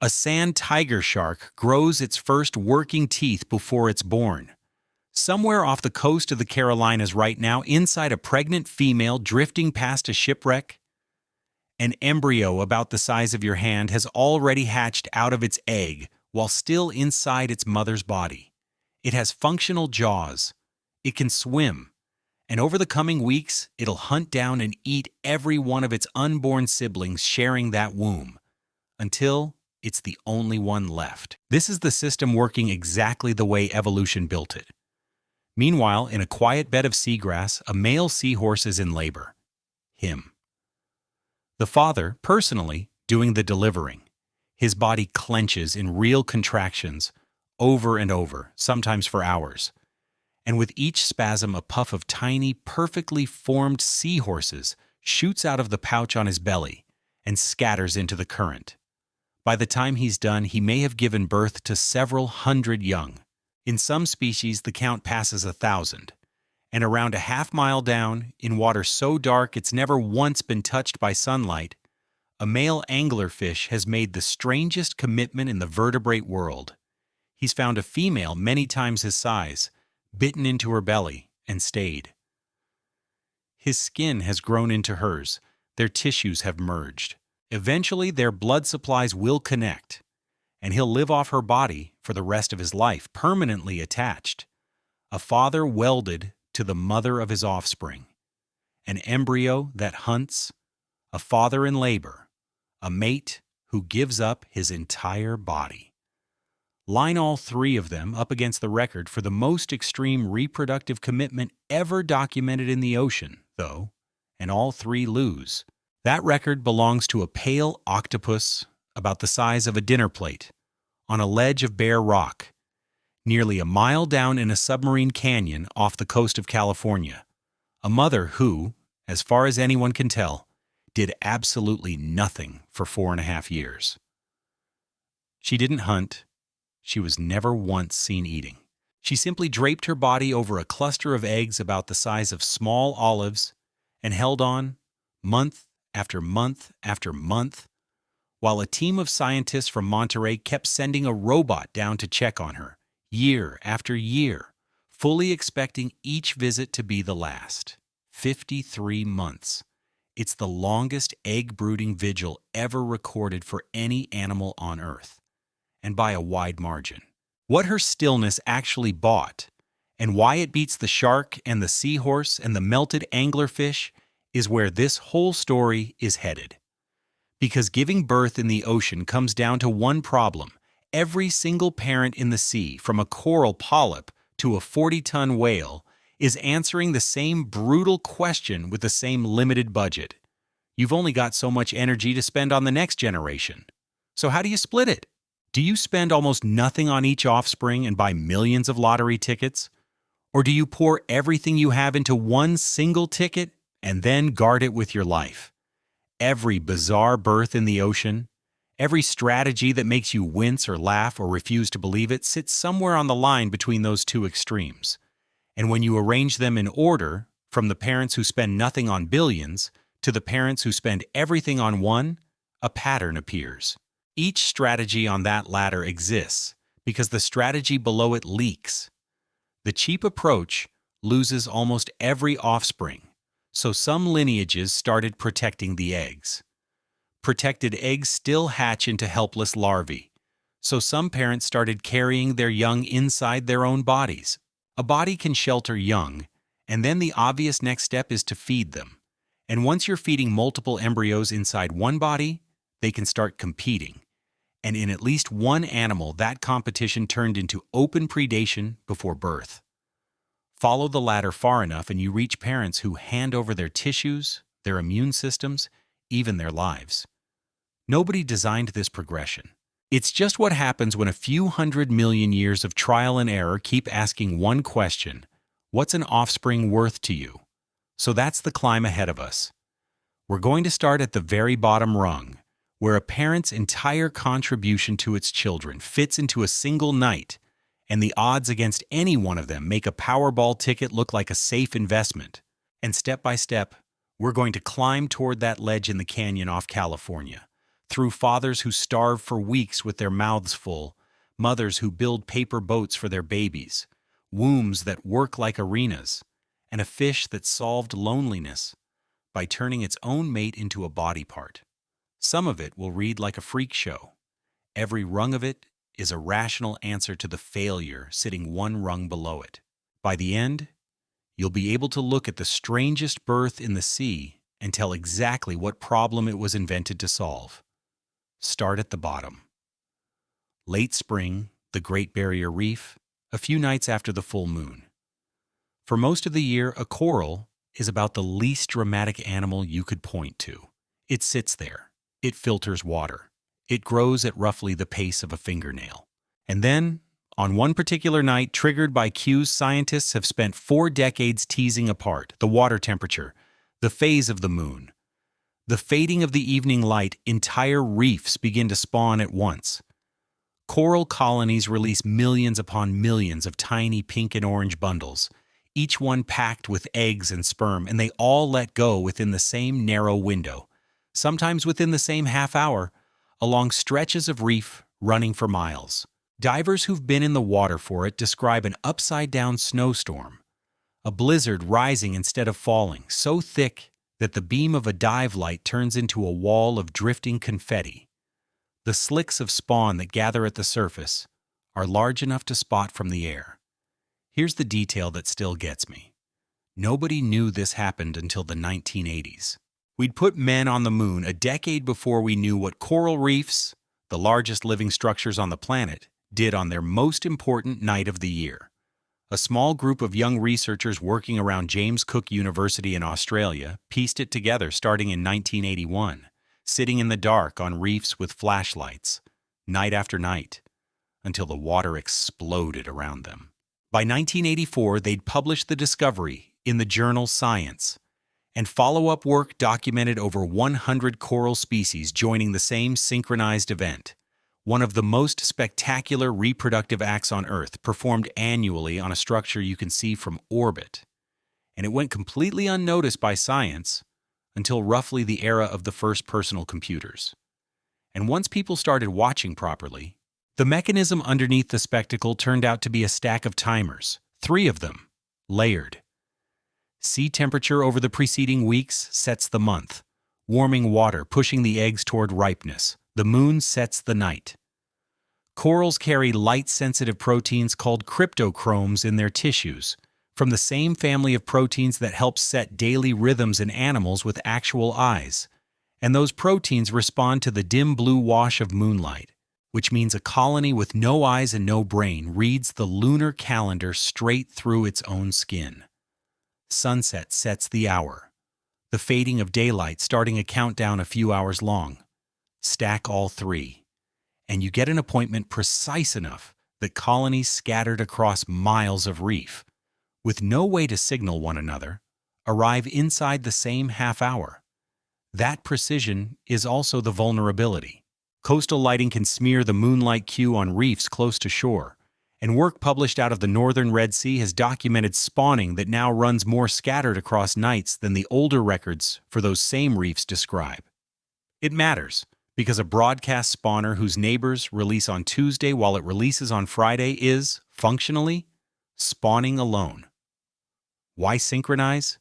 A sand tiger shark grows its first working teeth before it's born. Somewhere off the coast of the Carolinas right now, inside a pregnant female drifting past a shipwreck, an embryo about the size of your hand has already hatched out of its egg while still inside its mother's body. It has functional jaws. It can swim. And over the coming weeks, it'll hunt down and eat every one of its unborn siblings sharing that womb, until it's the only one left. This is the system working exactly the way evolution built it. Meanwhile, in a quiet bed of seagrass, a male seahorse is in labor. Him. The father, personally, doing the delivering. His body clenches in real contractions, over and over, sometimes for hours. And with each spasm, a puff of tiny, perfectly formed seahorses shoots out of the pouch on his belly and scatters into the current. By the time he's done, he may have given birth to several hundred young. In some species, the count passes 1,000. And around a half-mile down, in water so dark it's never once been touched by sunlight, a male anglerfish has made the strangest commitment in the vertebrate world. He's found a female many times his size, bitten into her belly, and stayed. His skin has grown into hers, their tissues have merged. Eventually, their blood supplies will connect, and he'll live off her body for the rest of his life, permanently attached. A father welded to the mother of his offspring. An embryo that hunts, a father in labor, a mate who gives up his entire body. Line all three of them up against the record for the most extreme reproductive commitment ever documented in the ocean, though, and all three lose. That record belongs to a pale octopus about the size of a dinner plate on a ledge of bare rock, nearly a mile down in a submarine canyon off the coast of California. A mother who, as far as anyone can tell, did absolutely nothing for 4.5 years. She didn't hunt. She was never once seen eating. She simply draped her body over a cluster of eggs about the size of small olives and held on, month after month after month, while a team of scientists from Monterey kept sending a robot down to check on her, year after year, fully expecting each visit to be the last. 53 months. It's the longest egg-brooding vigil ever recorded for any animal on Earth, and by a wide margin. What her stillness actually bought, and why it beats the shark and the seahorse and the melted anglerfish, is where this whole story is headed. Because giving birth in the ocean comes down to one problem. Every single parent in the sea, from a coral polyp to a 40-ton whale, is answering the same brutal question with the same limited budget. You've only got so much energy to spend on the next generation. So how do you split it? Do you spend almost nothing on each offspring and buy millions of lottery tickets? Or do you pour everything you have into one single ticket and then guard it with your life? Every bizarre birth in the ocean, every strategy that makes you wince or laugh or refuse to believe it sits somewhere on the line between those two extremes. And when you arrange them in order, from the parents who spend nothing on billions to the parents who spend everything on one, a pattern appears. Each strategy on that ladder exists because the strategy below it leaks. The cheap approach loses almost every offspring, so some lineages started protecting the eggs. Protected eggs still hatch into helpless larvae, so some parents started carrying their young inside their own bodies. A body can shelter young, and then the obvious next step is to feed them. And once you're feeding multiple embryos inside one body, they can start competing. And in at least one animal, that competition turned into open predation before birth. Follow the ladder far enough and you reach parents who hand over their tissues, their immune systems, even their lives. Nobody designed this progression. It's just what happens when a few 100 million years of trial and error keep asking one question: what's an offspring worth to you? So that's the climb ahead of us. We're going to start at the very bottom rung, where a parent's entire contribution to its children fits into a single night, and the odds against any one of them make a Powerball ticket look like a safe investment. And step by step, we're going to climb toward that ledge in the canyon off California, through fathers who starve for weeks with their mouths full, mothers who build paper boats for their babies, wombs that work like arenas, and a fish that solved loneliness by turning its own mate into a body part. Some of it will read like a freak show. Every rung of it is a rational answer to the failure sitting one rung below it. By the end, you'll be able to look at the strangest birth in the sea and tell exactly what problem it was invented to solve. Start at the bottom. Late spring, the Great Barrier Reef, a few nights after the full moon. For most of the year, a coral is about the least dramatic animal you could point to. It sits there. It filters water. It grows at roughly the pace of a fingernail. And then, on one particular night, triggered by cues scientists have spent 4 decades teasing apart: the water temperature, the phase of the moon, the fading of the evening light, entire reefs begin to spawn at once. Coral colonies release millions upon millions of tiny pink and orange bundles, each one packed with eggs and sperm, and they all let go within the same narrow window, sometimes within the same half hour, along stretches of reef running for miles. Divers who've been in the water for it describe an upside-down snowstorm, a blizzard rising instead of falling, so thick that the beam of a dive light turns into a wall of drifting confetti. The slicks of spawn that gather at the surface are large enough to spot from the air. Here's the detail that still gets me. Nobody knew this happened until the 1980s. We'd put men on the moon a decade before we knew what coral reefs, the largest living structures on the planet, did on their most important night of the year. A small group of young researchers working around James Cook University in Australia pieced it together starting in 1981, sitting in the dark on reefs with flashlights, night after night, until the water exploded around them. By 1984, they'd published the discovery in the journal Science, and follow-up work documented over 100 coral species joining the same synchronized event, one of the most spectacular reproductive acts on Earth, performed annually on a structure you can see from orbit. And it went completely unnoticed by science until roughly the era of the first personal computers. And once people started watching properly, the mechanism underneath the spectacle turned out to be a stack of timers, 3 of them, layered. Sea temperature over the preceding weeks sets the month, warming water pushing the eggs toward ripeness. The moon sets the night. Corals carry light-sensitive proteins called cryptochromes in their tissues, from the same family of proteins that help set daily rhythms in animals with actual eyes. And those proteins respond to the dim blue wash of moonlight, which means a colony with no eyes and no brain reads the lunar calendar straight through its own skin. Sunset sets the hour, the fading of daylight starting a countdown a few hours long. Stack all 3, and you get an appointment precise enough that colonies scattered across miles of reef, with no way to signal one another, arrive inside the same half hour. That precision is also the vulnerability. Coastal lighting can smear the moonlight cue on reefs close to shore, and work published out of the northern Red Sea has documented spawning that now runs more scattered across nights than the older records for those same reefs describe. It matters, because a broadcast spawner whose neighbors release on Tuesday while it releases on Friday is, functionally, spawning alone. Why synchronize?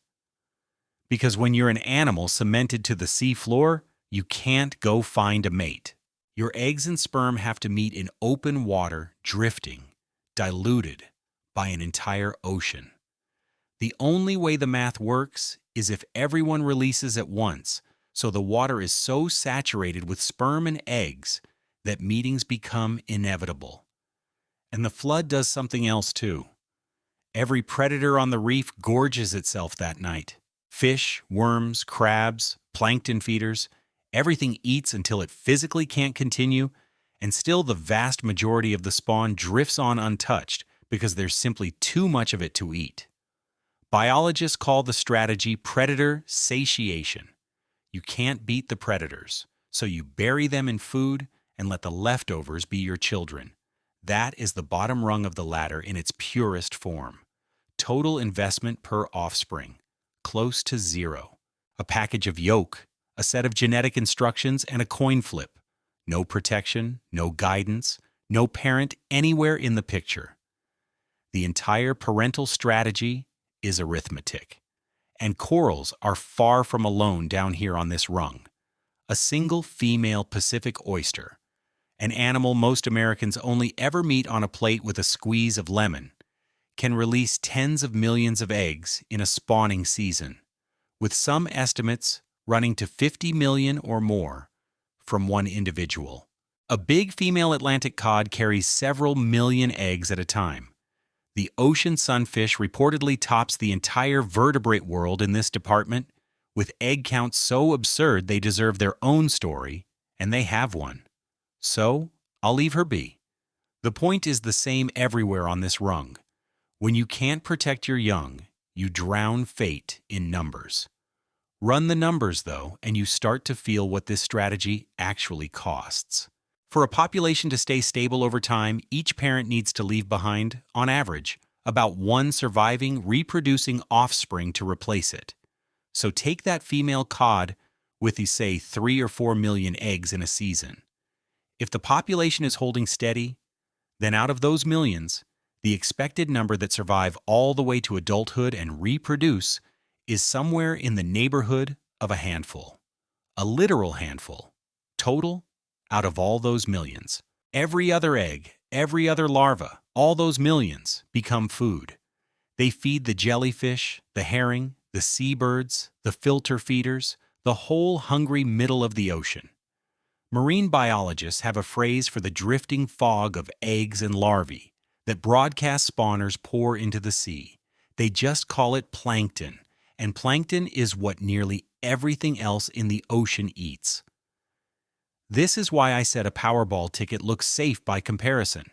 Because when you're an animal cemented to the sea floor, you can't go find a mate. Your eggs and sperm have to meet in open water, drifting, diluted by an entire ocean. The only way the math works is if everyone releases at once, so the water is so saturated with sperm and eggs that meetings become inevitable. And the flood does something else too. Every predator on the reef gorges itself that night. Fish, worms, crabs, plankton feeders, everything eats until it physically can't continue, and still the vast majority of the spawn drifts on untouched because there's simply too much of it to eat. Biologists call the strategy predator satiation. You can't beat the predators, so you bury them in food and let the leftovers be your children. That is the bottom rung of the ladder in its purest form. Total investment per offspring, close to 0. A package of yolk, a set of genetic instructions, and a coin flip. No protection, no guidance, no parent anywhere in the picture. The entire parental strategy is arithmetic. And corals are far from alone down here on this rung. A single female Pacific oyster, an animal most Americans only ever meet on a plate with a squeeze of lemon, can release tens of millions of eggs in a spawning season, with some estimates running to 50 million or more from one individual. A big female Atlantic cod carries several million eggs at a time. The ocean sunfish reportedly tops the entire vertebrate world in this department, with egg counts so absurd they deserve their own story, and they have one. So, I'll leave her be. The point is the same everywhere on this rung. When you can't protect your young, you drown fate in numbers. Run the numbers, though, and you start to feel what this strategy actually costs. For a population to stay stable over time, each parent needs to leave behind, on average, about one surviving, reproducing offspring to replace it. So take that female cod with, say, 3 or 4 million eggs in a season. If the population is holding steady, then out of those millions, the expected number that survive all the way to adulthood and reproduce is somewhere in the neighborhood of a handful. A literal handful. Total, out of all those millions. Every other egg, every other larva, all those millions become food. They feed the jellyfish, the herring, the seabirds, the filter feeders, the whole hungry middle of the ocean. Marine biologists have a phrase for the drifting fog of eggs and larvae that broadcast spawners pour into the sea. They just call it plankton, and plankton is what nearly everything else in the ocean eats. This is why I said a Powerball ticket looks safe by comparison.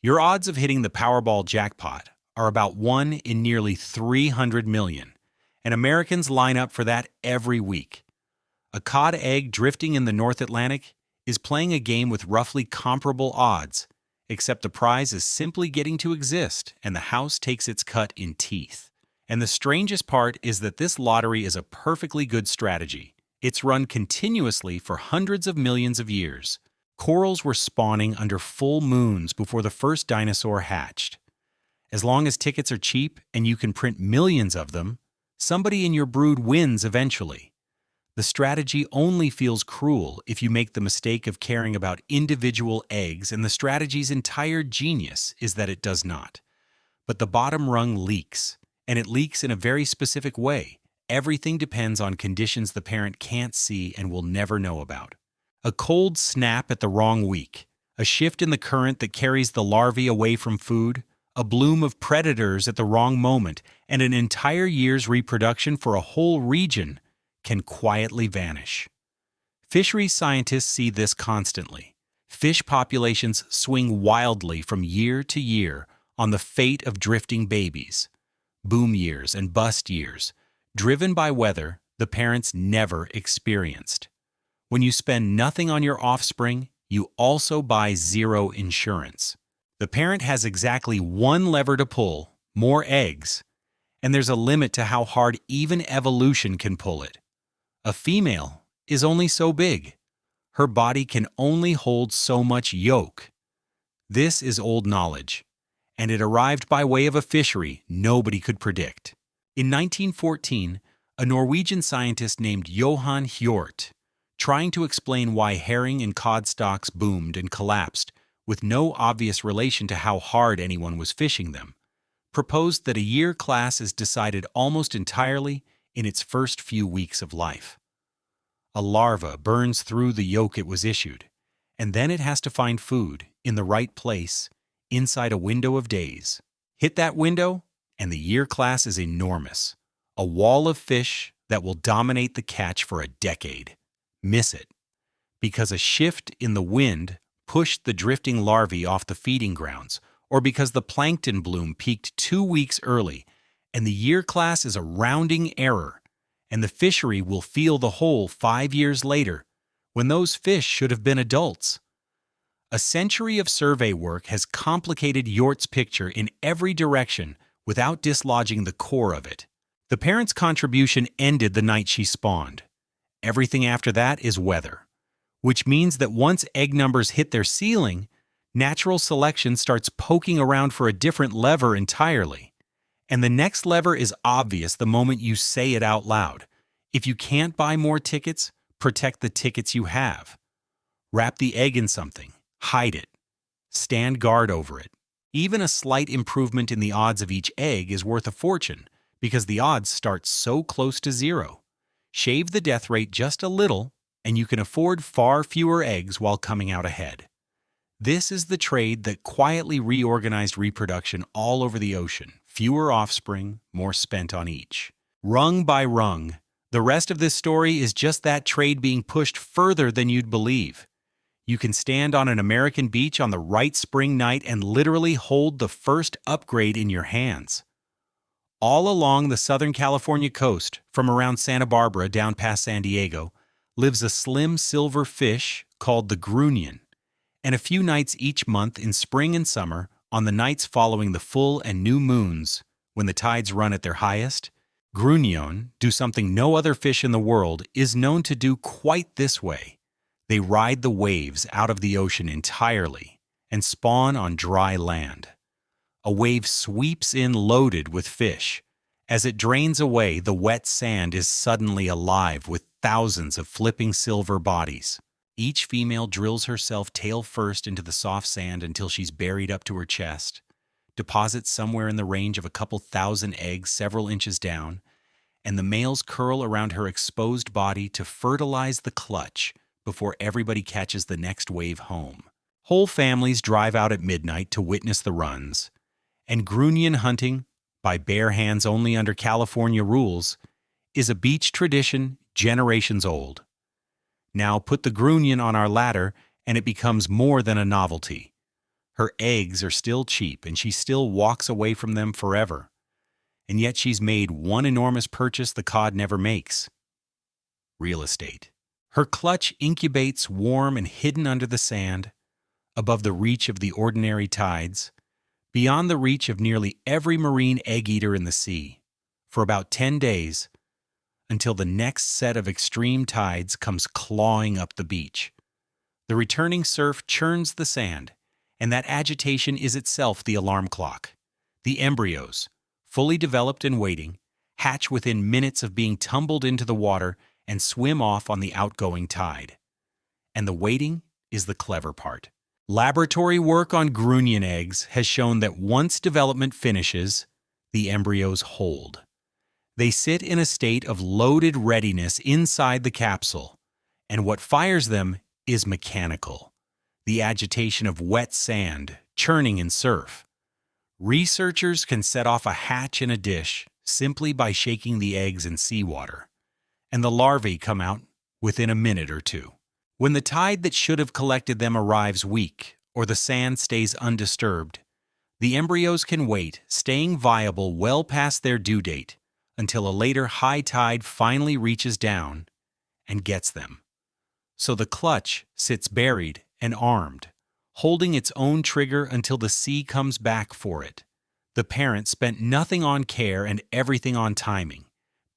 Your odds of hitting the Powerball jackpot are about 1 in nearly 300 million, and Americans line up for that every week. A cod egg drifting in the North Atlantic is playing a game with roughly comparable odds, except the prize is simply getting to exist and the house takes its cut in teeth. And the strangest part is that this lottery is a perfectly good strategy. It's run continuously for hundreds of millions of years. Corals were spawning under full moons before the first dinosaur hatched. As long as tickets are cheap and you can print millions of them, somebody in your brood wins eventually. The strategy only feels cruel if you make the mistake of caring about individual eggs, and the strategy's entire genius is that it does not. But the bottom rung leaks, and it leaks in a very specific way. Everything depends on conditions the parent can't see and will never know about. A cold snap at the wrong week, a shift in the current that carries the larvae away from food, a bloom of predators at the wrong moment, and an entire year's reproduction for a whole region can quietly vanish. Fisheries scientists see this constantly. Fish populations swing wildly from year to year on the fate of drifting babies. Boom years and bust years, driven by weather the parents never experienced. When you spend nothing on your offspring, you also buy zero insurance. The parent has exactly one lever to pull, more eggs, and there's a limit to how hard even evolution can pull it. A female is only so big. Her body can only hold so much yolk. This is old knowledge, and it arrived by way of a fishery nobody could predict. In 1914, a Norwegian scientist named Johan Hjort, trying to explain why herring and cod stocks boomed and collapsed with no obvious relation to how hard anyone was fishing them, proposed that a year class is decided almost entirely in its first few weeks of life. A larva burns through the yolk it was issued, and then it has to find food in the right place inside a window of days. Hit that window, and the year class is enormous, a wall of fish that will dominate the catch for a decade. Miss it, because a shift in the wind pushed the drifting larvae off the feeding grounds, or because the plankton bloom peaked 2 weeks early, and the year class is a rounding error, and the fishery will feel the hole 5 years later, when those fish should have been adults. A century of survey work has complicated Hjort's picture in every direction without dislodging the core of it. The parent's contribution ended the night she spawned. Everything after that is weather. which means that once egg numbers hit their ceiling, natural selection starts poking around for a different lever entirely. And the next lever is obvious the moment you say it out loud. If you can't buy more tickets, protect the tickets you have. Wrap the egg in something, hide it, stand guard over it. Even a slight improvement in the odds of each egg is worth a fortune because the odds start so close to zero. Shave the death rate just a little, and you can afford far fewer eggs while coming out ahead. This is the trade that quietly reorganized reproduction all over the ocean. Fewer offspring, more spent on each. Rung by rung, the rest of this story is just that trade being pushed further than you'd believe. You can stand on an American beach on the right spring night and literally hold the first upgrade in your hands. All along the Southern California coast, from around Santa Barbara down past San Diego, lives a slim silver fish called the grunion. And a few nights each month in spring and summer, on the nights following the full and new moons, when the tides run at their highest, grunion do something no other fish in the world is known to do quite this way. They ride the waves out of the ocean entirely and spawn on dry land. A wave sweeps in loaded with fish. As it drains away, the wet sand is suddenly alive with thousands of flipping silver bodies. Each female drills herself tail first into the soft sand until she's buried up to her chest, deposits somewhere in the range of a couple thousand eggs several inches down, and the males curl around her exposed body to fertilize the clutch before everybody catches the next wave home. Whole families drive out at midnight to witness the runs, and grunion hunting, by bare hands only under California rules, is a beach tradition generations old. Now put the grunion on our ladder and it becomes more than a novelty. Her eggs are still cheap and she still walks away from them forever. And yet she's made one enormous purchase the cod never makes: real estate. Her clutch incubates warm and hidden under the sand, above the reach of the ordinary tides, beyond the reach of nearly every marine egg-eater in the sea, for about 10 days, until the next set of extreme tides comes clawing up the beach. The returning surf churns the sand, and that agitation is itself the alarm clock. The embryos, fully developed and waiting, hatch within minutes of being tumbled into the water and swim off on the outgoing tide. And the waiting is the clever part. Laboratory work on grunion eggs has shown that once development finishes, the embryos hold. They sit in a state of loaded readiness inside the capsule, and what fires them is mechanical: the agitation of wet sand churning in surf. Researchers can set off a hatch in a dish simply by shaking the eggs in seawater, and the larvae come out within a minute or two. When the tide that should have collected them arrives weak, or the sand stays undisturbed, the embryos can wait, staying viable well past their due date, until a later high tide finally reaches down and gets them. So the clutch sits buried and armed, holding its own trigger until the sea comes back for it. The parent spent nothing on care and everything on timing,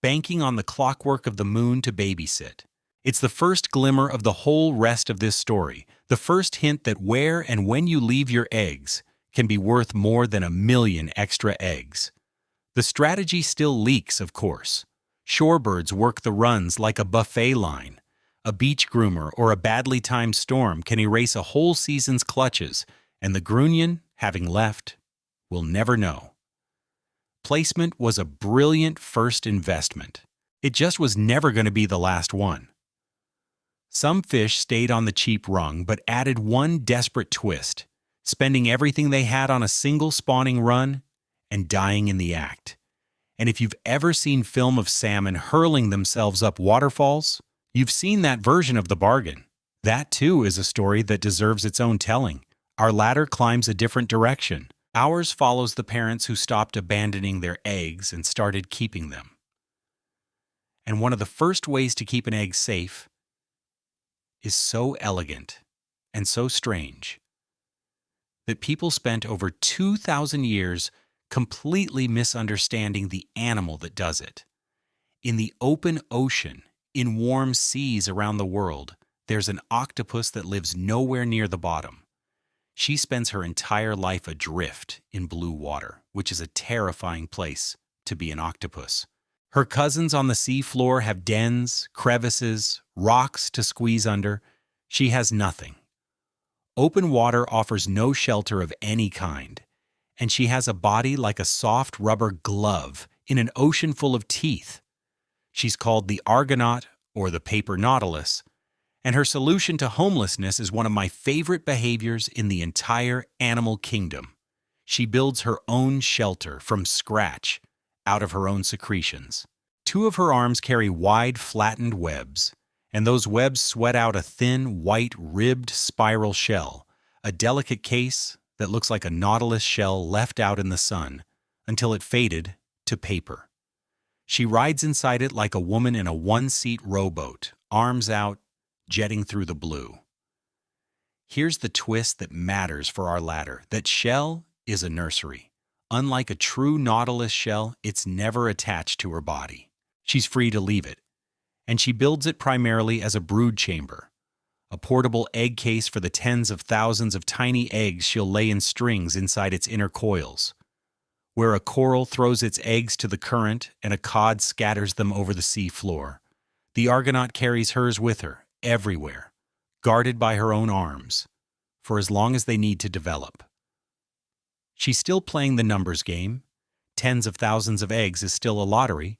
banking on the clockwork of the moon to babysit. It's the first glimmer of the whole rest of this story, the first hint that where and when you leave your eggs can be worth more than 1,000,000 extra eggs. The strategy still leaks, of course. Shorebirds work the runs like a buffet line. A beach groomer or a badly timed storm can erase a whole season's clutches, and the grunion, having left, will never know. Placement was a brilliant first investment. It just was never going to be the last one. Some fish stayed on the cheap rung but added one desperate twist, spending everything they had on a single spawning run and dying in the act. And if you've ever seen film of salmon hurling themselves up waterfalls, you've seen that version of the bargain. That too is a story that deserves its own telling. Our ladder climbs a different direction. Ours follows the parents who stopped abandoning their eggs and started keeping them. And one of the first ways to keep an egg safe is so elegant and so strange that people spent over 2,000 years completely misunderstanding the animal that does it. In the open ocean, in warm seas around the world, there's an octopus that lives nowhere near the bottom. She spends her entire life adrift in blue water, which is a terrifying place to be an octopus. Her cousins on the sea floor have dens, crevices, rocks to squeeze under. She has nothing. Open water offers no shelter of any kind, and she has a body like a soft rubber glove in an ocean full of teeth. She's called the Argonaut or the paper nautilus, and her solution to homelessness is one of my favorite behaviors in the entire animal kingdom. She builds her own shelter from scratch out of her own secretions. 2 of her arms carry wide, flattened webs, and those webs sweat out a thin, white, ribbed spiral shell, a delicate case that looks like a nautilus shell left out in the sun until it faded to paper. She rides inside it like a woman in a one-seat rowboat, arms out, jetting through the blue. Here's the twist that matters for our ladder, that shell is a nursery. Unlike a true nautilus shell, it's never attached to her body. She's free to leave it, and she builds it primarily as a brood chamber, a portable egg case for the tens of thousands of tiny eggs she'll lay in strings inside its inner coils. Where a coral throws its eggs to the current and a cod scatters them over the sea floor, the Argonaut carries hers with her, everywhere, guarded by her own arms, for as long as they need to develop. She's still playing the numbers game. Tens of thousands of eggs is still a lottery,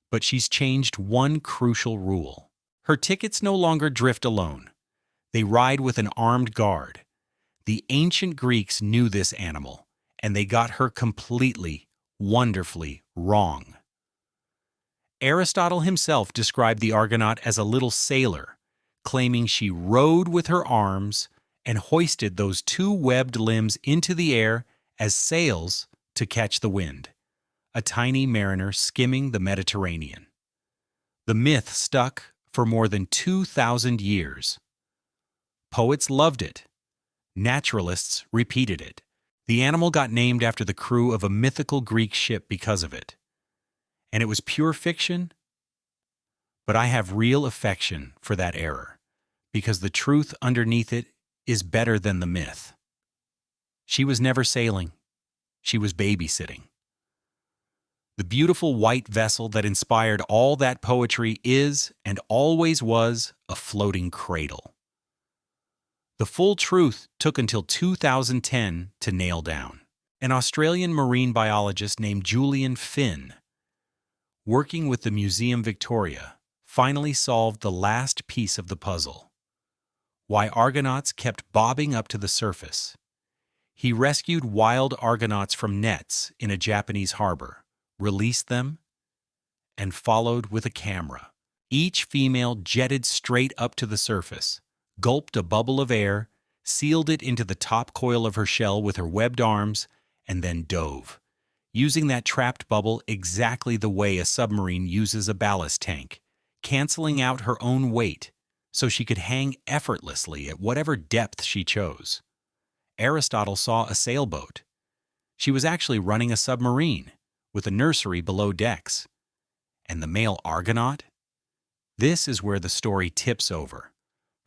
but she's changed one crucial rule. Her tickets no longer drift alone. They ride with an armed guard. The ancient Greeks knew this animal, and they got her completely, wonderfully wrong. Aristotle himself described the Argonaut as a little sailor, claiming she rowed with her arms and hoisted those 2 webbed limbs into the air as sails to catch the wind, a tiny mariner skimming the Mediterranean. The myth stuck for more than 2,000 years. Poets loved it. Naturalists repeated it. The animal got named after the crew of a mythical Greek ship because of it. And it was pure fiction, but I have real affection for that error, because the truth underneath it is better than the myth. She was never sailing. She was babysitting. The beautiful white vessel that inspired all that poetry is, and always was, a floating cradle. The full truth took until 2010 to nail down. An Australian marine biologist named Julian Finn, working with the Museum Victoria, finally solved the last piece of the puzzle: why Argonauts kept bobbing up to the surface. He rescued wild Argonauts from nets in a Japanese harbor, released them, and followed with a camera. Each female jetted straight up to the surface, gulped a bubble of air, sealed it into the top coil of her shell with her webbed arms, and then dove, using that trapped bubble exactly the way a submarine uses a ballast tank, canceling out her own weight so she could hang effortlessly at whatever depth she chose. Aristotle saw a sailboat. She was actually running a submarine with a nursery below decks. And the male Argonaut? This is where the story tips over,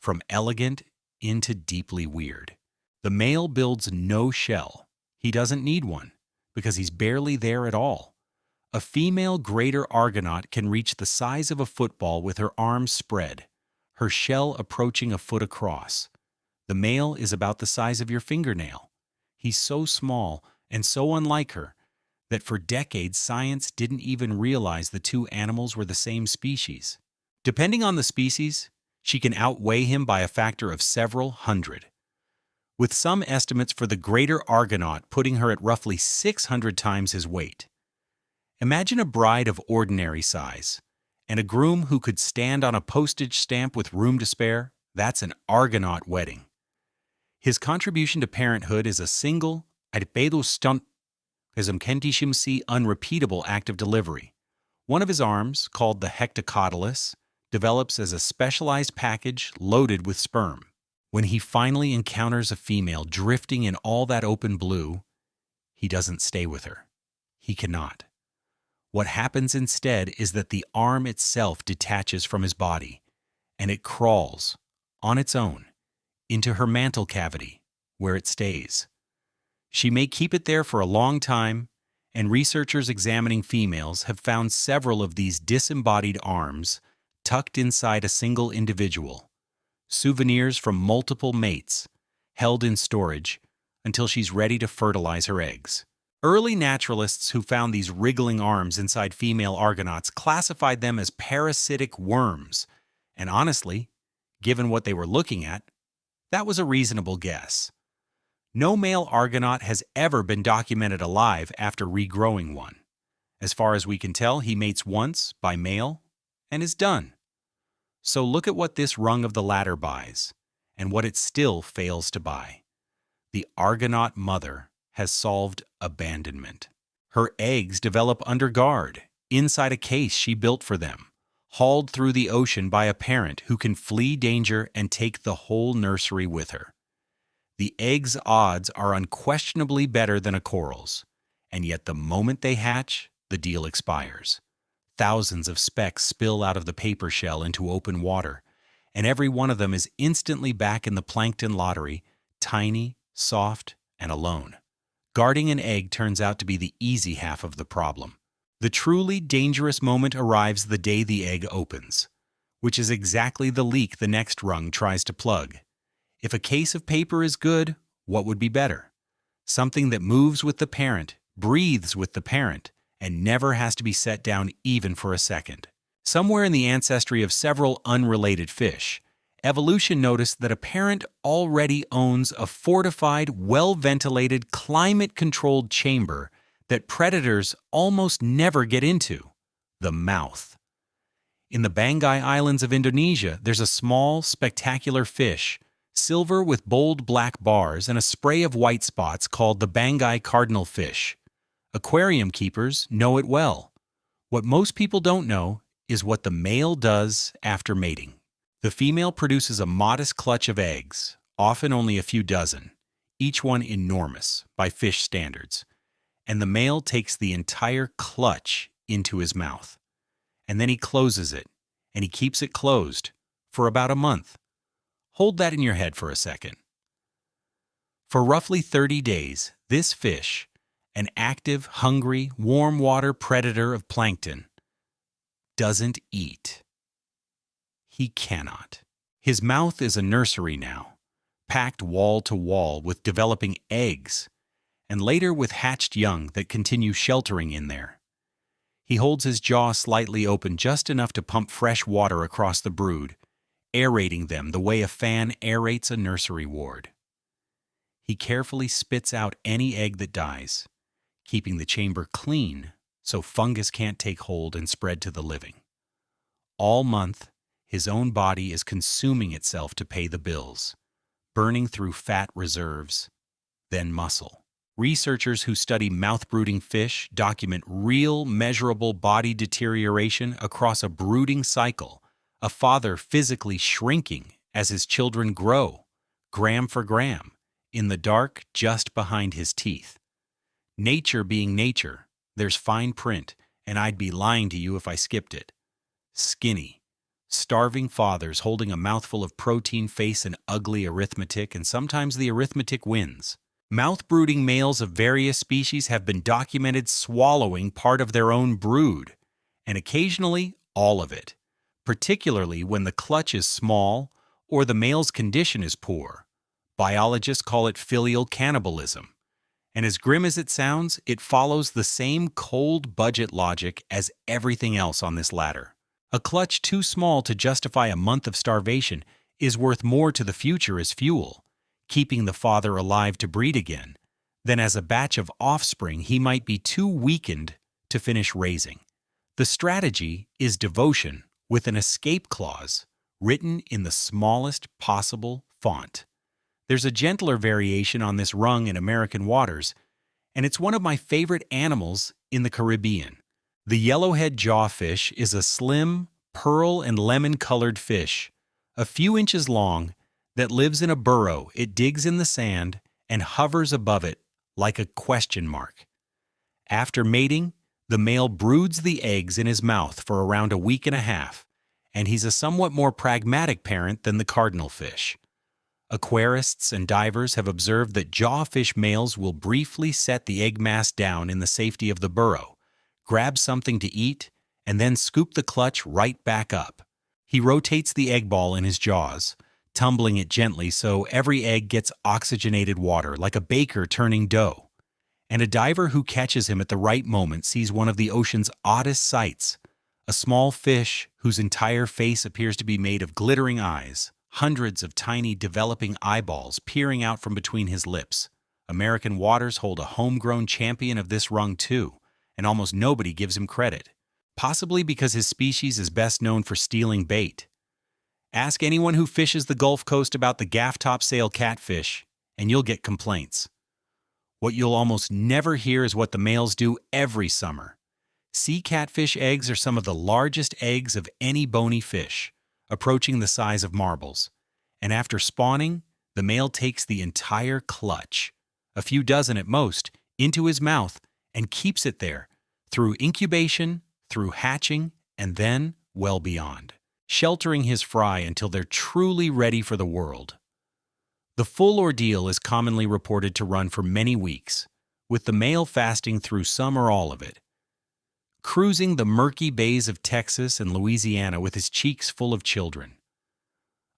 from elegant into deeply weird. The male builds no shell. He doesn't need one, because he's barely there at all. A female greater Argonaut can reach the size of a football with her arms spread, her shell approaching a foot across. The male is about the size of your fingernail. He's so small and so unlike her that for decades science didn't even realize the 2 animals were the same species. Depending on the species, she can outweigh him by a factor of several hundred, with some estimates for the greater Argonaut putting her at roughly 600 times his weight. Imagine a bride of ordinary size, and a groom who could stand on a postage stamp with room to spare. That's an Argonaut wedding. His contribution to parenthood is a single, unrepeatable act of delivery. One of his arms, called the hectocotylus, develops as a specialized package loaded with sperm. When he finally encounters a female drifting in all that open blue, he doesn't stay with her. He cannot. What happens instead is that the arm itself detaches from his body, and it crawls on its own, into her mantle cavity, where it stays. She may keep it there for a long time, and researchers examining females have found several of these disembodied arms tucked inside a single individual, souvenirs from multiple mates, held in storage until she's ready to fertilize her eggs. Early naturalists who found these wriggling arms inside female argonauts classified them as parasitic worms, and honestly, given what they were looking at, that was a reasonable guess. No male argonaut has ever been documented alive after regrowing one. As far as we can tell, he mates once by male and is done. So look at what this rung of the ladder buys, and what it still fails to buy. The Argonaut mother has solved abandonment. Her eggs develop under guard, inside a case she built for them, hauled through the ocean by a parent who can flee danger and take the whole nursery with her. The eggs' odds are unquestionably better than a coral's, and yet the moment they hatch, the deal expires. Thousands of specks spill out of the paper shell into open water, and every one of them is instantly back in the plankton lottery, tiny, soft, and alone. Guarding an egg turns out to be the easy half of the problem. The truly dangerous moment arrives the day the egg opens, which is exactly the leak the next rung tries to plug. If a case of paper is good, what would be better? Something that moves with the parent, breathes with the parent, and never has to be set down even for a second. Somewhere in the ancestry of several unrelated fish, evolution noticed that a parent already owns a fortified, well-ventilated, climate-controlled chamber that predators almost never get into: the mouth. In the Banggai Islands of Indonesia, there's a small, spectacular fish, silver with bold black bars and a spray of white spots, called the Banggai cardinal fish. Aquarium keepers know it well. What most people don't know is what the male does after mating. The female produces a modest clutch of eggs, often only a few dozen, each one enormous by fish standards, and the male takes the entire clutch into his mouth. And then he closes it, and he keeps it closed for about a month. Hold that in your head for a second. For roughly 30 days, this fish, an active, hungry, warm water predator of plankton, doesn't eat. He cannot. His mouth is a nursery now, packed wall to wall with developing eggs, and later with hatched young that continue sheltering in there. He holds his jaw slightly open just enough to pump fresh water across the brood, aerating them the way a fan aerates a nursery ward. He carefully spits out any egg that dies, keeping the chamber clean so fungus can't take hold and spread to the living. All month, his own body is consuming itself to pay the bills, burning through fat reserves, then muscle. Researchers who study mouth-brooding fish document real, measurable body deterioration across a brooding cycle, a father physically shrinking as his children grow, gram for gram, in the dark just behind his teeth. Nature being nature, there's fine print, and I'd be lying to you if I skipped it. Skinny, starving fathers holding a mouthful of protein face an ugly arithmetic, and sometimes the arithmetic wins. Mouth-brooding males of various species have been documented swallowing part of their own brood, and occasionally all of it, particularly when the clutch is small or the male's condition is poor. Biologists call it filial cannibalism. And as grim as it sounds, it follows the same cold budget logic as everything else on this ladder. A clutch too small to justify a month of starvation is worth more to the future as fuel, keeping the father alive to breed again, than as a batch of offspring he might be too weakened to finish raising. The strategy is devotion with an escape clause written in the smallest possible font. There's a gentler variation on this rung in American waters, and it's one of my favorite animals in the Caribbean. The yellowhead jawfish is a slim, pearl and lemon-colored fish, a few inches long, that lives in a burrow it digs in the sand and hovers above it like a question mark. After mating, the male broods the eggs in his mouth for around a week and a half, and he's a somewhat more pragmatic parent than the cardinal fish. Aquarists and divers have observed that jawfish males will briefly set the egg mass down in the safety of the burrow, grab something to eat, and then scoop the clutch right back up. He rotates the egg ball in his jaws, tumbling it gently so every egg gets oxygenated water like a baker turning dough. And a diver who catches him at the right moment sees one of the ocean's oddest sights, a small fish whose entire face appears to be made of glittering eyes, hundreds of tiny developing eyeballs peering out from between his lips. American waters hold a homegrown champion of this rung too, and almost nobody gives him credit, possibly because his species is best known for stealing bait. Ask anyone who fishes the Gulf Coast about the gaff topsail catfish, and you'll get complaints. What you'll almost never hear is what the males do every summer. Sea catfish eggs are some of the largest eggs of any bony fish, approaching the size of marbles. And after spawning, the male takes the entire clutch, a few dozen at most, into his mouth and keeps it there, through incubation, through hatching, and then well beyond, sheltering his fry until they're truly ready for the world. The full ordeal is commonly reported to run for many weeks, with the male fasting through some or all of it, cruising the murky bays of Texas and Louisiana with his cheeks full of children.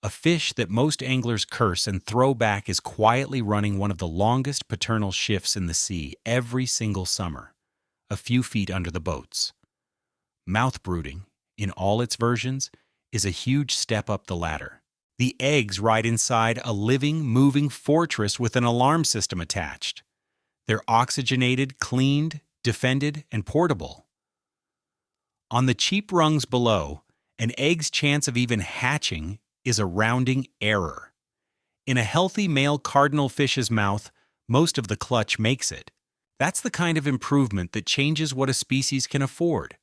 A fish that most anglers curse and throw back is quietly running one of the longest paternal shifts in the sea every single summer, a few feet under the boats. Mouth brooding, in all its versions, is a huge step up the ladder. The eggs ride inside a living, moving fortress with an alarm system attached. They're oxygenated, cleaned, defended, and portable. On the cheap rungs below, an egg's chance of even hatching is a rounding error. In a healthy male cardinal fish's mouth, most of the clutch makes it. That's the kind of improvement that changes what a species can afford.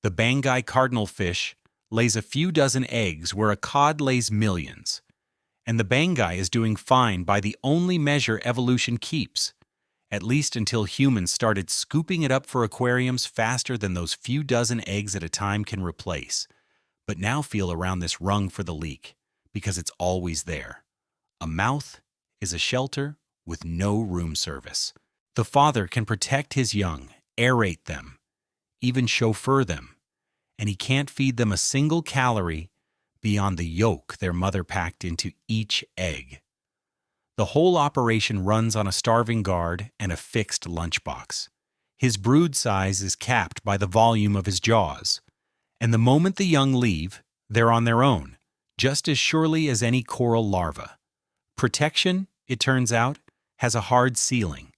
The Banggai cardinal fish lays a few dozen eggs where a cod lays millions. And the Banggai is doing fine by the only measure evolution keeps, at least until humans started scooping it up for aquariums faster than those few dozen eggs at a time can replace, but now feel around this rung for the leak, because it's always there. A mouth is a shelter with no room service. The father can protect his young, aerate them, even chauffeur them, and he can't feed them a single calorie beyond the yolk their mother packed into each egg. The whole operation runs on a starving guard and a fixed lunchbox. His brood size is capped by the volume of his jaws, and the moment the young leave, they're on their own, just as surely as any coral larva. Protection, it turns out, has a hard ceiling,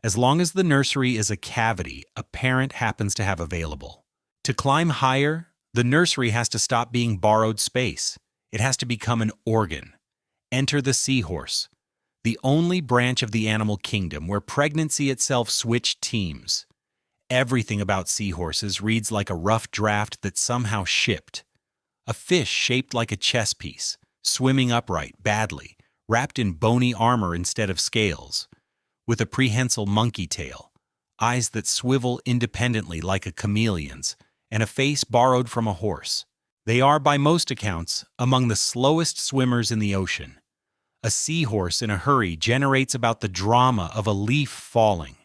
as long as the nursery is a cavity a parent happens to have available. To climb higher, the nursery has to stop being borrowed space. It has to become an organ. Enter the seahorse, the only branch of the animal kingdom where pregnancy itself switched teams. Everything about seahorses reads like a rough draft that somehow shipped. A fish shaped like a chess piece, swimming upright, badly, wrapped in bony armor instead of scales, with a prehensile monkey tail, eyes that swivel independently like a chameleon's, and a face borrowed from a horse. They are, by most accounts, among the slowest swimmers in the ocean. A seahorse in a hurry generates about the drama of a leaf falling.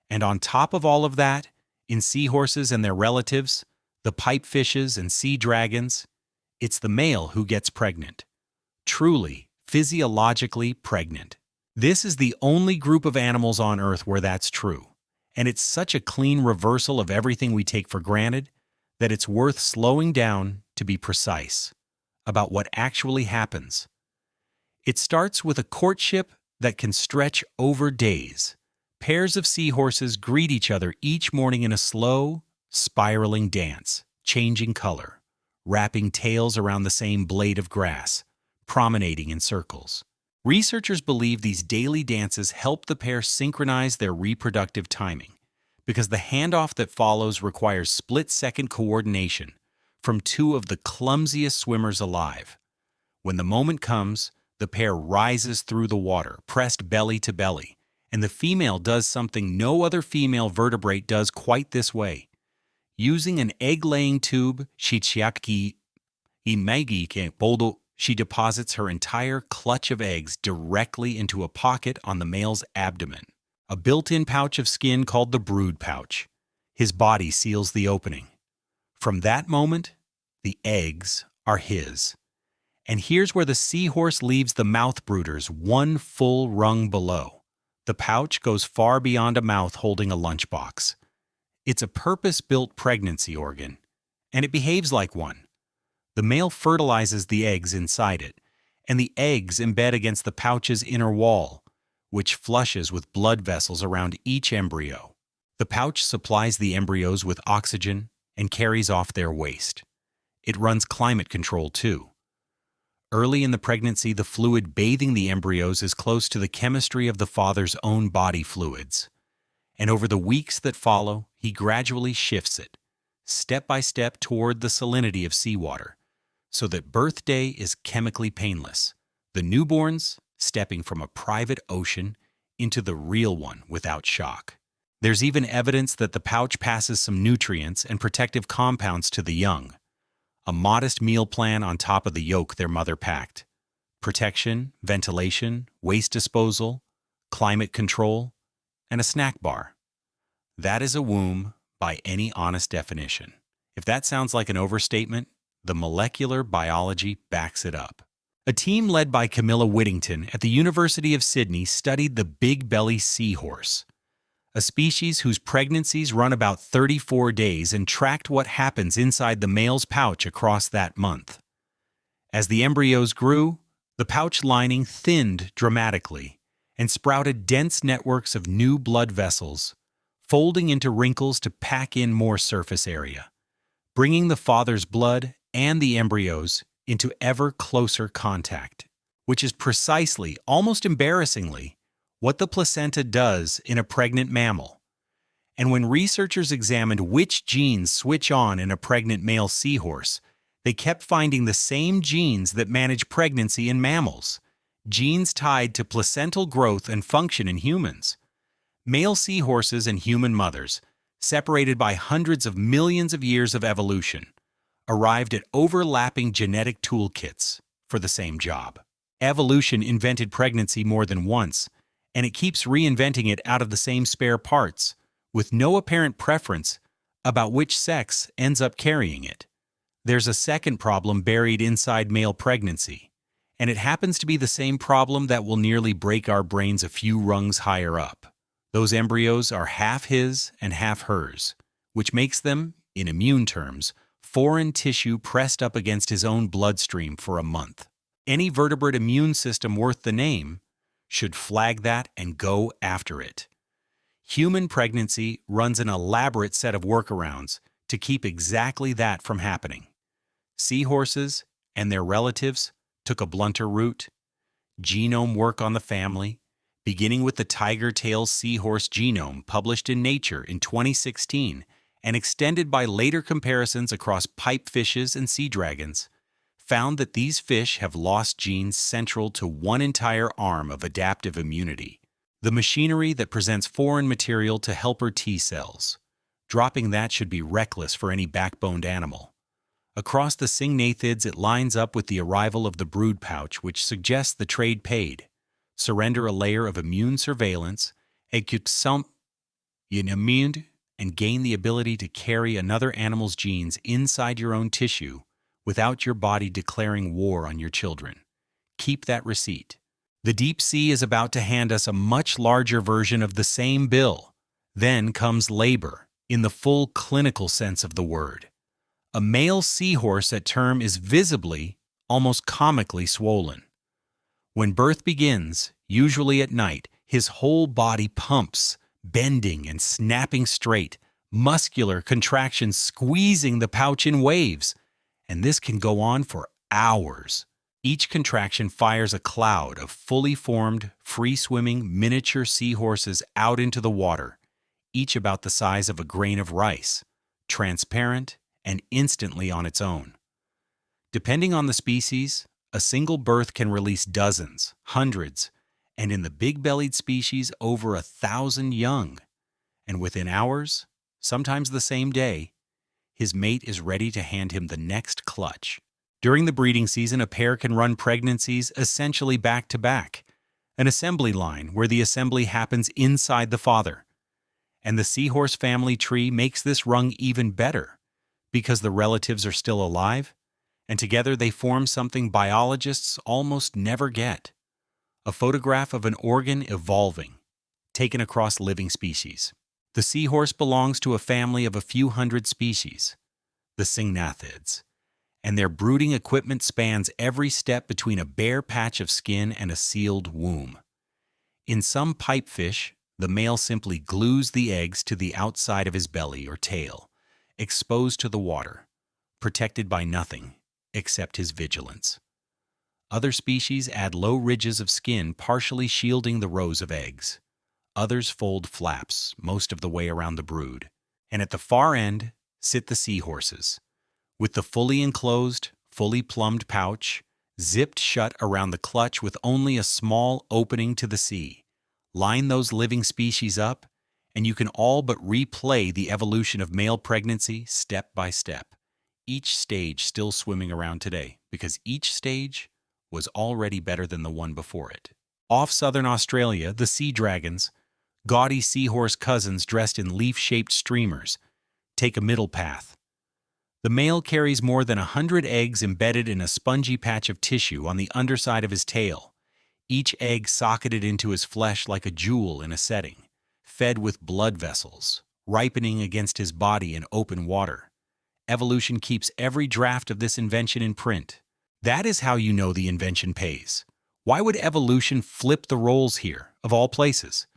And on top of all of that, in seahorses and their relatives, the pipefishes and sea dragons, it's the male who gets pregnant. Truly, physiologically pregnant. This is the only group of animals on Earth where that's true. And it's such a clean reversal of everything we take for granted that it's worth slowing down to be precise about what actually happens. It starts with a courtship that can stretch over days. Pairs of seahorses greet each other each morning in a slow, spiraling dance, changing color, wrapping tails around the same blade of grass, promenading in circles. Researchers believe these daily dances help the pair synchronize their reproductive timing, because the handoff that follows requires split-second coordination from two of the clumsiest swimmers alive. When the moment comes, the pair rises through the water, pressed belly to belly, and the female does something no other female vertebrate does quite this way. Using an egg-laying tube, she She deposits her entire clutch of eggs directly into a pocket on the male's abdomen, a built-in pouch of skin called the brood pouch. His body seals the opening. From that moment, the eggs are his. And here's where the seahorse leaves the mouth brooders one full rung below. The pouch goes far beyond a mouth holding a lunchbox. It's a purpose-built pregnancy organ, and it behaves like one. The male fertilizes the eggs inside it, and the eggs embed against the pouch's inner wall, which flushes with blood vessels around each embryo. The pouch supplies the embryos with oxygen and carries off their waste. It runs climate control too. Early in the pregnancy, the fluid bathing the embryos is close to the chemistry of the father's own body fluids. And over the weeks that follow, he gradually shifts it, step by step, toward the salinity of seawater, so that birth day is chemically painless, the newborns stepping from a private ocean into the real one without shock. There's even evidence that the pouch passes some nutrients and protective compounds to the young, a modest meal plan on top of the yolk their mother packed. Protection, ventilation, waste disposal, climate control, and a snack bar. That is a womb by any honest definition. If that sounds like an overstatement, the molecular biology backs it up. A team led by Camilla Whittington at the University of Sydney studied the big belly seahorse, a species whose pregnancies run about 34 days, and tracked what happens inside the male's pouch across that month. As the embryos grew, the pouch lining thinned dramatically and sprouted dense networks of new blood vessels, folding into wrinkles to pack in more surface area, bringing the father's blood and the embryos into ever closer contact, which is precisely, almost embarrassingly, what the placenta does in a pregnant mammal. And when researchers examined which genes switch on in a pregnant male seahorse, they kept finding the same genes that manage pregnancy in mammals, genes tied to placental growth and function in humans. Male seahorses and human mothers, separated by hundreds of millions of years of evolution, arrived at overlapping genetic toolkits for the same job. Evolution invented pregnancy more than once, and it keeps reinventing it out of the same spare parts, with no apparent preference about which sex ends up carrying it. There's a second problem buried inside male pregnancy, and it happens to be the same problem that will nearly break our brains a few rungs higher up. Those embryos are half his and half hers, which makes them, in immune terms, foreign tissue pressed up against his own bloodstream for a month. Any vertebrate immune system worth the name should flag that and go after it. Human pregnancy runs an elaborate set of workarounds to keep exactly that from happening. Seahorses and their relatives took a blunter route. Genome work on the family, beginning with the tiger-tail seahorse genome published in Nature in 2016 and extended by later comparisons across pipefishes and sea dragons, found that these fish have lost genes central to one entire arm of adaptive immunity, the machinery that presents foreign material to helper T cells. Dropping that should be reckless for any backboned animal. Across the syngnathids, it lines up with the arrival of the brood pouch, which suggests the trade paid. Surrender a layer of immune surveillance, and gain the ability to carry another animal's genes inside your own tissue without your body declaring war on your children. Keep that receipt. The deep sea is about to hand us a much larger version of the same bill. Then comes labor, in the full clinical sense of the word. A male seahorse at term is visibly, almost comically swollen. When birth begins, usually at night, his whole body pumps, bending and snapping straight, muscular contractions squeezing the pouch in waves. And this can go on for hours. Each contraction fires a cloud of fully formed, free-swimming miniature seahorses out into the water, each about the size of a grain of rice, transparent and instantly on its own. Depending on the species, a single birth can release dozens, hundreds, and in the big-bellied species, over 1,000 young. And within hours, sometimes the same day, his mate is ready to hand him the next clutch. During the breeding season, a pair can run pregnancies essentially back to back, an assembly line where the assembly happens inside the father. And the seahorse family tree makes this rung even better because the relatives are still alive, and together they form something biologists almost never get: a photograph of an organ evolving, taken across living species. The seahorse belongs to a family of a few hundred species, the syngnathids, and their brooding equipment spans every step between a bare patch of skin and a sealed womb. In some pipefish, the male simply glues the eggs to the outside of his belly or tail, exposed to the water, protected by nothing except his vigilance. Other species add low ridges of skin partially shielding the rows of eggs. Others fold flaps most of the way around the brood. And at the far end sit the seahorses, with the fully enclosed, fully plumbed pouch, zipped shut around the clutch with only a small opening to the sea. Line those living species up, and you can all but replay the evolution of male pregnancy step by step, each stage still swimming around today, because each stage was already better than the one before it. Off southern Australia, the sea dragons, gaudy seahorse cousins dressed in leaf-shaped streamers, take a middle path. The male carries more than 100 eggs embedded in a spongy patch of tissue on the underside of his tail, each egg socketed into his flesh like a jewel in a setting, fed with blood vessels, ripening against his body in open water. Evolution keeps every draft of this invention in print. That is how you know the invention pays. Why would evolution flip the roles here, of all places?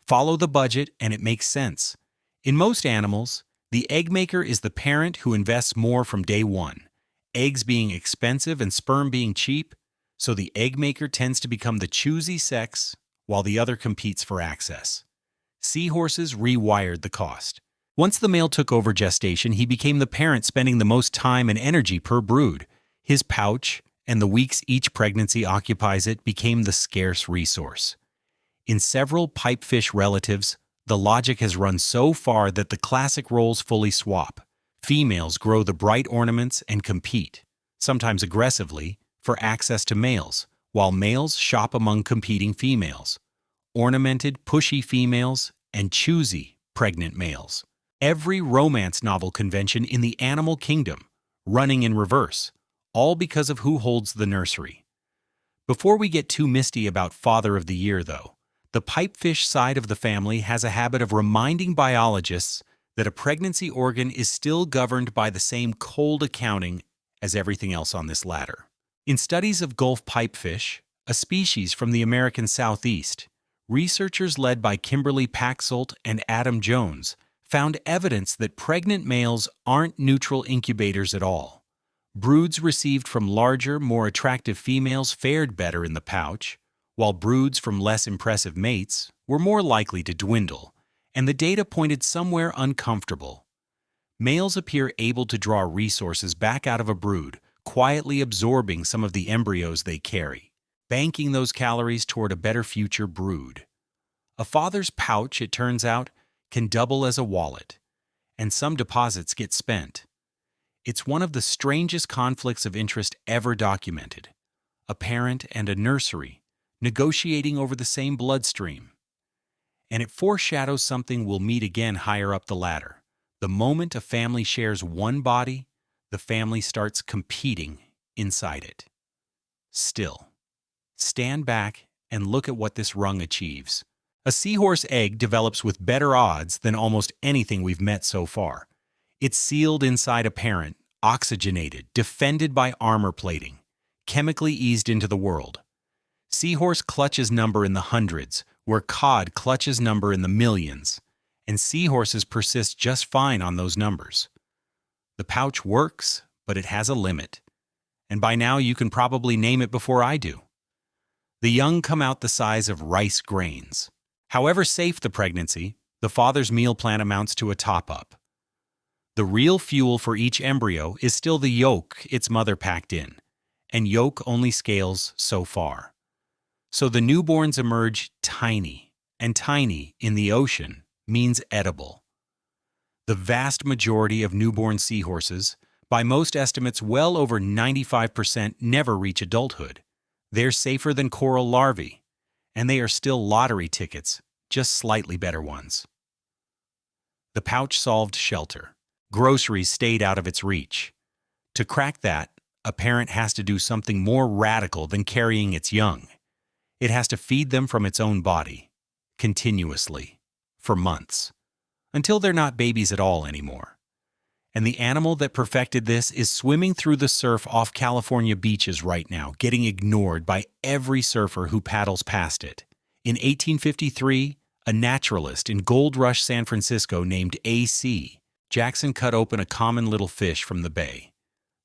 Follow the budget and it makes sense. In most animals, the egg maker is the parent who invests more from day one, eggs being expensive and sperm being cheap, so the egg maker tends to become the choosy sex while the other competes for access. Seahorses rewired the cost. Once the male took over gestation, he became the parent spending the most time and energy per brood. His pouch, and the weeks each pregnancy occupies it, became the scarce resource. In several pipefish relatives, the logic has run so far that the classic roles fully swap. Females grow the bright ornaments and compete, sometimes aggressively, for access to males, while males shop among competing females. Ornamented, pushy females and choosy, pregnant males. Every romance novel convention in the animal kingdom, running in reverse, all because of who holds the nursery. Before we get too misty about Father of the Year, though, the pipefish side of the family has a habit of reminding biologists that a pregnancy organ is still governed by the same cold accounting as everything else on this ladder. In studies of Gulf pipefish, a species from the American Southeast, researchers led by Kimberly Paxholt and Adam Jones found evidence that pregnant males aren't neutral incubators at all. Broods received from larger, more attractive females fared better in the pouch, while broods from less impressive mates were more likely to dwindle, and the data pointed somewhere uncomfortable. Males appear able to draw resources back out of a brood, quietly absorbing some of the embryos they carry, banking those calories toward a better future brood. A father's pouch, it turns out, can double as a wallet, and some deposits get spent. It's one of the strangest conflicts of interest ever documented: a parent and a nursery negotiating over the same bloodstream. And it foreshadows something we'll meet again higher up the ladder. The moment a family shares one body, the family starts competing inside it. Still, stand back and look at what this rung achieves. A seahorse egg develops with better odds than almost anything we've met so far. It's sealed inside a parent, oxygenated, defended by armor plating, chemically eased into the world. Seahorse clutches number in the hundreds, where cod clutches number in the millions, and seahorses persist just fine on those numbers. The pouch works, but it has a limit, and by now you can probably name it before I do. The young come out the size of rice grains. However safe the pregnancy, the father's meal plan amounts to a top-up. The real fuel for each embryo is still the yolk its mother packed in, and yolk only scales so far. So the newborns emerge tiny, and tiny in the ocean means edible. The vast majority of newborn seahorses, By most estimates, well over 95% never reach adulthood. They're safer than coral larvae, and they are still lottery tickets, just slightly better ones. The pouch solved shelter. Groceries stayed out of its reach. To crack that, a parent has to do something more radical than carrying its young. It has to feed them from its own body, continuously, for months, until they're not babies at all anymore. And the animal that perfected this is swimming through the surf off California beaches right now, getting ignored by every surfer who paddles past it. In 1853, a naturalist in Gold Rush, San Francisco named A.C. Jackson cut open a common little fish from the bay,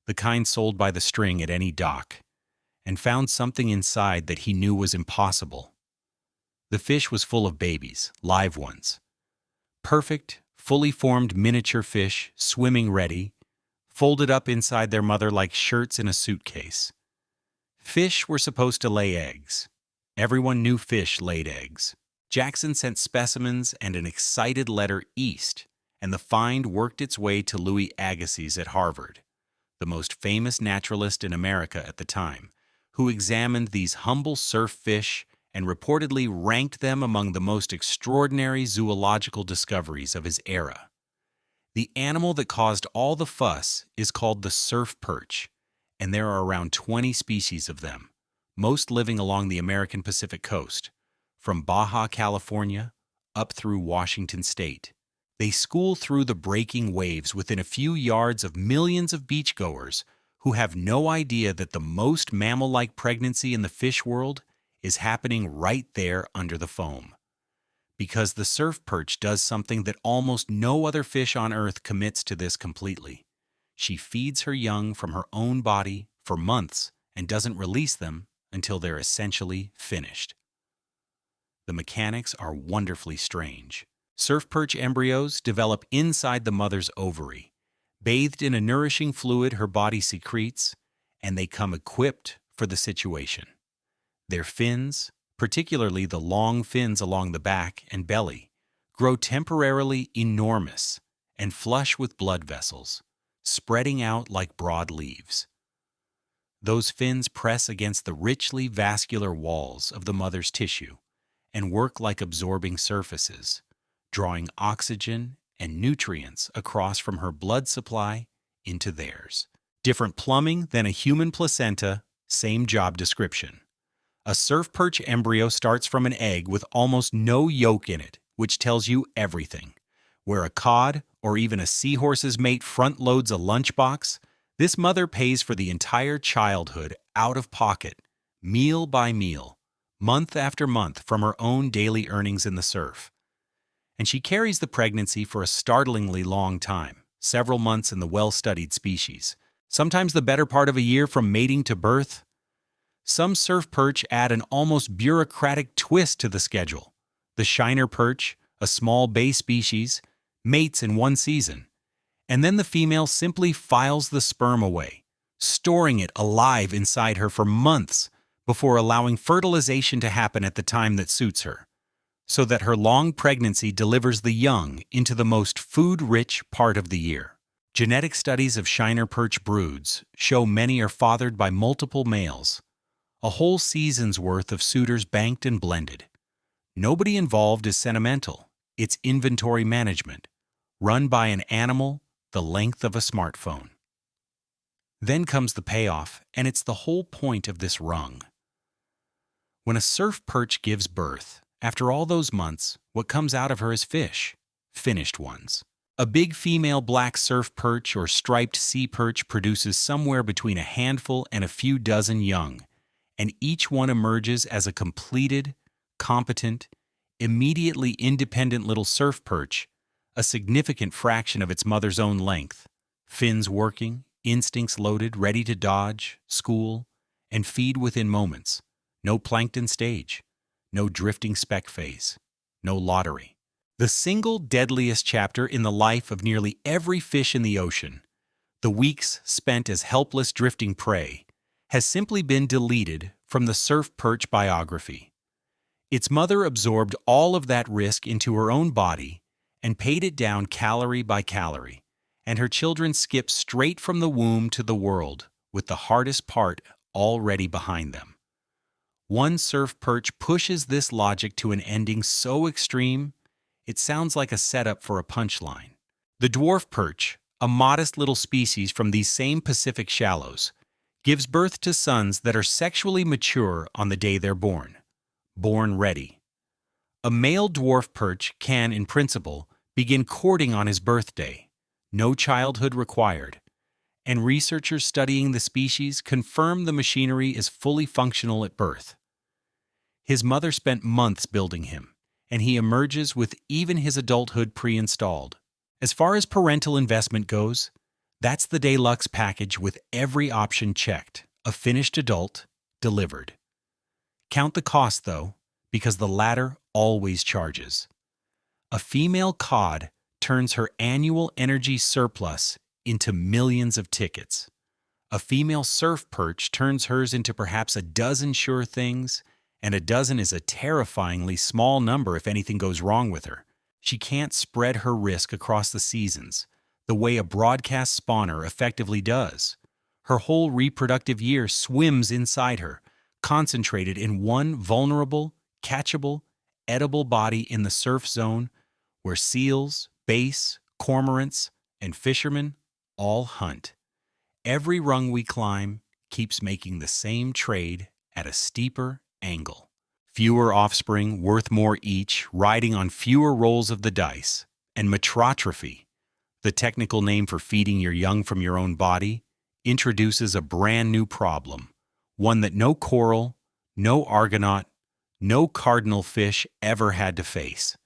the kind sold by the string at any dock, and found something inside that he knew was impossible. The fish was full of babies, live ones. Perfect, fully formed miniature fish, swimming ready, folded up inside their mother like shirts in a suitcase. Fish were supposed to lay eggs. Everyone knew fish laid eggs. Jackson sent specimens and an excited letter east, and the find worked its way to Louis Agassiz at Harvard, the most famous naturalist in America at the time, who examined these humble surf fish and reportedly ranked them among the most extraordinary zoological discoveries of his era. The animal that caused all the fuss is called the surf perch, and there are around 20 species of them, most living along the American Pacific coast, from Baja California up through Washington state. They school through the breaking waves within a few yards of millions of beachgoers who have no idea that the most mammal-like pregnancy in the fish world is happening right there under the foam. Because the surf perch does something that almost no other fish on Earth commits to this completely. She feeds her young from her own body for months and doesn't release them until they're essentially finished. The mechanics are wonderfully strange. Surf perch embryos develop inside the mother's ovary, bathed in a nourishing fluid her body secretes, and they come equipped for the situation. Their fins, particularly the long fins along the back and belly, grow temporarily enormous and flush with blood vessels, spreading out like broad leaves. Those fins press against the richly vascular walls of the mother's tissue and work like absorbing surfaces, drawing oxygen and nutrients across from her blood supply into theirs. Different plumbing than a human placenta, same job description. A surf perch embryo starts from an egg with almost no yolk in it, which tells you everything. Where a cod or even a seahorse's mate front loads a lunchbox, this mother pays for the entire childhood out of pocket, meal by meal, month after month from her own daily earnings in the surf. And she carries the pregnancy for a startlingly long time, several months in the well-studied species, sometimes the better part of a year from mating to birth. Some surf perch add an almost bureaucratic twist to the schedule. The shiner perch, a small bay species, mates in one season, and then the female simply files the sperm away, storing it alive inside her for months before allowing fertilization to happen at the time that suits her, so that her long pregnancy delivers the young into the most food-rich part of the year. Genetic studies of shiner perch broods show many are fathered by multiple males, a whole season's worth of suitors banked and blended. Nobody involved is sentimental. It's inventory management, run by an animal the length of a smartphone. Then comes the payoff, and it's the whole point of this rung. When a surf perch gives birth, after all those months, what comes out of her is fish, finished ones. A big female black surf perch or striped sea perch produces somewhere between a handful and a few dozen young, and each one emerges as a completed, competent, immediately independent little surf perch, a significant fraction of its mother's own length, fins working, instincts loaded, ready to dodge, school, and feed within moments. No plankton stage, no drifting speck phase, no lottery. The single deadliest chapter in the life of nearly every fish in the ocean, the weeks spent as helpless drifting prey, has simply been deleted from the surf perch biography. Its mother absorbed all of that risk into her own body and paid it down calorie by calorie, and her children skip straight from the womb to the world, with the hardest part already behind them. One surf perch pushes this logic to an ending so extreme, it sounds like a setup for a punchline. The dwarf perch, a modest little species from these same Pacific shallows, gives birth to sons that are sexually mature on the day they're born ready. A male dwarf perch can, in principle, begin courting on his birthday, no childhood required, and researchers studying the species confirm the machinery is fully functional at birth. His mother spent months building him, and he emerges with even his adulthood pre-installed. As far as parental investment goes, that's the deluxe package with every option checked, a finished adult, delivered. Count the cost, though, because the latter always charges. A female cod turns her annual energy surplus into millions of tickets. A female surf perch turns hers into perhaps a dozen sure things, and a dozen is a terrifyingly small number if anything goes wrong with her. She can't spread her risk across the seasons, the way a broadcast spawner effectively does. Her whole reproductive year swims inside her, concentrated in one vulnerable, catchable, edible body in the surf zone where seals, bass, cormorants, and fishermen all hunt. Every rung we climb keeps making the same trade at a steeper angle. Fewer offspring, worth more each, riding on fewer rolls of the dice. And metrotrophy, the technical name for feeding your young from your own body, introduces a brand new problem, one that no coral, no argonaut, no cardinal fish ever had to face.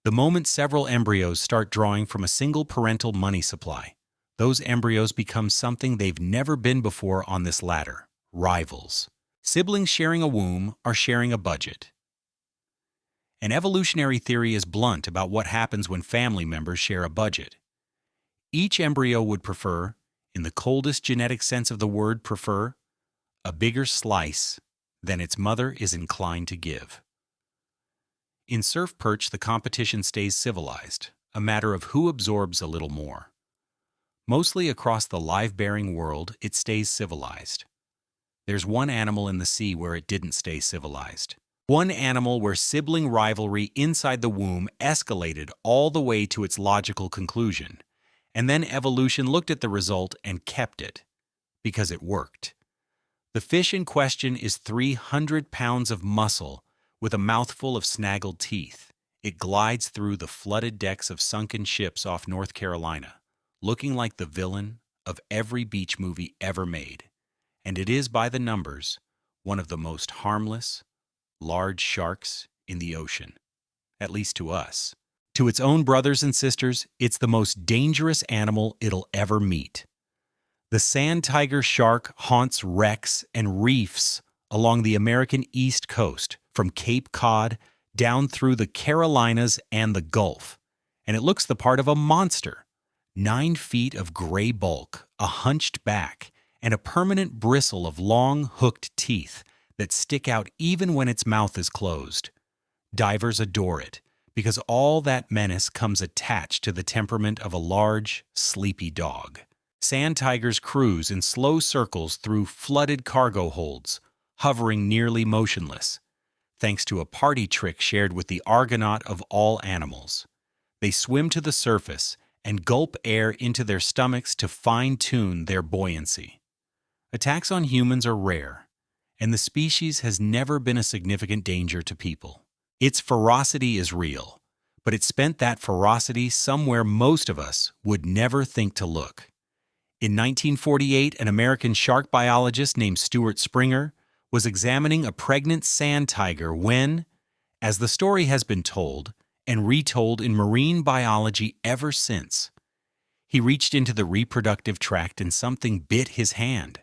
The moment several embryos start drawing from a single parental money supply, those embryos become something they've never been before on this ladder: rivals. Siblings sharing a womb are sharing a budget. An evolutionary theory is blunt about what happens when family members share a budget. Each embryo would prefer, in the coldest genetic sense of the word prefer, a bigger slice than its mother is inclined to give. In surf perch, the competition stays civilized, a matter of who absorbs a little more. Mostly across the live-bearing world, it stays civilized. There's one animal in the sea where it didn't stay civilized. One animal where sibling rivalry inside the womb escalated all the way to its logical conclusion, and then evolution looked at the result and kept it, because it worked. The fish in question is 300 pounds of muscle with a mouthful of snaggled teeth. It glides through the flooded decks of sunken ships off North Carolina, looking like the villain of every beach movie ever made. And it is, by the numbers, one of the most harmless, large sharks in the ocean, at least to us. To its own brothers and sisters, it's the most dangerous animal it'll ever meet. The sand tiger shark haunts wrecks and reefs along the American East Coast, from Cape Cod down through the Carolinas and the Gulf, and it looks the part of a monster. 9 feet of gray bulk, a hunched back, and a permanent bristle of long, hooked teeth that stick out even when its mouth is closed. Divers adore it, because all that menace comes attached to the temperament of a large, sleepy dog. Sand tigers cruise in slow circles through flooded cargo holds, hovering nearly motionless, thanks to a party trick shared with the argonaut of all animals. They swim to the surface and gulp air into their stomachs to fine-tune their buoyancy. Attacks on humans are rare, and the species has never been a significant danger to people. Its ferocity is real, but it spent that ferocity somewhere most of us would never think to look. In 1948, an American shark biologist named Stuart Springer was examining a pregnant sand tiger when, as the story has been told and retold in marine biology ever since, he reached into the reproductive tract and something bit his hand.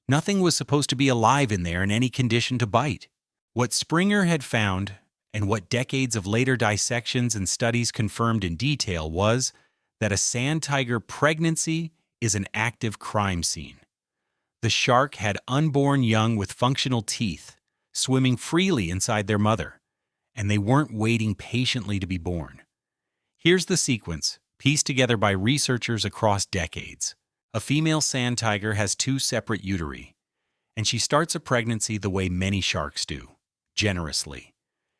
Nothing was supposed to be alive in there in any condition to bite. What Springer had found, and what decades of later dissections and studies confirmed in detail, was that a sand tiger pregnancy is an active crime scene. The shark had unborn young with functional teeth, swimming freely inside their mother, and they weren't waiting patiently to be born. Here's the sequence, pieced together by researchers across decades. A female sand tiger has two separate uteri, and she starts a pregnancy the way many sharks do, generously.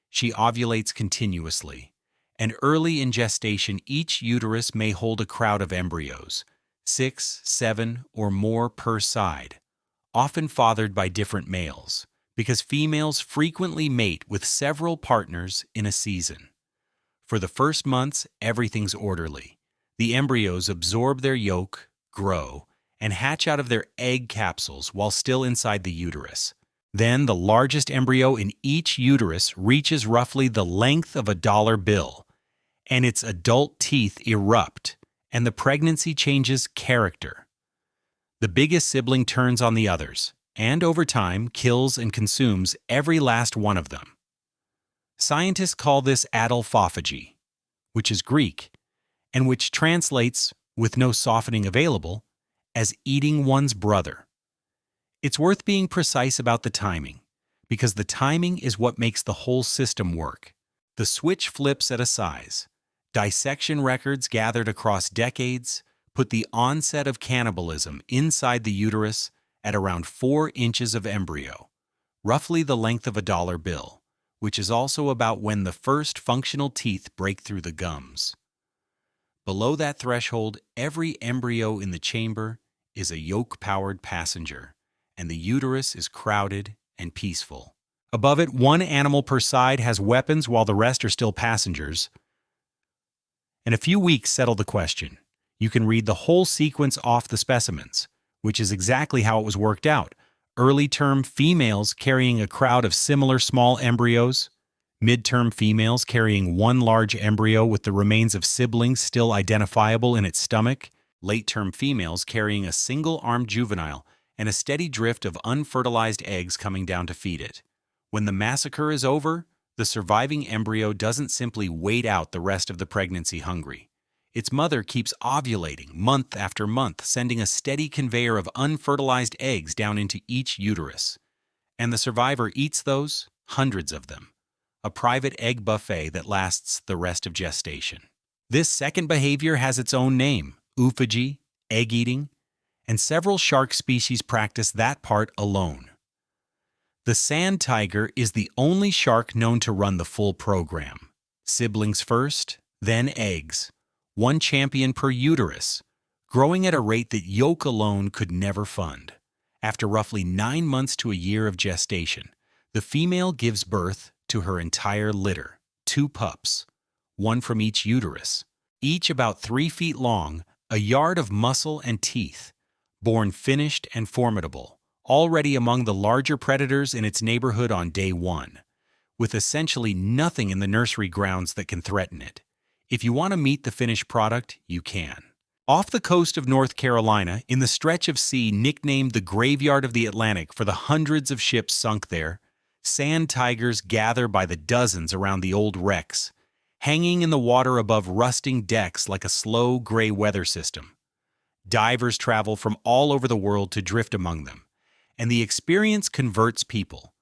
She ovulates continuously, and early in gestation each uterus may hold a crowd of embryos, 6, 7, or more per side, often fathered by different males, because females frequently mate with several partners in a season. For the first months, everything's orderly. The embryos absorb their yolk, grow, and hatch out of their egg capsules while still inside the uterus. Then the largest embryo in each uterus reaches roughly the length of a dollar bill, and its adult teeth erupt, and the pregnancy changes character. The biggest sibling turns on the others, and over time kills and consumes every last one of them. Scientists call this adelphophagy, which is Greek, and which translates, with no softening available, as eating one's brother. It's worth being precise about the timing, because the timing is what makes the whole system work. The switch flips at a size. Dissection records gathered across decades put the onset of cannibalism inside the uterus at around 4 inches of embryo, roughly the length of a dollar bill, which is also about when the first functional teeth break through the gums. Below that threshold, every embryo in the chamber is a yolk-powered passenger, and the uterus is crowded and peaceful. Above it, one animal per side has weapons while the rest are still passengers. And a few weeks settle the question. You can read the whole sequence off the specimens, which is exactly how it was worked out. Early-term females carrying a crowd of similar small embryos, mid-term females carrying one large embryo with the remains of siblings still identifiable in its stomach, late-term females carrying a single-armed juvenile, and a steady drift of unfertilized eggs coming down to feed it. When the massacre is over, the surviving embryo doesn't simply wait out the rest of the pregnancy hungry. Its mother keeps ovulating month after month, sending a steady conveyor of unfertilized eggs down into each uterus. And the survivor eats those, hundreds of them. A private egg buffet that lasts the rest of gestation. This second behavior has its own name, oophagy, egg eating, and several shark species practice that part alone. The sand tiger is the only shark known to run the full program. Siblings first, then eggs. One champion per uterus, growing at a rate that yolk alone could never fund. After roughly 9 months to a year of gestation, the female gives birth to her entire litter, 2 pups, one from each uterus, each about 3 feet long, a yard of muscle and teeth, born finished and formidable, already among the larger predators in its neighborhood on day 1, with essentially nothing in the nursery grounds that can threaten it. If you want to meet the finished product, you can. Off the coast of North Carolina, in the stretch of sea nicknamed the Graveyard of the Atlantic for the hundreds of ships sunk there, sand tigers gather by the dozens around the old wrecks, hanging in the water above rusting decks like a slow gray weather system. Divers travel from all over the world to drift among them, and the experience converts people.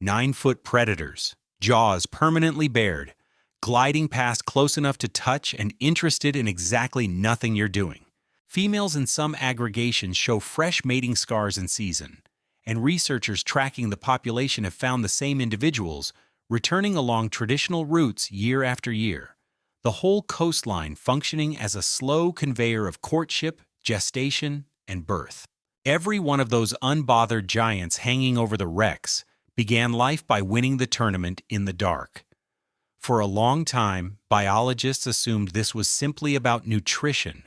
9-foot predators, jaws permanently bared, gliding past close enough to touch and interested in exactly nothing you're doing. Females in some aggregations show fresh mating scars in season, and researchers tracking the population have found the same individuals returning along traditional routes year after year, the whole coastline functioning as a slow conveyor of courtship, gestation, and birth. Every one of those unbothered giants hanging over the wrecks began life by winning the tournament in the dark. For a long time, biologists assumed this was simply about nutrition,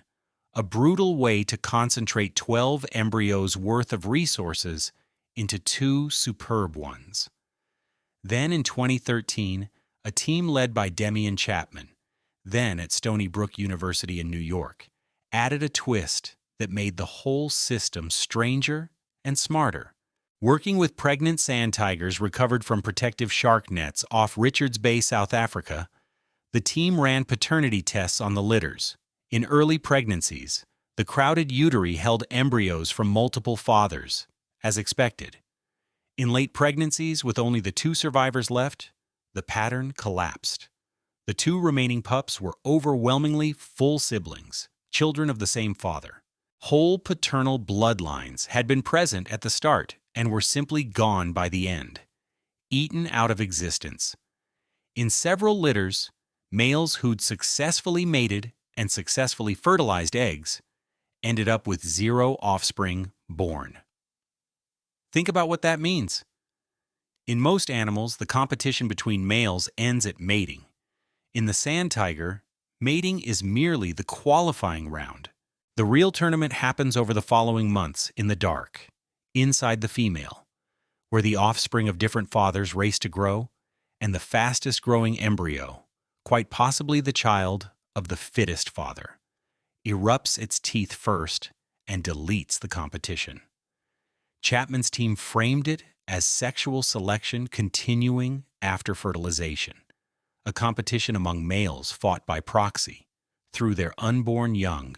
a brutal way to concentrate 12 embryos' worth of resources into 2 superb ones. Then in 2013, a team led by Demian Chapman, then at Stony Brook University in New York, added a twist that made the whole system stranger and smarter. Working with pregnant sand tigers recovered from protective shark nets off Richards Bay, South Africa, the team ran paternity tests on the litters. In early pregnancies, the crowded uteri held embryos from multiple fathers, as expected. In late pregnancies, with only the 2 survivors left, the pattern collapsed. The two remaining pups were overwhelmingly full siblings, children of the same father. Whole paternal bloodlines had been present at the start and were simply gone by the end, eaten out of existence. In several litters, males who'd successfully mated and successfully fertilized eggs ended up with 0 offspring born. Think about what that means. In most animals, the competition between males ends at mating. In the sand tiger, mating is merely the qualifying round. The real tournament happens over the following months in the dark, inside the female, where the offspring of different fathers race to grow, and the fastest-growing embryo, quite possibly the child of the fittest father, erupts its teeth first and deletes the competition. Chapman's team framed it as sexual selection continuing after fertilization, a competition among males fought by proxy through their unborn young,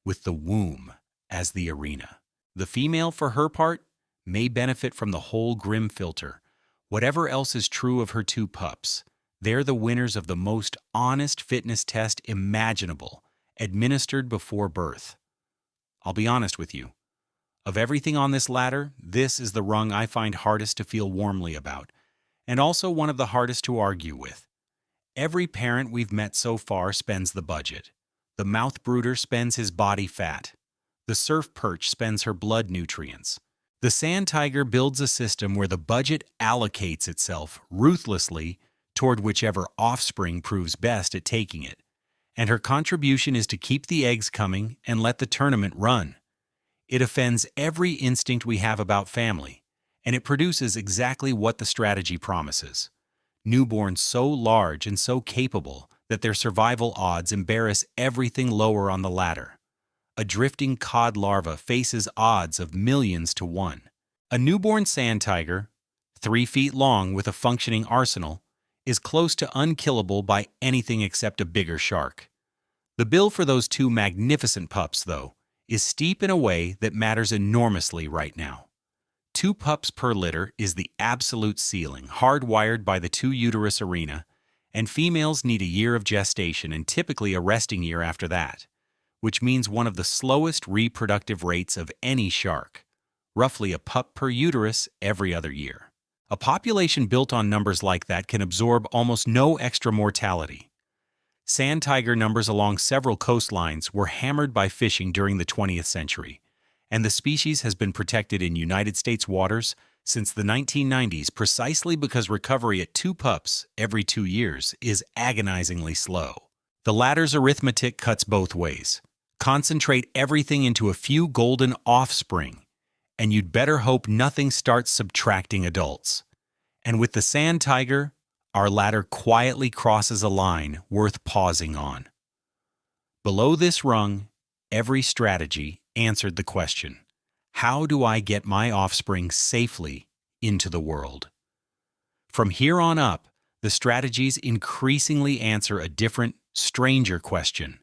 with the womb as the arena. The female, for her part, may benefit from the whole Grimm filter. Whatever else is true of her two pups, they're the winners of the most honest fitness test imaginable, administered before birth. I'll be honest with you. Of everything on this ladder, this is the rung I find hardest to feel warmly about, and also one of the hardest to argue with. Every parent we've met so far spends the budget. The mouth brooder spends his body fat. The surf perch spends her blood nutrients. The sand tiger builds a system where the budget allocates itself ruthlessly toward whichever offspring proves best at taking it, and her contribution is to keep the eggs coming and let the tournament run. It offends every instinct we have about family, and it produces exactly what the strategy promises. Newborns so large and so capable that their survival odds embarrass everything lower on the ladder. A drifting cod larva faces odds of millions to 1. A newborn sand tiger, 3 feet long with a functioning arsenal, is close to unkillable by anything except a bigger shark. The bill for those two magnificent pups, though, is steep in a way that matters enormously right now. 2 pups per litter is the absolute ceiling, hardwired by the 2-uterus arena, and females need a year of gestation and typically a resting year after that, which means one of the slowest reproductive rates of any shark, roughly a pup per uterus every other year. A population built on numbers like that can absorb almost no extra mortality. Sand tiger numbers along several coastlines were hammered by fishing during the 20th century, and the species has been protected in United States waters since the 1990s precisely because recovery at 2 pups every 2 years is agonizingly slow. The ladder's arithmetic cuts both ways. Concentrate everything into a few golden offspring, and you'd better hope nothing starts subtracting adults. And with the sand tiger, our ladder quietly crosses a line worth pausing on. Below this rung, every strategy answered the question, how do I get my offspring safely into the world? From here on up, the strategies increasingly answer a different, stranger question.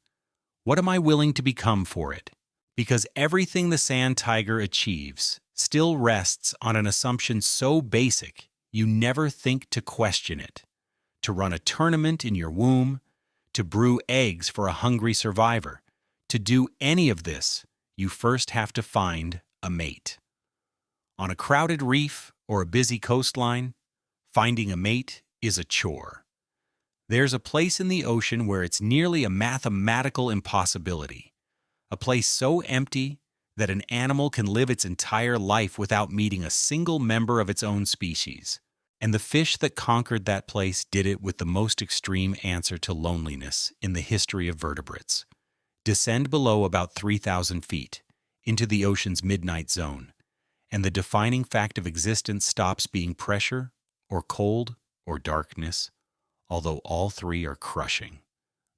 What am I willing to become for it? Because everything the sand tiger achieves still rests on an assumption so basic you never think to question it. To run a tournament in your womb, to brew eggs for a hungry survivor, to do any of this, you first have to find a mate. On a crowded reef or a busy coastline, finding a mate is a chore. There's a place in the ocean where it's nearly a mathematical impossibility, a place so empty that an animal can live its entire life without meeting a single member of its own species. And the fish that conquered that place did it with the most extreme answer to loneliness in the history of vertebrates. Descend below about 3,000 feet, into the ocean's midnight zone, and the defining fact of existence stops being pressure, or cold, or darkness, although all three are crushing.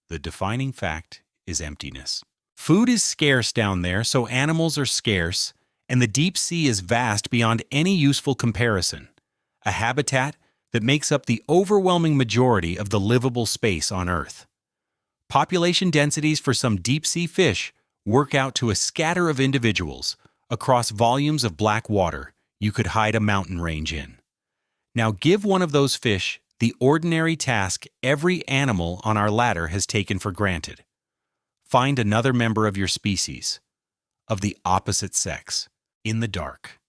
The defining fact is emptiness. Food is scarce down there, so animals are scarce, and the deep sea is vast beyond any useful comparison, a habitat that makes up the overwhelming majority of the livable space on Earth. Population densities for some deep-sea fish work out to a scatter of individuals across volumes of black water you could hide a mountain range in. Now give one of those fish the ordinary task every animal on our ladder has taken for granted. Find another member of your species, of the opposite sex, in the dark,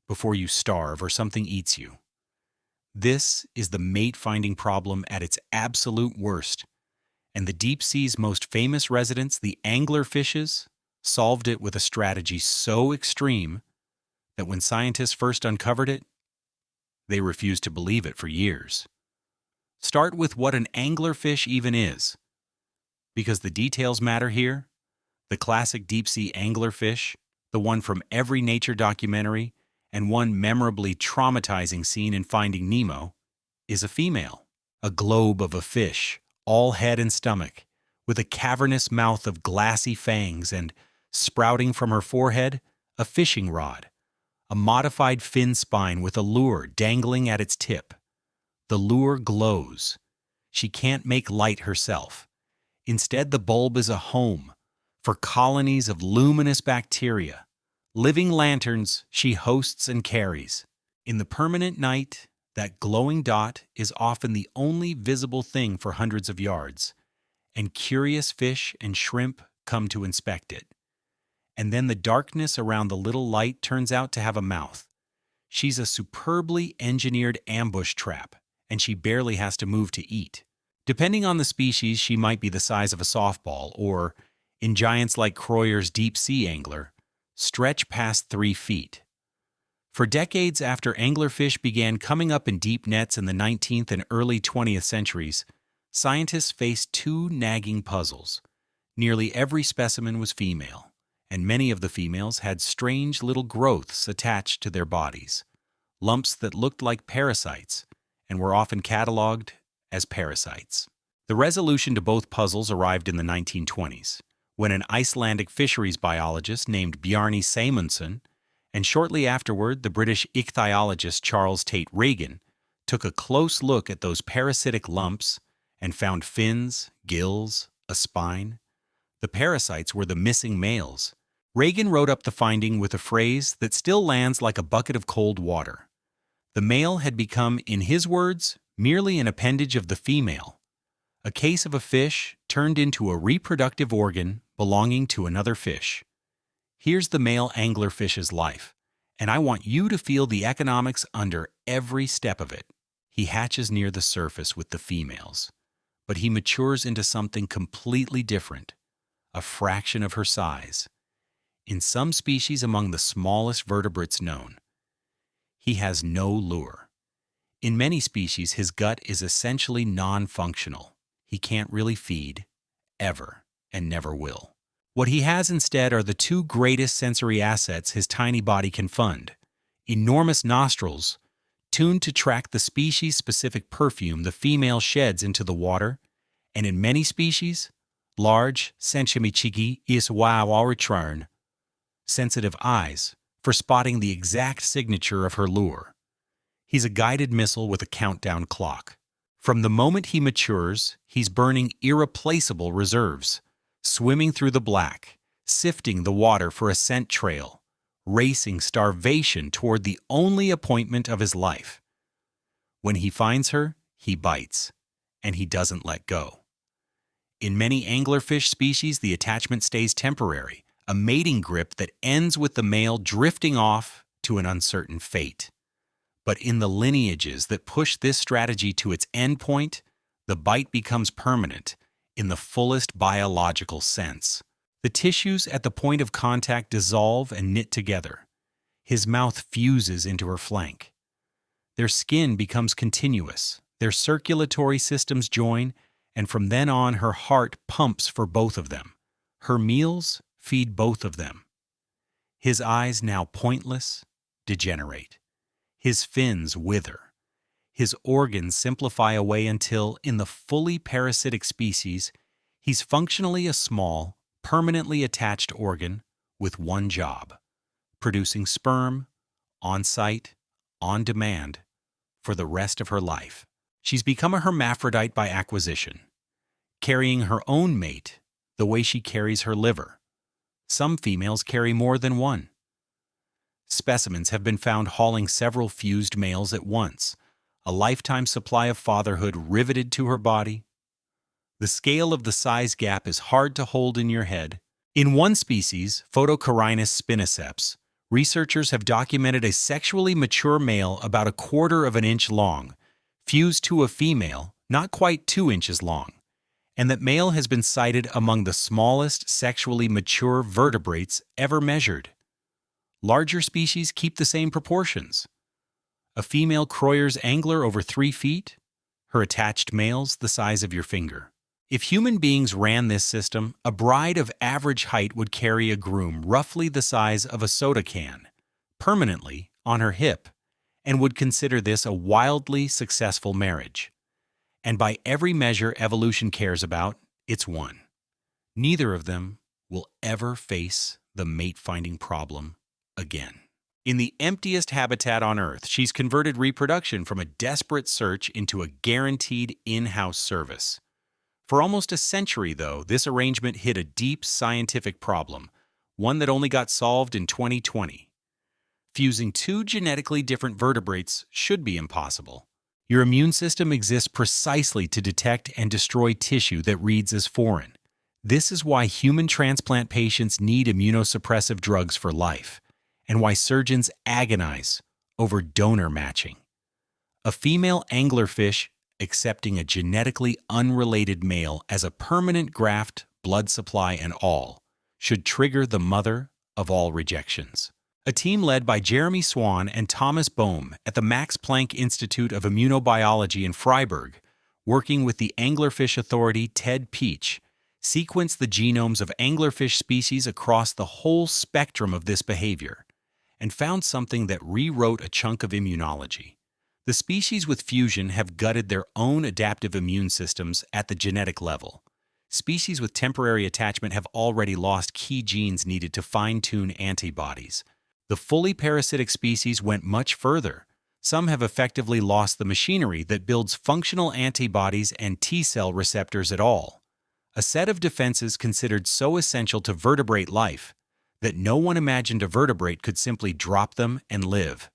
before you starve or something eats you. This is the mate-finding problem at its absolute worst, and the deep sea's most famous residents, the anglerfishes, solved it with a strategy so extreme that when scientists first uncovered it, they refused to believe it for years. Start with what an anglerfish even is, because the details matter here. The classic deep-sea anglerfish, the one from every nature documentary, and one memorably traumatizing scene in Finding Nemo, is a female. A globe of a fish, all head and stomach, with a cavernous mouth of glassy fangs and, sprouting from her forehead, a fishing rod, a modified fin spine with a lure dangling at its tip. The lure glows. She can't make light herself. Instead, the bulb is a home for colonies of luminous bacteria, living lanterns she hosts and carries. In the permanent night, that glowing dot is often the only visible thing for hundreds of yards, and curious fish and shrimp come to inspect it. And then the darkness around the little light turns out to have a mouth. She's a superbly engineered ambush trap, and she barely has to move to eat. Depending on the species, she might be the size of a softball or, in giants like Croyer's deep-sea angler, stretch past 3 feet. For decades after anglerfish began coming up in deep nets in the 19th and early 20th centuries, scientists faced 2 nagging puzzles. Nearly every specimen was female, and many of the females had strange little growths attached to their bodies, lumps that looked like parasites, and were often cataloged as parasites. The resolution to both puzzles arrived in the 1920s, when an Icelandic fisheries biologist named Bjarni Sæmundsson, and shortly afterward the British ichthyologist Charles Tate Regan, took a close look at those parasitic lumps and found fins, gills, a spine. The parasites were the missing males. Regan wrote up the finding with a phrase that still lands like a bucket of cold water. The male had become, in his words, merely an appendage of the female, a case of a fish turned into a reproductive organ belonging to another fish. Here's the male anglerfish's life, and I want you to feel the economics under every step of it. He hatches near the surface with the females, but he matures into something completely different, a fraction of her size. In some species among the smallest vertebrates known, he has no lure. In many species, his gut is essentially non-functional. He can't really feed, ever, and never will. What he has instead are the 2 greatest sensory assets his tiny body can fund: enormous nostrils, tuned to track the species-specific perfume the female sheds into the water, and in many species, large, senchimichiki iswawaritran, sensitive eyes, for spotting the exact signature of her lure. He's a guided missile with a countdown clock. From the moment he matures, he's burning irreplaceable reserves, swimming through the black, sifting the water for a scent trail, racing starvation toward the only appointment of his life. When he finds her, he bites, and he doesn't let go. In many anglerfish species, the attachment stays temporary, a mating grip that ends with the male drifting off to an uncertain fate. But in the lineages that push this strategy to its endpoint, the bite becomes permanent in the fullest biological sense. The tissues at the point of contact dissolve and knit together. His mouth fuses into her flank. Their skin becomes continuous, their circulatory systems join, and from then on her heart pumps for both of them. Her meals feed both of them. His eyes, now pointless, degenerate. His fins wither. His organs simplify away until, in the fully parasitic species, he's functionally a small, permanently attached organ with one job: producing sperm, on-site, on demand, for the rest of her life. She's become a hermaphrodite by acquisition, carrying her own mate the way she carries her liver. Some females carry more than one. Specimens have been found hauling several fused males at once, a lifetime supply of fatherhood riveted to her body. The scale of the size gap is hard to hold in your head. In one species, Photocorynus spinoceps, researchers have documented a sexually mature male about 1/4 of an inch long, fused to a female not quite 2 inches long, and that male has been cited among the smallest sexually mature vertebrates ever measured. Larger species keep the same proportions. A female Croyer's angler over 3 feet, her attached males the size of your finger. If human beings ran this system, a bride of average height would carry a groom roughly the size of a soda can, permanently on her hip, and would consider this a wildly successful marriage. And by every measure evolution cares about, it's won. Neither of them will ever face the mate-finding problem again. In the emptiest habitat on Earth, she's converted reproduction from a desperate search into a guaranteed in-house service. For almost a century, though, this arrangement hit a deep scientific problem, one that only got solved in 2020. Fusing 2 genetically different vertebrates should be impossible. Your immune system exists precisely to detect and destroy tissue that reads as foreign. This is why human transplant patients need immunosuppressive drugs for life, and why surgeons agonize over donor matching. A female anglerfish accepting a genetically unrelated male as a permanent graft, blood supply and all, should trigger the mother of all rejections. A team led by Jeremy Swan and Thomas Bohm at the Max Planck Institute of Immunobiology in Freiburg, working with the anglerfish authority Ted Peach, sequenced the genomes of anglerfish species across the whole spectrum of this behavior, and found something that rewrote a chunk of immunology. The species with fusion have gutted their own adaptive immune systems at the genetic level. Species with temporary attachment have already lost key genes needed to fine-tune antibodies. The fully parasitic species went much further. Some have effectively lost the machinery that builds functional antibodies and T-cell receptors at all, a set of defenses considered so essential to vertebrate life that no one imagined a vertebrate could simply drop them and live.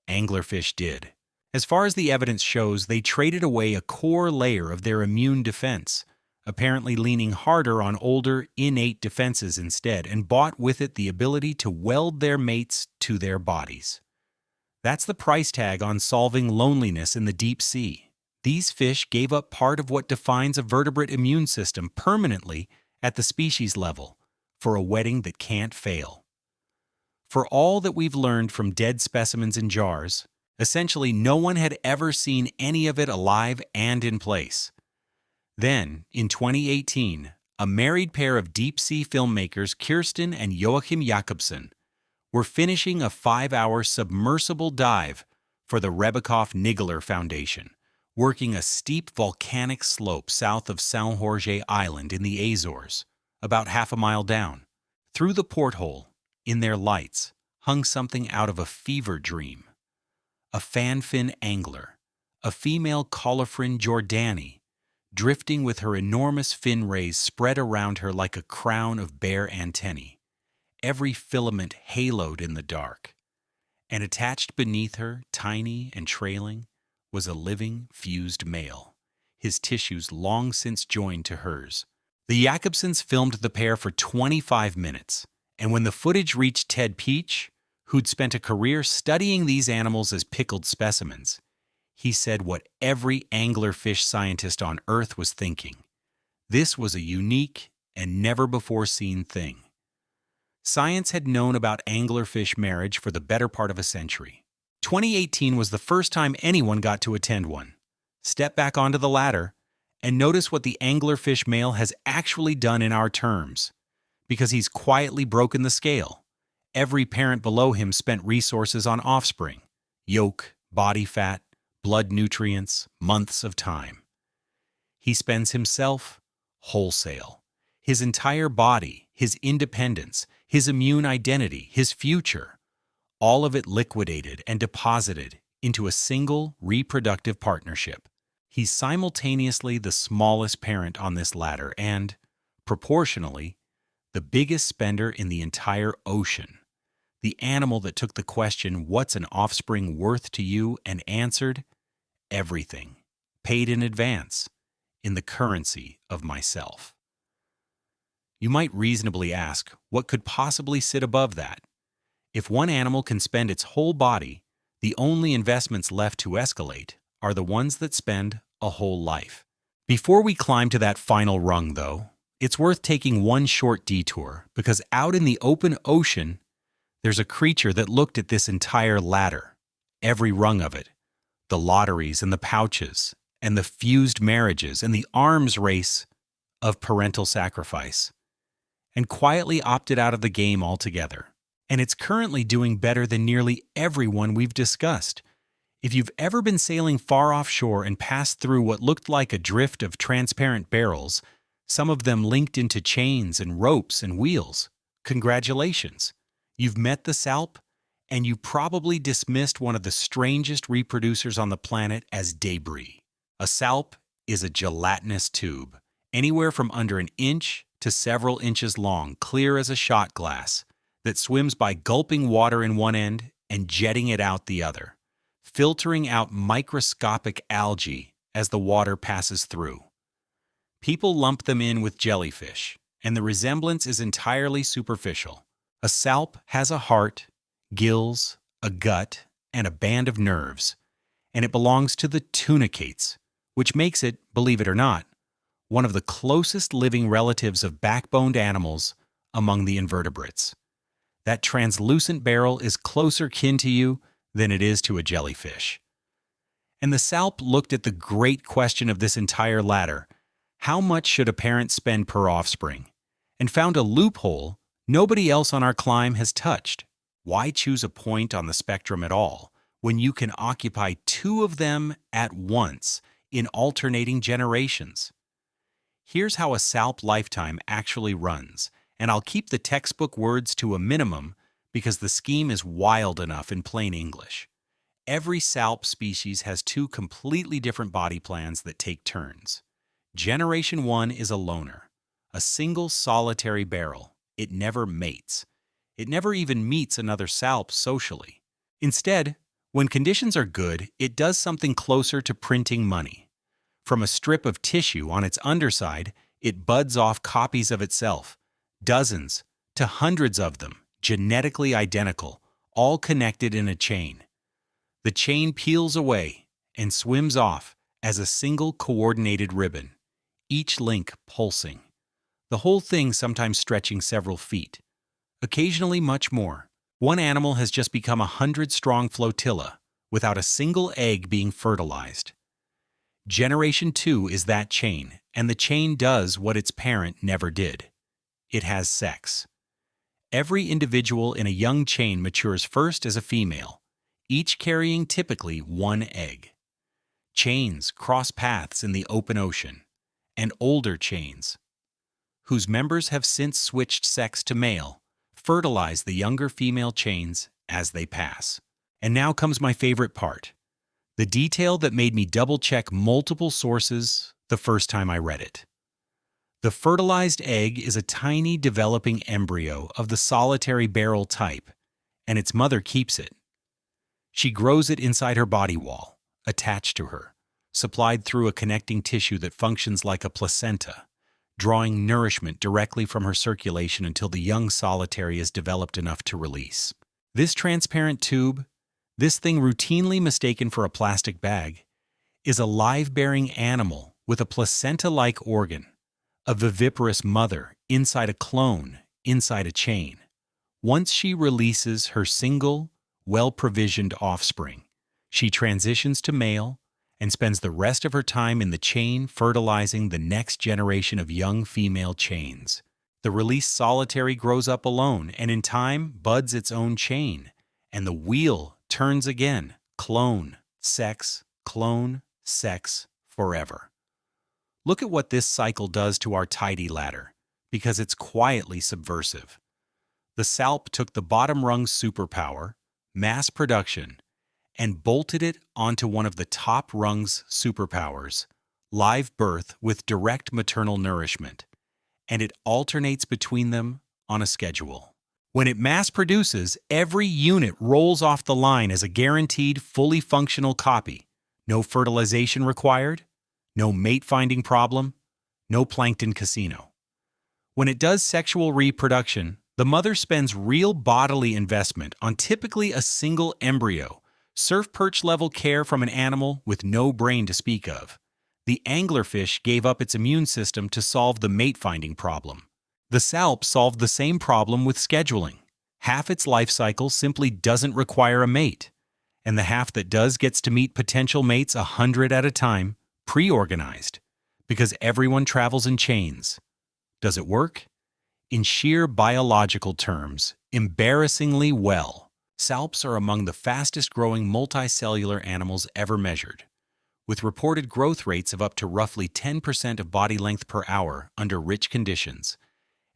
Anglerfish did. As far as the evidence shows, they traded away a core layer of their immune defense, apparently leaning harder on older, innate defenses instead, and bought with it the ability to weld their mates to their bodies. That's the price tag on solving loneliness in the deep sea. These fish gave up part of what defines a vertebrate immune system permanently at the species level for a wedding that can't fail. For all that we've learned from dead specimens in jars, essentially no one had ever seen any of it alive and in place. Then, in 2018, a married pair of deep-sea filmmakers, Kirsten and Joachim Jakobsen, were finishing a 5-hour submersible dive for the Rebikoff-Niggeler Foundation, working a steep volcanic slope south of São Jorge Island in the Azores, about half a mile down. Through the porthole, in their lights, hung something out of a fever dream. A fanfin angler, a female Colophrin jordani, drifting with her enormous fin rays spread around her like a crown of bare antennae, every filament haloed in the dark. And attached beneath her, tiny and trailing, was a living, fused male, his tissues long since joined to hers. The Jakobsens filmed the pair for 25 minutes, and when the footage reached Ted Peach, who'd spent a career studying these animals as pickled specimens, he said what every anglerfish scientist on Earth was thinking. This was a unique and never-before-seen thing. Science had known about anglerfish marriage for the better part of a century. 2018 was the first time anyone got to attend one. Step back onto the ladder and notice what the anglerfish male has actually done in our terms. Because he's quietly broken the scale. Every parent below him spent resources on offspring, yolk, body fat, blood nutrients, months of time. He spends himself wholesale. His entire body, his independence, his immune identity, his future, all of it liquidated and deposited into a single reproductive partnership. He's simultaneously the smallest parent on this ladder and, proportionally, the biggest spender in the entire ocean. The animal that took the question, "What's an offspring worth to you?" and answered, everything, paid in advance, in the currency of myself. You might reasonably ask, what could possibly sit above that? If one animal can spend its whole body, the only investments left to escalate are the ones that spend a whole life. Before we climb to that final rung, though, it's worth taking one short detour, because out in the open ocean, there's a creature that looked at this entire ladder, every rung of it, the lotteries and the pouches, and the fused marriages and the arms race of parental sacrifice, and quietly opted out of the game altogether. And it's currently doing better than nearly everyone we've discussed. If you've ever been sailing far offshore and passed through what looked like a drift of transparent barrels, some of them linked into chains and ropes and wheels, congratulations. You've met the salp, and you probably dismissed one of the strangest reproducers on the planet as debris. A salp is a gelatinous tube, anywhere from under an inch to several inches long, clear as a shot glass, that swims by gulping water in one end and jetting it out the other, filtering out microscopic algae as the water passes through. People lump them in with jellyfish, and the resemblance is entirely superficial. A salp has a heart, gills, a gut, and a band of nerves, and it belongs to the tunicates, which makes it, believe it or not, one of the closest living relatives of backboned animals among the invertebrates. That translucent barrel is closer kin to you than it is to a jellyfish. And the salp looked at the great question of this entire ladder: how much should a parent spend per offspring? And found a loophole nobody else on our climb has touched. Why choose a point on the spectrum at all when you can occupy two of them at once in alternating generations? Here's how a salp lifetime actually runs, and I'll keep the textbook words to a minimum because the scheme is wild enough in plain English. Every salp species has two completely different body plans that take turns. Generation 1 is a loner, a single solitary barrel. It never mates. It never even meets another salp socially. Instead, when conditions are good, it does something closer to printing money. From a strip of tissue on its underside, it buds off copies of itself, dozens to hundreds of them, genetically identical, all connected in a chain. The chain peels away and swims off as a single coordinated ribbon, each link pulsing. The whole thing sometimes stretching several feet, occasionally much more. One animal has just become a 100-strong flotilla without a single egg being fertilized. Generation 2 is that chain, and the chain does what its parent never did. It has sex. Every individual in a young chain matures first as a female, each carrying typically one egg. Chains cross paths in the open ocean, and older chains, whose members have since switched sex to male, fertilize the younger female chains as they pass. And now comes my favorite part, the detail that made me double-check multiple sources the first time I read it. The fertilized egg is a tiny developing embryo of the solitary barrel type, and its mother keeps it. She grows it inside her body wall, attached to her, supplied through a connecting tissue that functions like a placenta, drawing nourishment directly from her circulation until the young solitary is developed enough to release. This transparent tube, this thing routinely mistaken for a plastic bag, is a live-bearing animal with a placenta-like organ, a viviparous mother inside a clone, inside a chain. Once she releases her single, well-provisioned offspring, she transitions to male and spends the rest of her time in the chain fertilizing the next generation of young female chains. The released solitary grows up alone and in time buds its own chain, and the wheel turns again, clone, sex, forever. Look at what this cycle does to our tidy ladder, because it's quietly subversive. The salp took the bottom rung's superpower, mass production, and bolted it onto one of the top rung's superpowers, live birth with direct maternal nourishment, and it alternates between them on a schedule. When it mass produces, every unit rolls off the line as a guaranteed, fully functional copy, No fertilization required, no mate-finding problem, no plankton casino. When it does sexual reproduction, the mother spends real bodily investment on typically a single embryo, surf perch-level care from an animal with no brain to speak of. The anglerfish gave up its immune system to solve the mate-finding problem. The salp solved the same problem with scheduling. Half its life cycle simply doesn't require a mate, and the half that does gets to meet potential mates 100 at a time, pre-organized, because everyone travels in chains. Does it work? In sheer biological terms, embarrassingly well. Salps are among the fastest-growing multicellular animals ever measured, with reported growth rates of up to roughly 10% of body length per hour under rich conditions,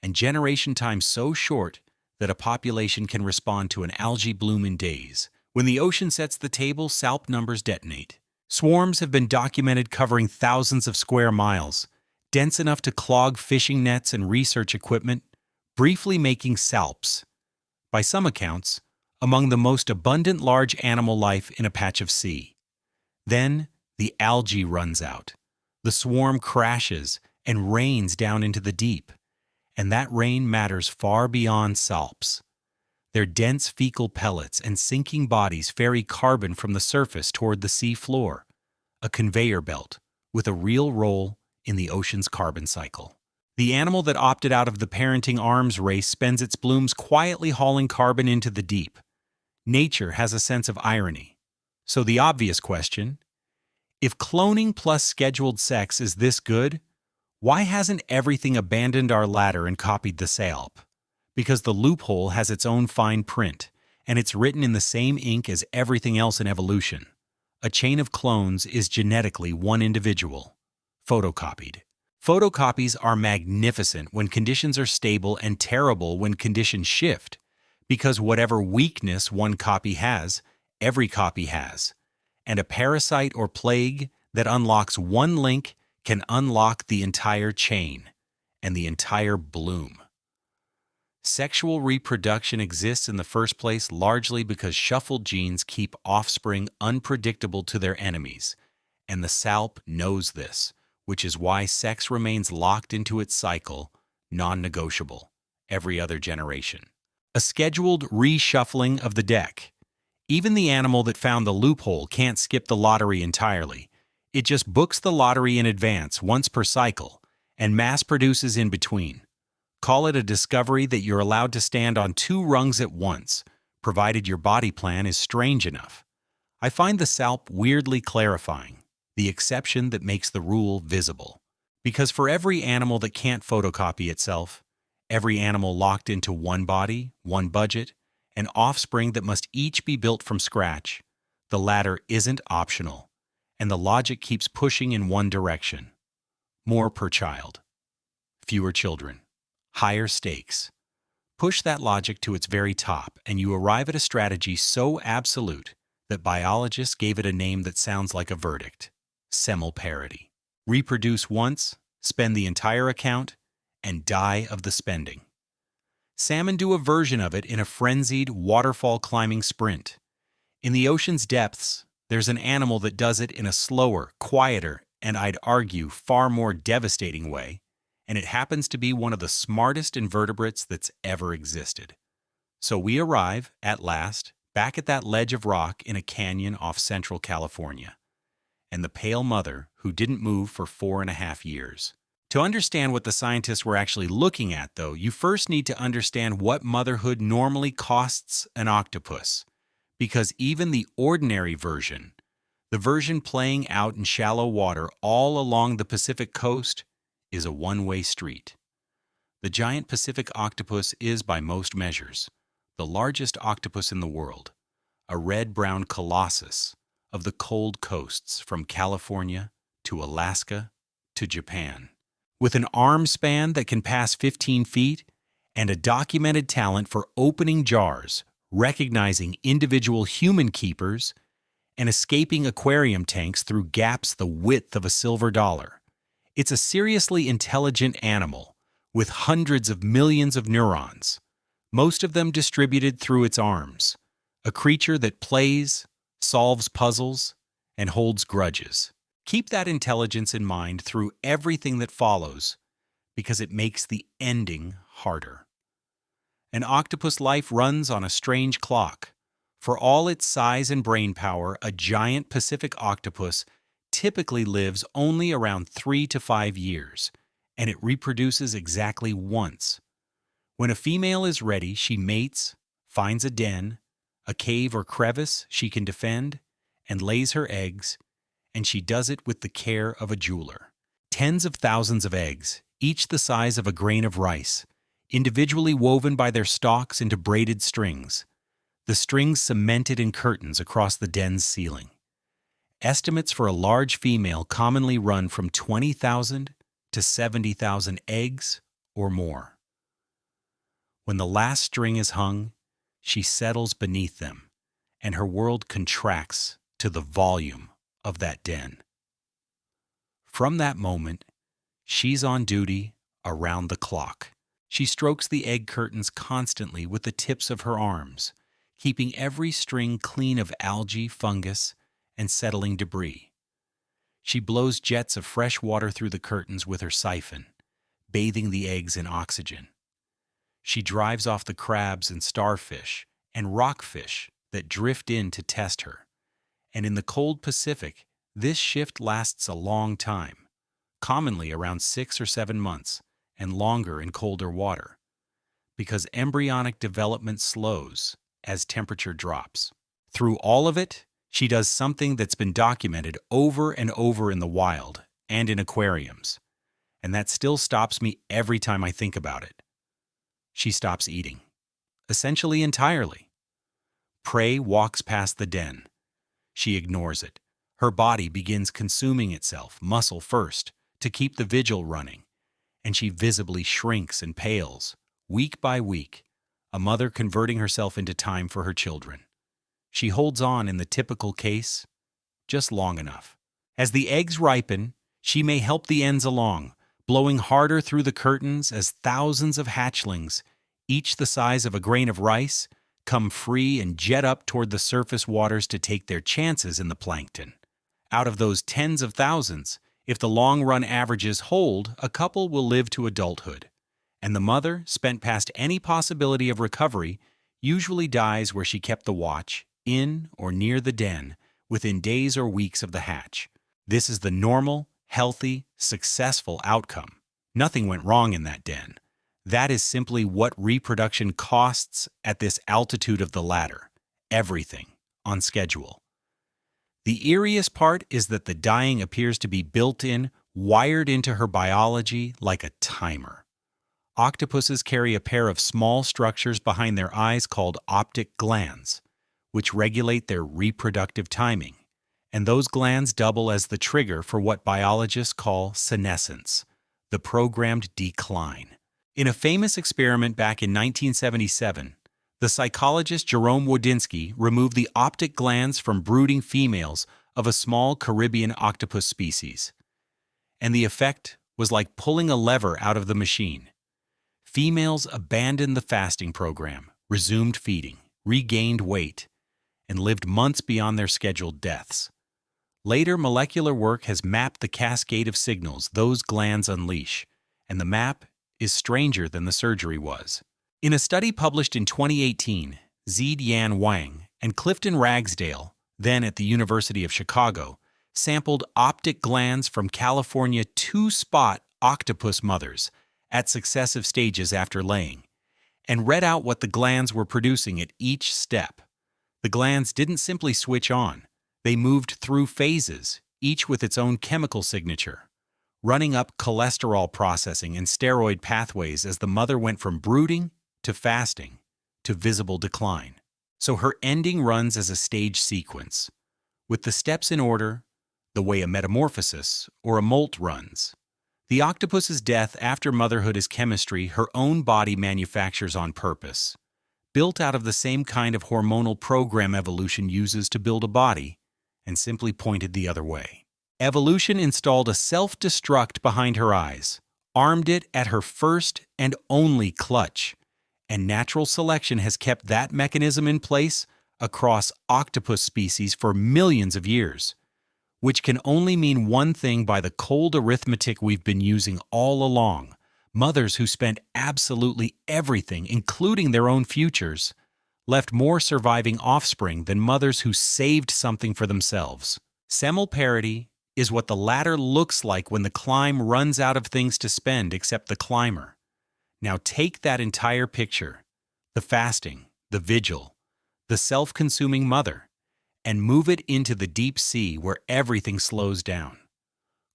and generation time so short that a population can respond to an algae bloom in days. When the ocean sets the table, salp numbers detonate. Swarms have been documented covering thousands of square miles, dense enough to clog fishing nets and research equipment, briefly making salps, by some accounts, among the most abundant large animal life in a patch of sea. Then, the algae runs out. The swarm crashes and rains down into the deep, and that rain matters far beyond salps. Their dense fecal pellets and sinking bodies ferry carbon from the surface toward the sea floor, a conveyor belt with a real role in the ocean's carbon cycle. The animal that opted out of the parenting arms race spends its blooms quietly hauling carbon into the deep. Nature has a sense of irony. So the obvious question, if cloning plus scheduled sex is this good, why hasn't everything abandoned our ladder and copied the salp? Because the loophole has its own fine print, and it's written in the same ink as everything else in evolution. A chain of clones is genetically one individual, photocopied. Photocopies are magnificent when conditions are stable and terrible when conditions shift, because whatever weakness one copy has, every copy has. And a parasite or plague that unlocks one link can unlock the entire chain and the entire bloom. Sexual reproduction exists in the first place largely because shuffled genes keep offspring unpredictable to their enemies, and the salp knows this, which is why sex remains locked into its cycle, non-negotiable, every other generation. A scheduled reshuffling of the deck. Even the animal that found the loophole can't skip the lottery entirely. It just books the lottery in advance once per cycle and mass produces in between. Call it a discovery that you're allowed to stand on two rungs at once, provided your body plan is strange enough. I find the salp weirdly clarifying, the exception that makes the rule visible. Because for every animal that can't photocopy itself, every animal locked into one body, one budget, and offspring that must each be built from scratch, the ladder isn't optional, and the logic keeps pushing in one direction. More per child. Fewer children. Higher stakes. Push that logic to its very top, and you arrive at a strategy so absolute that biologists gave it a name that sounds like a verdict: semelparity. Reproduce once, spend the entire account, and die of the spending. Salmon do a version of it in a frenzied waterfall climbing sprint. In the ocean's depths, there's an animal that does it in a slower, quieter, and I'd argue far more devastating way, and it happens to be one of the smartest invertebrates that's ever existed. So we arrive, at last, back at that ledge of rock in a canyon off Central California, and the pale mother who didn't move for 4.5 years. To understand what the scientists were actually looking at, though, you first need to understand what motherhood normally costs an octopus, because even the ordinary version, the version playing out in shallow water all along the Pacific coast, is a one-way street. The giant Pacific octopus is, by most measures, the largest octopus in the world, a red-brown colossus of the cold coasts from California to Alaska to Japan. With an arm span that can pass 15 feet and a documented talent for opening jars, recognizing individual human keepers, and escaping aquarium tanks through gaps the width of a silver dollar. It's a seriously intelligent animal with hundreds of millions of neurons, most of them distributed through its arms, a creature that plays, solves puzzles, and holds grudges. Keep that intelligence in mind through everything that follows, because it makes the ending harder. An octopus life runs on a strange clock. For all its size and brain power, a giant Pacific octopus typically lives only around 3 to 5 years, and it reproduces exactly once. When a female is ready, she mates, finds a den, a cave or crevice she can defend, and lays her eggs, and she does it with the care of a jeweler. Tens of thousands of eggs, each the size of a grain of rice, individually woven by their stalks into braided strings, the strings cemented in curtains across the den's ceiling. Estimates for a large female commonly run from 20,000 to 70,000 eggs or more. When the last string is hung, she settles beneath them, and her world contracts to the volume of that den. From that moment, she's on duty around the clock. She strokes the egg curtains constantly with the tips of her arms, keeping every string clean of algae, fungus, and settling debris. She blows jets of fresh water through the curtains with her siphon, bathing the eggs in oxygen. She drives off the crabs and starfish and rockfish that drift in to test her. And in the cold Pacific, this shift lasts a long time, commonly around 6 or 7 months, and longer in colder water, because embryonic development slows as temperature drops. Through all of it, she does something that's been documented over and over in the wild and in aquariums, and that still stops me every time I think about it. She stops eating, essentially entirely. Prey walks past the den. She ignores it. Her body begins consuming itself, muscle first, to keep the vigil running, and she visibly shrinks and pales, week by week, a mother converting herself into time for her children. She holds on in the typical case, just long enough. As the eggs ripen, she may help the ends along, blowing harder through the curtains as thousands of hatchlings, each the size of a grain of rice, come free and jet up toward the surface waters to take their chances in the plankton. Out of those tens of thousands, if the long-run averages hold, a couple will live to adulthood, and the mother, spent past any possibility of recovery, usually dies where she kept the watch, in or near the den, within days or weeks of the hatch. This is the normal, healthy, successful outcome. Nothing went wrong in that den. That is simply what reproduction costs at this altitude of the ladder. Everything on schedule. The eeriest part is that the dying appears to be built in, wired into her biology like a timer. Octopuses carry a pair of small structures behind their eyes called optic glands, which regulate their reproductive timing, and those glands double as the trigger for what biologists call senescence, the programmed decline. In a famous experiment back in 1977, the psychologist Jerome Wodinsky removed the optic glands from brooding females of a small Caribbean octopus species, and the effect was like pulling a lever out of the machine. Females abandoned the fasting program, resumed feeding, regained weight, and lived months beyond their scheduled deaths. Later molecular work has mapped the cascade of signals those glands unleash, and the map is stranger than the surgery was. In a study published in 2018, Zhi-Yan Wang and Clifton Ragsdale, then at the University of Chicago, sampled optic glands from California two-spot octopus mothers at successive stages after laying, and read out what the glands were producing at each step. The glands didn't simply switch on. They moved through phases, each with its own chemical signature, running up cholesterol processing and steroid pathways as the mother went from brooding to fasting to visible decline. So her ending runs as a stage sequence, with the steps in order, the way a metamorphosis or a molt runs. The octopus's death after motherhood is chemistry her own body manufactures on purpose, built out of the same kind of hormonal program evolution uses to build a body, and simply pointed the other way. Evolution installed a self-destruct behind her eyes, armed it at her first and only clutch, and natural selection has kept that mechanism in place across octopus species for millions of years. which can only mean one thing by the cold arithmetic we've been using all along. Mothers who spent absolutely everything, including their own futures, left more surviving offspring than mothers who saved something for themselves. Semiparity is what the latter looks like when the climb runs out of things to spend except the climber. Now take that entire picture, the fasting, the vigil, the self-consuming mother, and move it into the deep sea where everything slows down.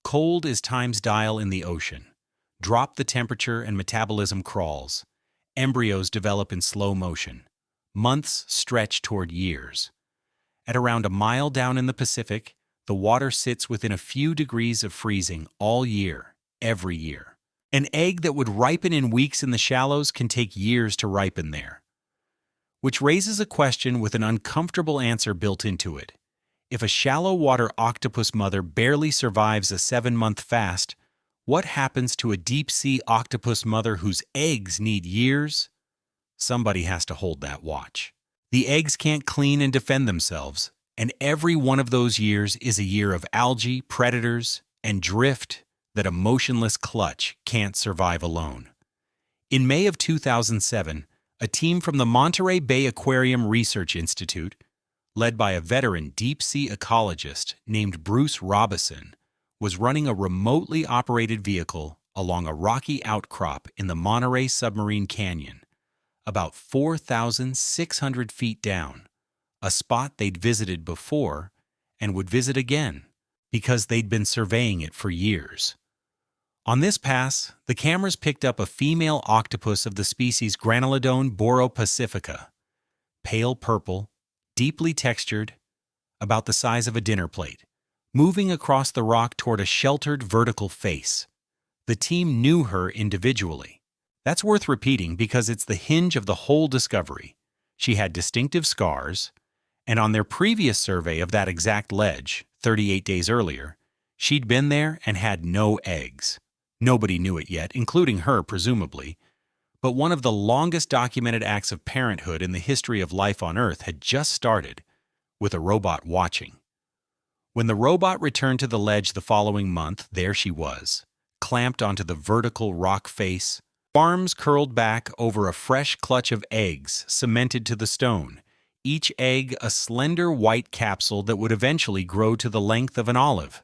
Cold is time's dial in the ocean. Drop the temperature and metabolism crawls. Embryos develop in slow motion. Months stretch toward years. At around a mile down in the Pacific, the water sits within a few degrees of freezing all year, every year. An egg that would ripen in weeks in the shallows can take years to ripen there. Which raises a question with an uncomfortable answer built into it. If a shallow water octopus mother barely survives a 7-month fast, what happens to a deep-sea octopus mother whose eggs need years? Somebody has to hold that watch. The eggs can't clean and defend themselves, and every one of those years is a year of algae, predators, and drift that a motionless clutch can't survive alone. In May of 2007, a team from the Monterey Bay Aquarium Research Institute, led by a veteran deep-sea ecologist named Bruce Robison, was running a remotely operated vehicle along a rocky outcrop in the Monterey Submarine Canyon, about 4,600 feet down, a spot they'd visited before and would visit again because they'd been surveying it for years. On this pass, the cameras picked up a female octopus of the species Granulodon boropacifica, pale purple, deeply textured, about the size of a dinner plate, moving across the rock toward a sheltered vertical face. The team knew her individually. That's worth repeating because it's the hinge of the whole discovery. She had distinctive scars, and on their previous survey of that exact ledge, 38 days earlier, she'd been there and had no eggs. Nobody knew it yet, including her, presumably, but one of the longest documented acts of parenthood in the history of life on Earth had just started, with a robot watching. When the robot returned to the ledge the following month, there she was, clamped onto the vertical rock face, arms curled back over a fresh clutch of eggs cemented to the stone, each egg a slender white capsule that would eventually grow to the length of an olive.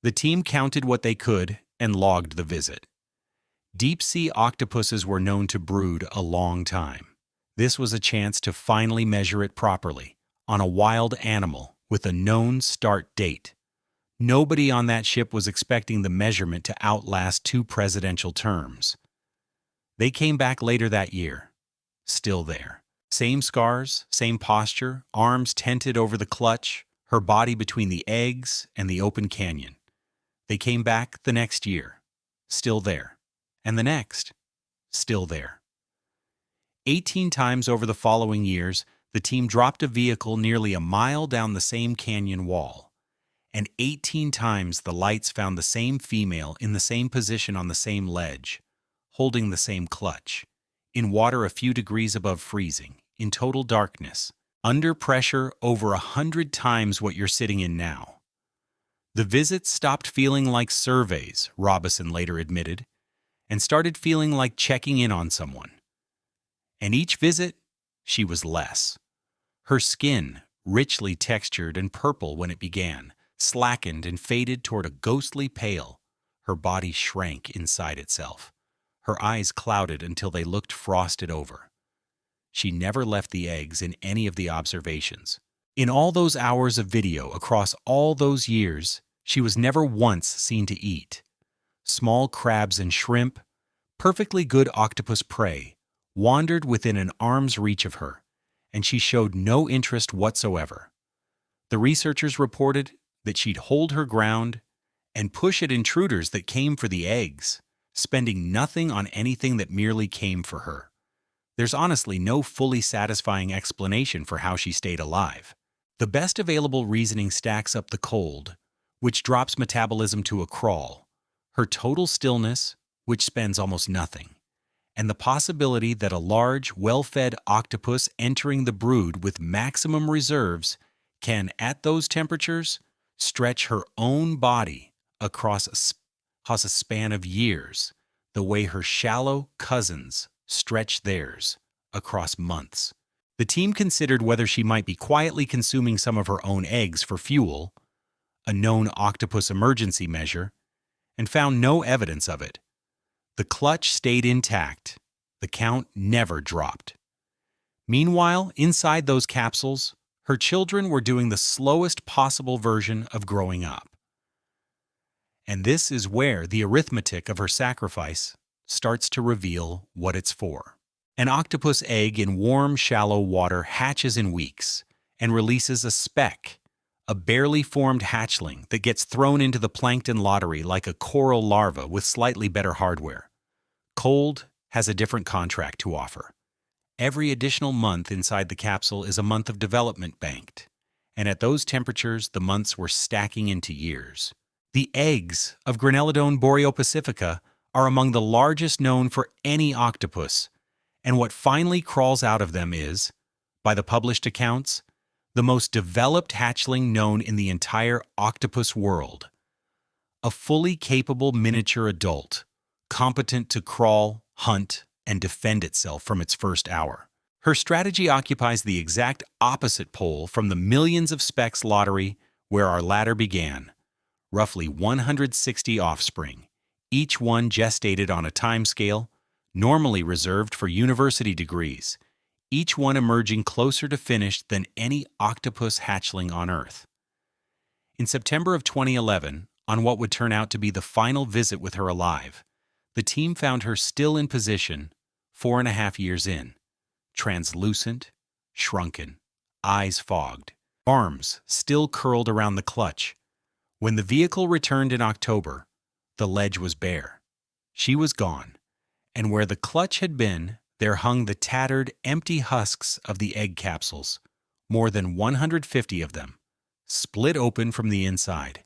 The team counted what they could and logged the visit. Deep-sea octopuses were known to brood a long time. This was a chance to finally measure it properly, on a wild animal with a known start date. Nobody on that ship was expecting the measurement to outlast 2 presidential terms. They came back later that year, still there. Same scars, same posture, arms tented over the clutch, her body between the eggs and the open canyon. They came back the next year, still there, and the next, still there. 18 times over the following years, the team dropped a vehicle nearly a mile down the same canyon wall, and 18 times the lights found the same female in the same position on the same ledge, holding the same clutch, in water a few degrees above freezing, in total darkness, under pressure over 100 times what you're sitting in now. The visits stopped feeling like surveys, Robison later admitted, and started feeling like checking in on someone. And each visit, she was less. Her skin, richly textured and purple when it began, slackened and faded toward a ghostly pale. Her body shrank inside itself. Her eyes clouded until they looked frosted over. She never left the eggs in any of the observations. In all those hours of video across all those years, she was never once seen to eat. Small crabs and shrimp, perfectly good octopus prey, wandered within an arm's reach of her, and she showed no interest whatsoever. The researchers reported that she'd hold her ground and push at intruders that came for the eggs, spending nothing on anything that merely came for her. There's honestly no fully satisfying explanation for how she stayed alive. The best available reasoning stacks up the cold, which drops metabolism to a crawl, her total stillness, which spends almost nothing, and the possibility that a large, well-fed octopus entering the brood with maximum reserves can, at those temperatures, stretch her own body across a span of years, the way her shallow cousins stretch theirs across months. The team considered whether she might be quietly consuming some of her own eggs for fuel, a known octopus emergency measure, and found no evidence of it. The clutch stayed intact. The count never dropped. Meanwhile, inside those capsules, her children were doing the slowest possible version of growing up. And this is where the arithmetic of her sacrifice starts to reveal what it's for. An octopus egg in warm, shallow water hatches in weeks and releases a speck, a barely formed hatchling that gets thrown into the plankton lottery like a coral larva with slightly better hardware. Cold has a different contract to offer. Every additional month inside the capsule is a month of development banked, and at those temperatures, the months were stacking into years. The eggs of Granelodon boreopacifica are among the largest known for any octopus, and what finally crawls out of them is, by the published accounts, the most developed hatchling known in the entire octopus world. A fully capable miniature adult, competent to crawl, hunt, and defend itself from its first hour. Her strategy occupies the exact opposite pole from the millions of specks lottery where our ladder began. Roughly 160 offspring, each one gestated on a timescale normally reserved for university degrees, each one emerging closer to finish than any octopus hatchling on Earth. In September of 2011, on what would turn out to be the final visit with her alive, the team found her still in position 4.5 years in, translucent, shrunken, eyes fogged, arms still curled around the clutch. When the vehicle returned in October, the ledge was bare. She was gone, and where the clutch had been, there hung the tattered, empty husks of the egg capsules, more than 150 of them, split open from the inside.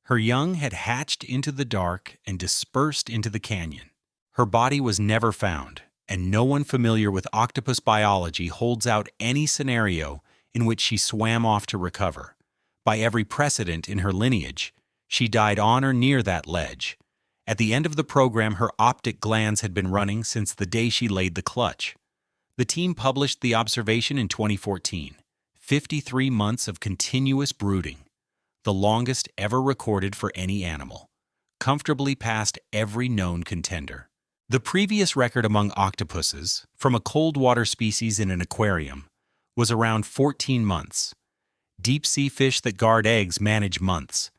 Her young had hatched into the dark and dispersed into the canyon. Her body was never found, and no one familiar with octopus biology holds out any scenario in which she swam off to recover. By every precedent in her lineage, she died on or near that ledge. At the end of the program, her optic glands had been running since the day she laid the clutch. The team published the observation in 2014, 53 months of continuous brooding, the longest ever recorded for any animal, comfortably past every known contender. The previous record among octopuses, from a cold water species in an aquarium, was around 14 months. Deep-sea fish that guard eggs manage months.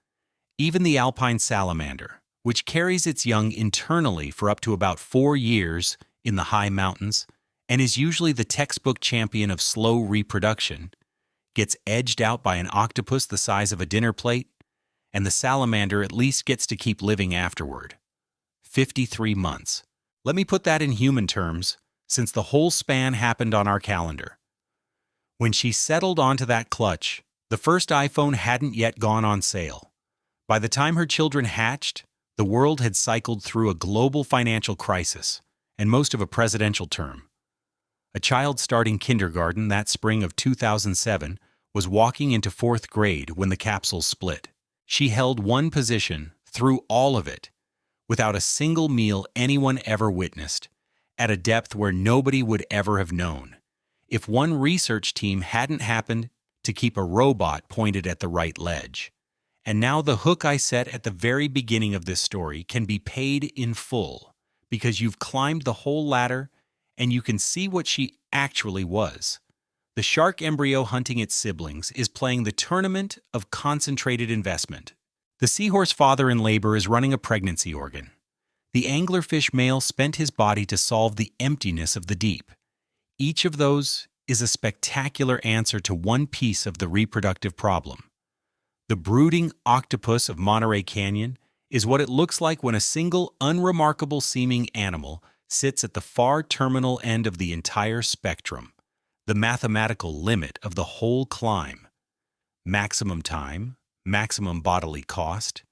Even the alpine salamander, which carries its young internally for up to about 4 years in the high mountains and is usually the textbook champion of slow reproduction, gets edged out by an octopus the size of a dinner plate, and the salamander at least gets to keep living afterward. 53 months. Let me put that in human terms, since the whole span happened on our calendar. When she settled onto that clutch, the first iPhone hadn't yet gone on sale. By the time her children hatched, the world had cycled through a global financial crisis and most of a presidential term. A child starting kindergarten that spring of 2007 was walking into 4th grade when the capsule split. She held one position through all of it, without a single meal anyone ever witnessed, at a depth where nobody would ever have known, if one research team hadn't happened to keep a robot pointed at the right ledge. And now the hook I set at the very beginning of this story can be paid in full, because you've climbed the whole ladder and you can see what she actually was. The shark embryo hunting its siblings is playing the tournament of concentrated investment. The seahorse father in labor is running a pregnancy organ. The anglerfish male spent his body to solve the emptiness of the deep. Each of those is a spectacular answer to one piece of the reproductive problem. The brooding octopus of Monterey Canyon is what it looks like when a single unremarkable-seeming animal sits at the far terminal end of the entire spectrum, the mathematical limit of the whole climb. Maximum time, maximum bodily cost,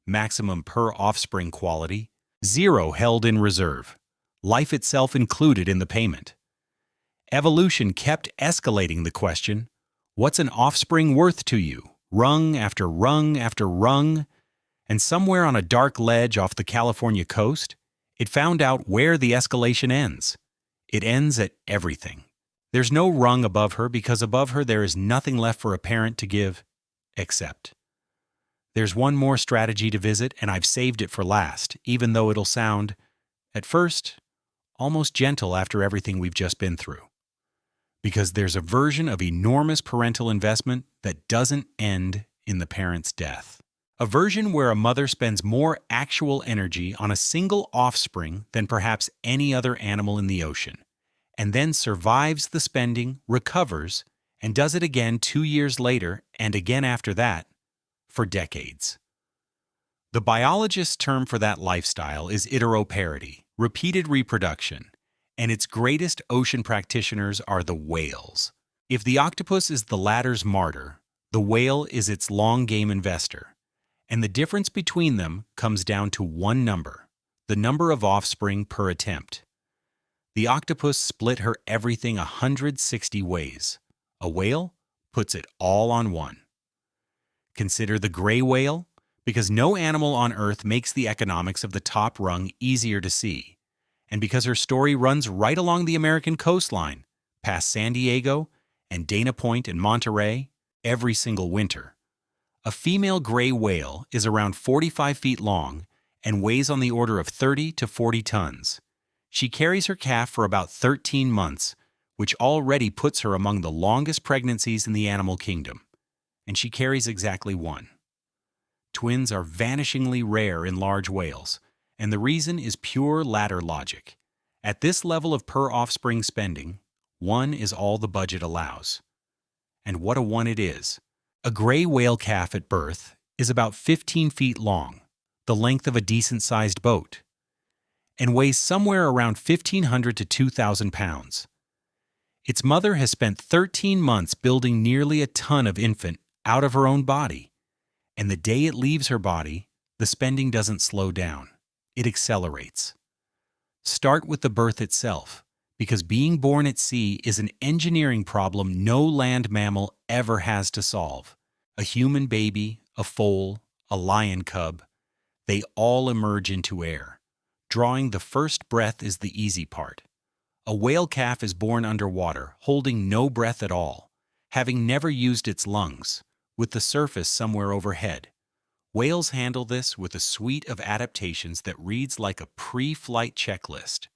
maximum per offspring quality, zero held in reserve, life itself included in the payment. Evolution kept escalating the question, what's an offspring worth to you? rung after rung after rung, and somewhere on a dark ledge off the California coast, it found out where the escalation ends. It ends at everything. There's no rung above her because above her there is nothing left for a parent to give, except. There's one more strategy to visit, and I've saved it for last, even though it'll sound, at first, almost gentle after everything we've just been through. Because there's a version of enormous parental investment that doesn't end in the parent's death. A version where a mother spends more actual energy on a single offspring than perhaps any other animal in the ocean, and then survives the spending, recovers, and does it again 2 years later and again after that, for decades. The biologist's term for that lifestyle is iteroparity, repeated reproduction, and its greatest ocean practitioners are the whales. If the octopus is the latter's martyr, the whale is its long-game investor, and the difference between them comes down to one number, the number of offspring per attempt. The octopus split her everything 160 ways. A whale puts it all on one. Consider the gray whale, because no animal on Earth makes the economics of the top rung easier to see, and because her story runs right along the American coastline, past San Diego and Dana Point and Monterey, every single winter. A female gray whale is around 45 feet long and weighs on the order of 30 to 40 tons. She carries her calf for about 13 months, which already puts her among the longest pregnancies in the animal kingdom. And she carries exactly one. Twins are vanishingly rare in large whales, and the reason is pure ladder logic. At this level of per-offspring spending, one is all the budget allows. And what a one it is. A gray whale calf at birth is about 15 feet long, the length of a decent-sized boat, and weighs somewhere around 1,500 to 2,000 pounds. Its mother has spent 13 months building nearly a ton of infant out of her own body, and the day it leaves her body, the spending doesn't slow down. It accelerates. Start with the birth itself, because being born at sea is an engineering problem no land mammal ever has to solve. A human baby, a foal, a lion cub, they all emerge into air. Drawing the first breath is the easy part. A whale calf is born underwater, holding no breath at all, having never used its lungs, with the surface somewhere overhead. Whales handle this with a suite of adaptations that reads like a pre-flight checklist.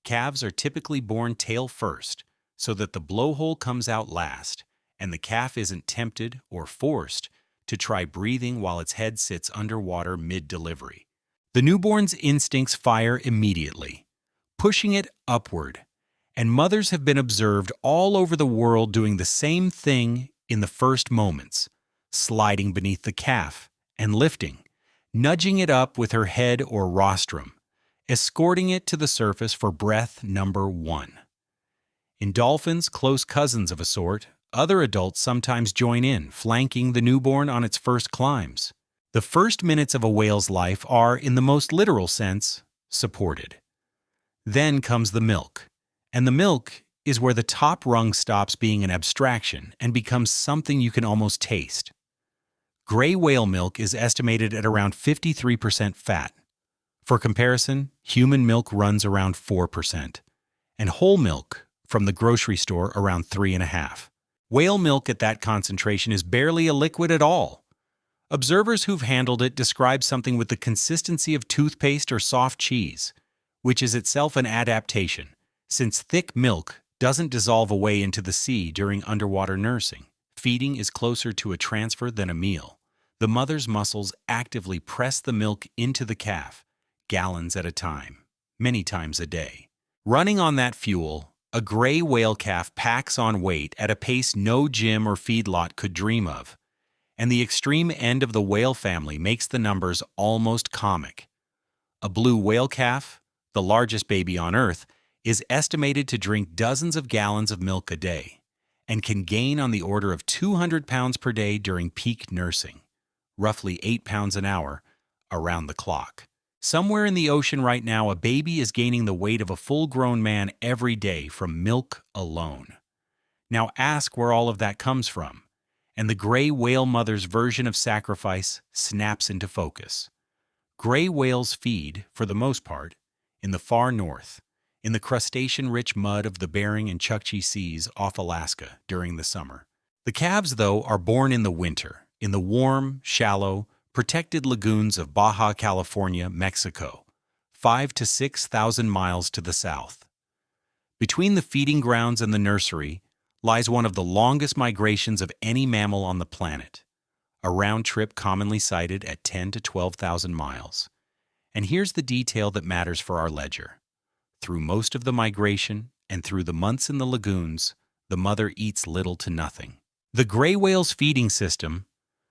Calves are typically born tail first, so that the blowhole comes out last, and the calf isn't tempted or forced to try breathing while its head sits underwater mid-delivery. The newborn's instincts fire immediately, pushing it upward, and mothers have been observed all over the world doing the same thing in the first moments, sliding beneath the calf and lifting, nudging it up with her head or rostrum, escorting it to the surface for breath number 1. In dolphins, close cousins of a sort, other adults sometimes join in, flanking the newborn on its first climbs. The first minutes of a whale's life are, in the most literal sense, supported. Then comes the milk, and the milk is where the top rung stops being an abstraction and becomes something you can almost taste. Gray whale milk is estimated at around 53% fat. For comparison, human milk runs around 4%, and whole milk from the grocery store around 3.5%. Whale milk at that concentration is barely a liquid at all. Observers who've handled it describe something with the consistency of toothpaste or soft cheese, which is itself an adaptation, since thick milk doesn't dissolve away into the sea during underwater nursing. Feeding is closer to a transfer than a meal. The mother's muscles actively press the milk into the calf, gallons at a time, many times a day. Running on that fuel, a gray whale calf packs on weight at a pace no gym or feedlot could dream of, and the extreme end of the whale family makes the numbers almost comic. A blue whale calf, the largest baby on Earth, is estimated to drink dozens of gallons of milk a day, and can gain on the order of 200 pounds per day during peak nursing, roughly 8 pounds an hour, around the clock. Somewhere in the ocean right now, a baby is gaining the weight of a full-grown man every day from milk alone. Now ask where all of that comes from, and the gray whale mother's version of sacrifice snaps into focus. Gray whales feed, for the most part, in the far north, in the crustacean-rich mud of the Bering and Chukchi Seas off Alaska during the summer. The calves, though, are born in the winter, in the warm, shallow, protected lagoons of Baja California, Mexico, 5,000 to 6,000 miles to the south. Between the feeding grounds and the nursery lies one of the longest migrations of any mammal on the planet, a round trip commonly cited at 10,000 to 12,000 miles. And here's the detail that matters for our ledger. Through most of the migration and through the months in the lagoons, the mother eats little to nothing. The gray whale's feeding system,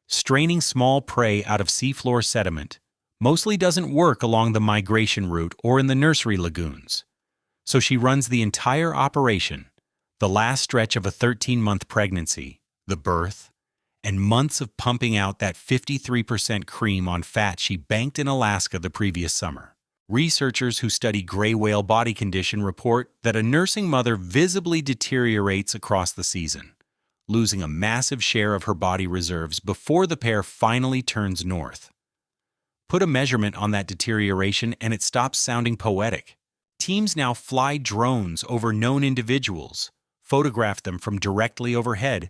straining small prey out of seafloor sediment, mostly doesn't work along the migration route or in the nursery lagoons. So she runs the entire operation, the last stretch of a 13-month pregnancy, the birth, and months of pumping out that 53% cream on fat she banked in Alaska the previous summer. Researchers who study gray whale body condition report that a nursing mother visibly deteriorates across the season, losing a massive share of her body reserves before the pair finally turns north. Put a measurement on that deterioration and it stops sounding poetic. Teams now fly drones over known individuals, photograph them from directly overhead,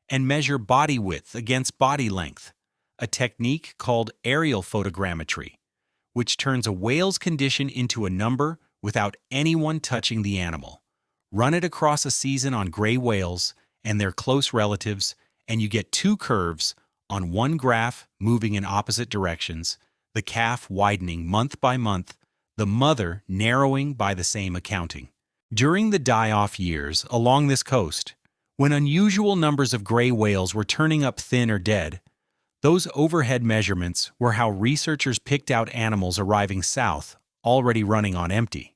and measure body width against body length, a technique called aerial photogrammetry, which turns a whale's condition into a number without anyone touching the animal. Run it across a season on gray whales and their close relatives, and you get two curves on one graph moving in opposite directions, the calf widening month by month, the mother narrowing by the same accounting. During the die-off years along this coast, when unusual numbers of gray whales were turning up thin or dead, those overhead measurements were how researchers picked out animals arriving south, already running on empty.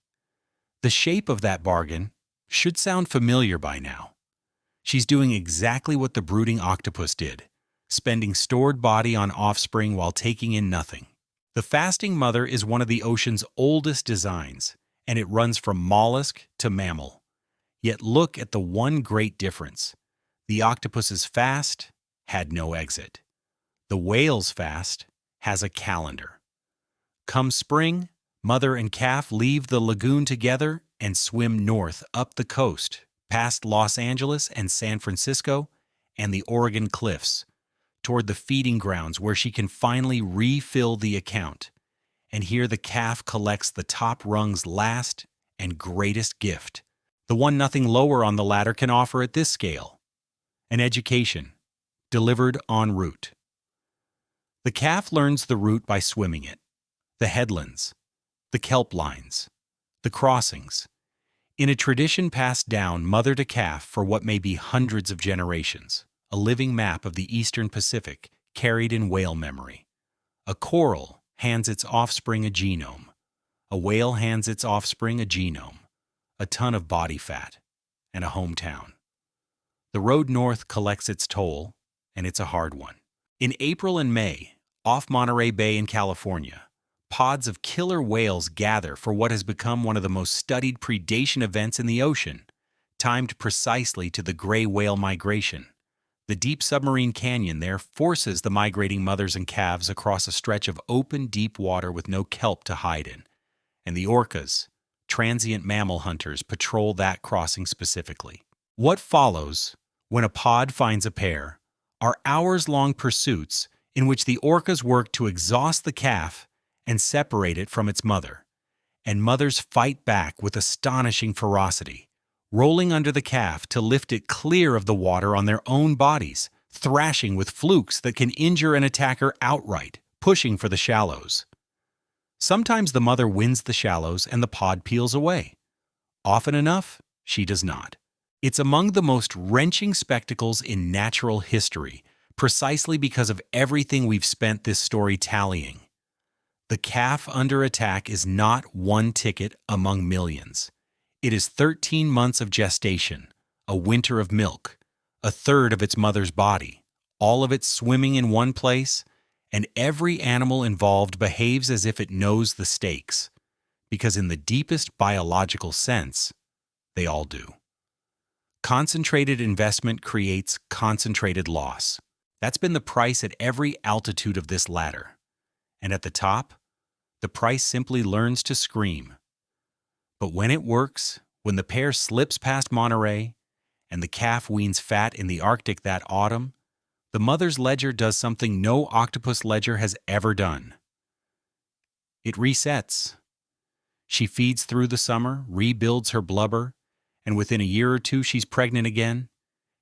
The shape of that bargain should sound familiar by now. She's doing exactly what the brooding octopus did, spending stored body on offspring while taking in nothing. The fasting mother is one of the ocean's oldest designs, and it runs from mollusk to mammal. Yet look at the one great difference. The octopus's fast had no exit. The whale's fast has a calendar. Come spring, mother and calf leave the lagoon together and swim north up the coast, past Los Angeles and San Francisco and the Oregon cliffs, toward the feeding grounds where she can finally refill the account. And here the calf collects the top rung's last and greatest gift, the one nothing lower on the ladder can offer at this scale: an education, delivered en route. The calf learns the route by swimming it, the headlands, the kelp lines, the crossings, in a tradition passed down mother to calf for what may be hundreds of generations, a living map of the Eastern Pacific carried in whale memory. A coral hands its offspring a genome. A whale hands its offspring a genome, a ton of body fat, and a hometown. The road north collects its toll, and it's a hard one. In April and May, off Monterey Bay in California, pods of killer whales gather for what has become one of the most studied predation events in the ocean, timed precisely to the gray whale migration. The deep submarine canyon there forces the migrating mothers and calves across a stretch of open, deep water with no kelp to hide in, and the orcas, transient mammal hunters, patrol that crossing specifically. What follows, when a pod finds a pair, are hours-long pursuits in which the orcas work to exhaust the calf and separate it from its mother, and mothers fight back with astonishing ferocity, rolling under the calf to lift it clear of the water on their own bodies, thrashing with flukes that can injure an attacker outright, pushing for the shallows. Sometimes the mother wins the shallows and the pod peels away. Often enough, she does not. It's among the most wrenching spectacles in natural history, precisely because of everything we've spent this story tallying. The calf under attack is not one ticket among millions. It is 13 months of gestation, a winter of milk, a third of its mother's body, all of it swimming in one place, and every animal involved behaves as if it knows the stakes, because in the deepest biological sense, they all do. Concentrated investment creates concentrated loss. That's been the price at every altitude of this ladder. And at the top, the price simply learns to scream. But when it works, when the pair slips past Monterey and the calf weans fat in the Arctic that autumn, the mother's ledger does something no octopus ledger has ever done. It resets. She feeds through the summer, rebuilds her blubber, and within a year or two she's pregnant again,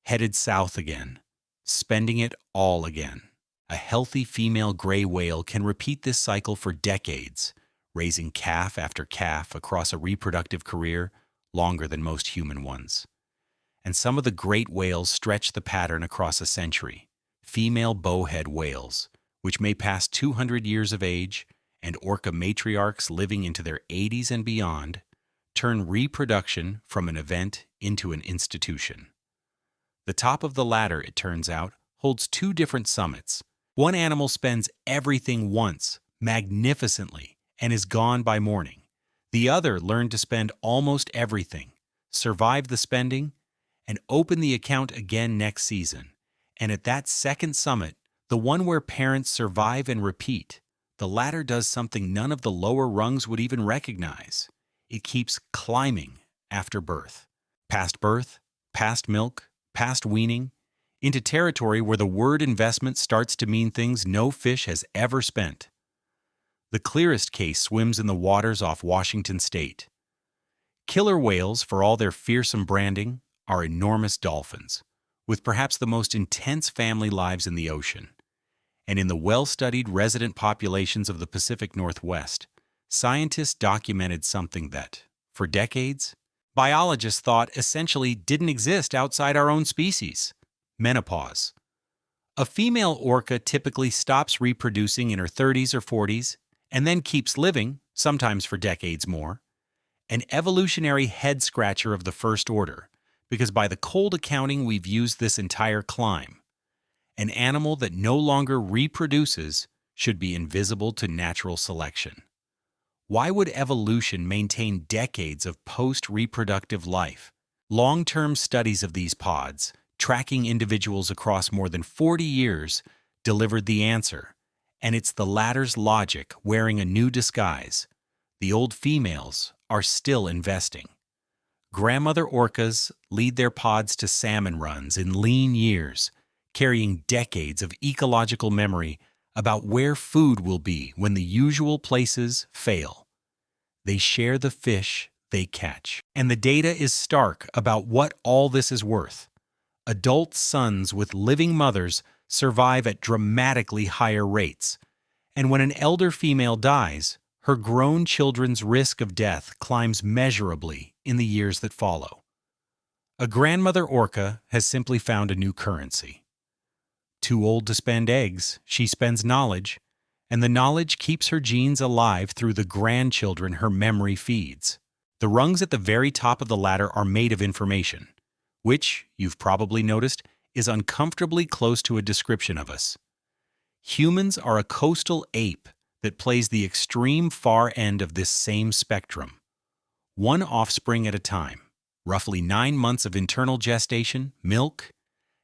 headed south again, spending it all again. A healthy female gray whale can repeat this cycle for decades, raising calf after calf across a reproductive career longer than most human ones. And some of the great whales stretch the pattern across a century. Female bowhead whales, which may pass 200 years of age, and orca matriarchs living into their 80s and beyond, turn reproduction from an event into an institution. The top of the ladder, it turns out, holds two different summits. One animal spends everything once, magnificently, and is gone by morning. The other learned to spend almost everything, survive the spending, and open the account again next season. And at that second summit, the one where parents survive and repeat, the ladder does something none of the lower rungs would even recognize. It keeps climbing after birth. Past milk, past weaning, into territory where the word investment starts to mean things no fish has ever spent. The clearest case swims in the waters off Washington State. Killer whales, for all their fearsome branding, are enormous dolphins, with perhaps the most intense family lives in the ocean. And in the well-studied resident populations of the Pacific Northwest, scientists documented something that, for decades, biologists thought essentially didn't exist outside our own species: menopause. A female orca typically stops reproducing in her 30s or 40s and then keeps living, sometimes for decades more. An evolutionary head-scratcher of the first order, because by the cold accounting we've used this entire climb. An animal that no longer reproduces should be invisible to natural selection. Why would evolution maintain decades of post-reproductive life? Long-term studies of these pods, tracking individuals across more than 40 years, delivered the answer. And it's the ladder's logic wearing a new disguise. The old females are still investing. Grandmother orcas lead their pods to salmon runs in lean years, carrying decades of ecological memory about where food will be when the usual places fail. They share the fish they catch. And the data is stark about what all this is worth. Adult sons with living mothers survive at dramatically higher rates. And when an elder female dies, her grown children's risk of death climbs measurably in the years that follow. A grandmother orca has simply found a new currency. Too old to spend eggs, she spends knowledge, and the knowledge keeps her genes alive through the grandchildren her memory feeds. The rungs at the very top of the ladder are made of information, which, you've probably noticed, is uncomfortably close to a description of us. Humans are a coastal ape that plays the extreme far end of this same spectrum. One offspring at a time, roughly 9 months of internal gestation, milk,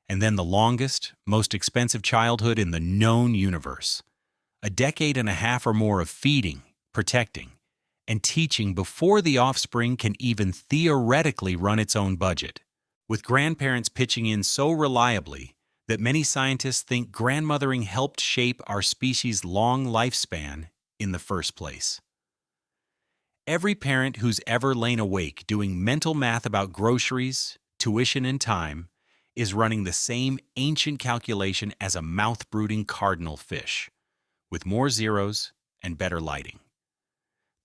and then the longest, most expensive childhood in the known universe. A decade and a half or more of feeding, protecting, and teaching before the offspring can even theoretically run its own budget, with grandparents pitching in so reliably that many scientists think grandmothering helped shape our species' long lifespan in the first place. Every parent who's ever lain awake doing mental math about groceries, tuition, and time is running the same ancient calculation as a mouth-brooding cardinal fish, with more zeros and better lighting.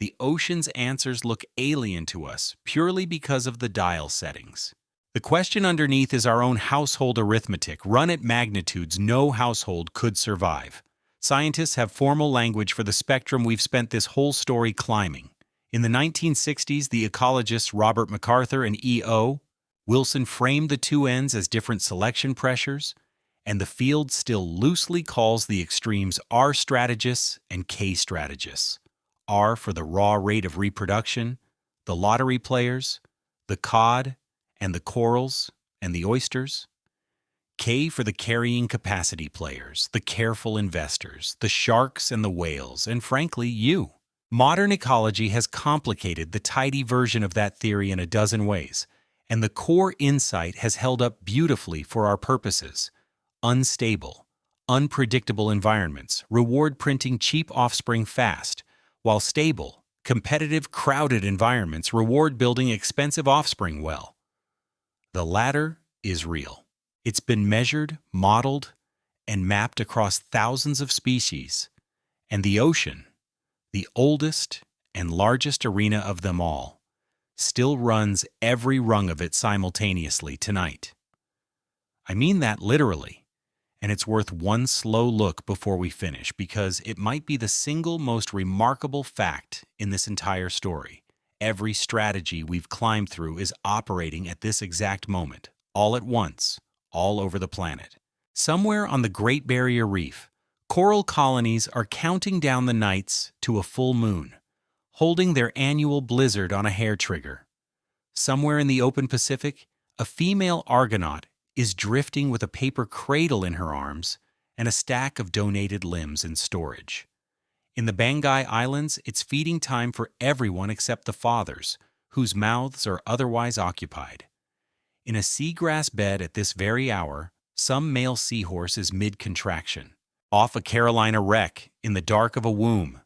The ocean's answers look alien to us purely because of the dial settings. The question underneath is our own household arithmetic, run at magnitudes no household could survive. Scientists have formal language for the spectrum we've spent this whole story climbing. In the 1960s, the ecologists Robert MacArthur and E.O. Wilson framed the two ends as different selection pressures, and the field still loosely calls the extremes R strategists and K strategists. R for the raw rate of reproduction, the lottery players, the cod, and the corals, And the oysters? K for the carrying capacity players, the careful investors, the sharks and the whales, and frankly, you. Modern ecology has complicated the tidy version of that theory in a dozen ways, and the core insight has held up beautifully for our purposes. Unstable, unpredictable environments reward printing cheap offspring fast, while stable, competitive, crowded environments reward building expensive offspring well. The latter is real. It's been measured, modeled, and mapped across thousands of species, and the ocean, the oldest and largest arena of them all, still runs every rung of it simultaneously tonight. I mean that literally, and it's worth one slow look before we finish because it might be the single most remarkable fact in this entire story. Every strategy we've climbed through is operating at this exact moment, all at once, all over the planet. Somewhere on the Great Barrier Reef, coral colonies are counting down the nights to a full moon, holding their annual blizzard on a hair trigger. Somewhere in the open Pacific, a female Argonaut is drifting with a paper cradle in her arms and a stack of donated limbs in storage. In the Bangai Islands, it's feeding time for everyone except the fathers, whose mouths are otherwise occupied. In a seagrass bed at this very hour, some male seahorse is mid-contraction. Off a Carolina wreck, in the dark of a womb,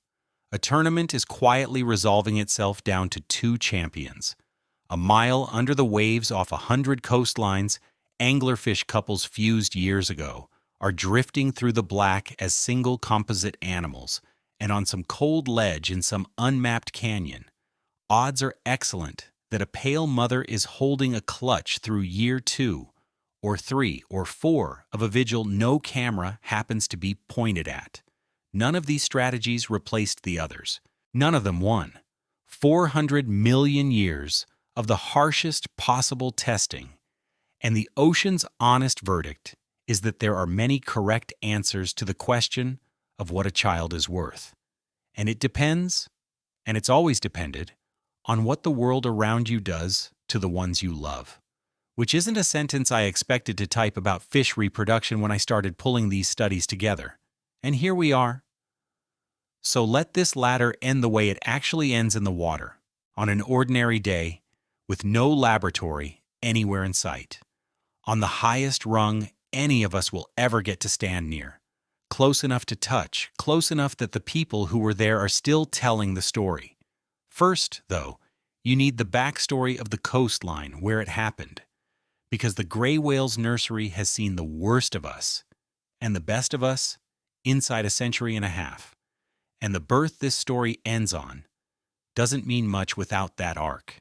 a tournament is quietly resolving itself down to 2 champions. A mile under the waves off 100 coastlines, anglerfish couples fused years ago are drifting through the black as single composite animals, and on some cold ledge in some unmapped canyon, odds are excellent that a pale mother is holding a clutch through year 2, or 3, or 4 of a vigil no camera happens to be pointed at. None of these strategies replaced the others. None of them won. 400 million years of the harshest possible testing, and the ocean's honest verdict is that there are many correct answers to the question of what a child is worth. And it depends, and it's always depended, on what the world around you does to the ones you love. Which isn't a sentence I expected to type about fish reproduction when I started pulling these studies together. And here we are. So let this ladder end the way it actually ends in the water, on an ordinary day, with no laboratory anywhere in sight. On the highest rung any of us will ever get to stand near. Close enough to touch, close enough that the people who were there are still telling the story. First, though, you need the backstory of the coastline where it happened, because the gray whale's nursery has seen the worst of us, and the best of us, inside a century and a half. And the birth this story ends on doesn't mean much without that arc.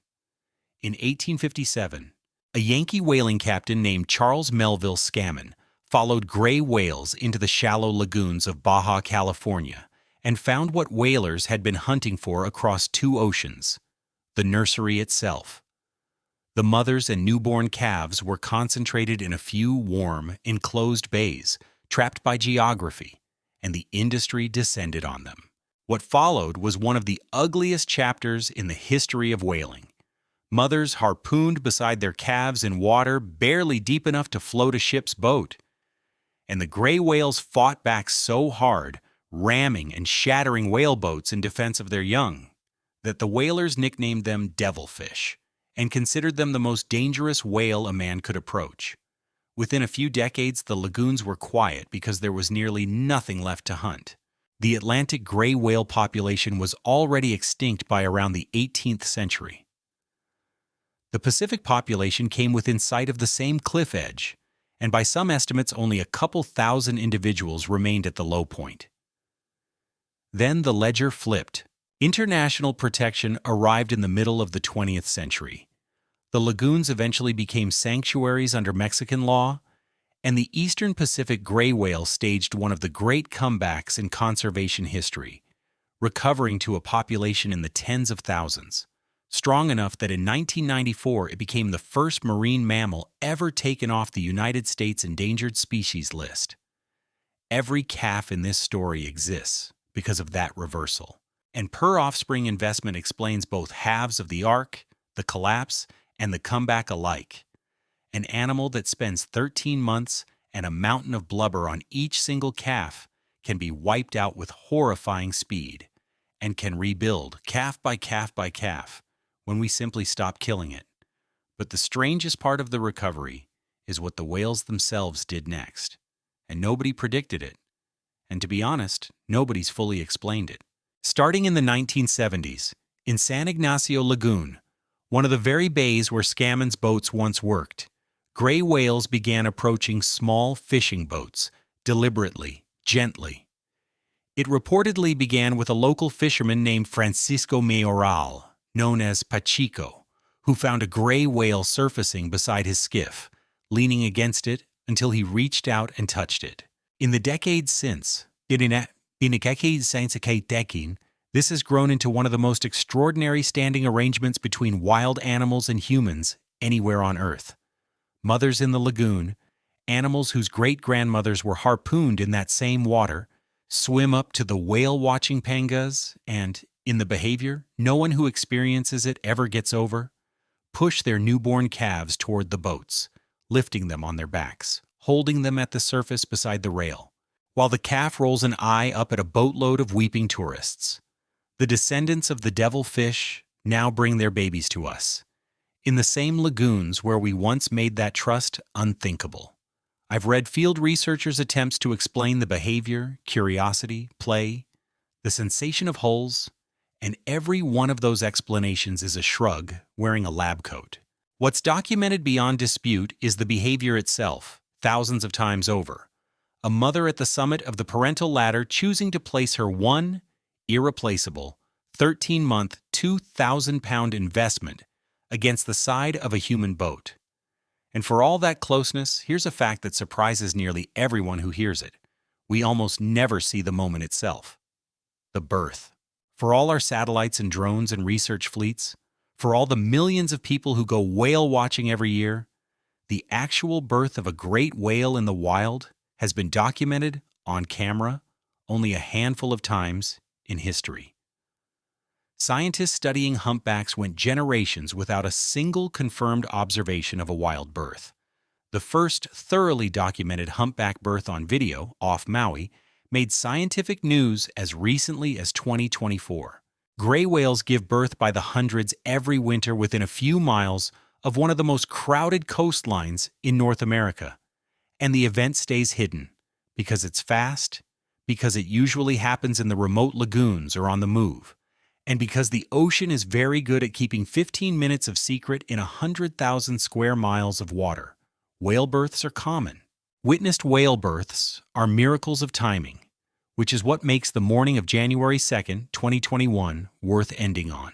In 1857, a Yankee whaling captain named Charles Melville Scammon followed gray whales into the shallow lagoons of Baja California and found what whalers had been hunting for across 2 oceans, the nursery itself. The mothers and newborn calves were concentrated in a few warm, enclosed bays, trapped by geography, and the industry descended on them. What followed was one of the ugliest chapters in the history of whaling. Mothers harpooned beside their calves in water barely deep enough to float a ship's boat. And the gray whales fought back so hard, ramming and shattering whaleboats in defense of their young, that the whalers nicknamed them devilfish and considered them the most dangerous whale a man could approach. Within a few decades, the lagoons were quiet because there was nearly nothing left to hunt. The Atlantic gray whale population was already extinct by around the 18th century. The Pacific population came within sight of the same cliff edge, and by some estimates only a couple thousand individuals remained at the low point. Then the ledger flipped. International protection arrived in the middle of the 20th century. The lagoons eventually became sanctuaries under Mexican law, and the Eastern Pacific gray whale staged one of the great comebacks in conservation history, recovering to a population in the tens of thousands, strong enough that in 1994 it became the first marine mammal ever taken off the United States Endangered Species list. Every calf in this story exists because of that reversal, and per-offspring investment explains both halves of the arc, the collapse, and the comeback alike. An animal that spends 13 months and a mountain of blubber on each single calf can be wiped out with horrifying speed and can rebuild calf by calf by calf when we simply stop killing it. But the strangest part of the recovery is what the whales themselves did next. And nobody predicted it. And to be honest, nobody's fully explained it. Starting in the 1970s, in San Ignacio Lagoon, one of the very bays where Scammon's boats once worked, gray whales began approaching small fishing boats, deliberately, gently. It reportedly began with a local fisherman named Francisco Mayoral, known as Pachico, who found a gray whale surfacing beside his skiff, leaning against it until he reached out and touched it. In the decades since, this has grown into one of the most extraordinary standing arrangements between wild animals and humans anywhere on Earth. Mothers in the lagoon, animals whose great-grandmothers were harpooned in that same water, swim up to the whale-watching pangas and, in the behavior no one who experiences it ever gets over, push their newborn calves toward the boats, lifting them on their backs, holding them at the surface beside the rail, while the calf rolls an eye up at a boatload of weeping tourists. The descendants of the devil fish now bring their babies to us, in the same lagoons where we once made that trust unthinkable. I've read field researchers' attempts to explain the behavior, curiosity, play, the sensation of hulls, and every one of those explanations is a shrug wearing a lab coat. What's documented beyond dispute is the behavior itself, thousands of times over. A mother at the summit of the parental ladder choosing to place her one, irreplaceable, 13-month, 2,000-pound investment against the side of a human boat. And for all that closeness, here's a fact that surprises nearly everyone who hears it. We almost never see the moment itself. The birth. For all our satellites and drones and research fleets, for all the millions of people who go whale watching every year, the actual birth of a great whale in the wild has been documented on camera only a handful of times in history. Scientists studying humpbacks went generations without a single confirmed observation of a wild birth. The first thoroughly documented humpback birth on video, off Maui, made scientific news as recently as 2024. Gray whales give birth by the hundreds every winter within a few miles of one of the most crowded coastlines in North America. And the event stays hidden because it's fast, because it usually happens in the remote lagoons or on the move, and because the ocean is very good at keeping 15 minutes of secret in 100,000 square miles of water. Whale births are common. Witnessed whale births are miracles of timing, which is what makes the morning of January 2nd, 2021, worth ending on.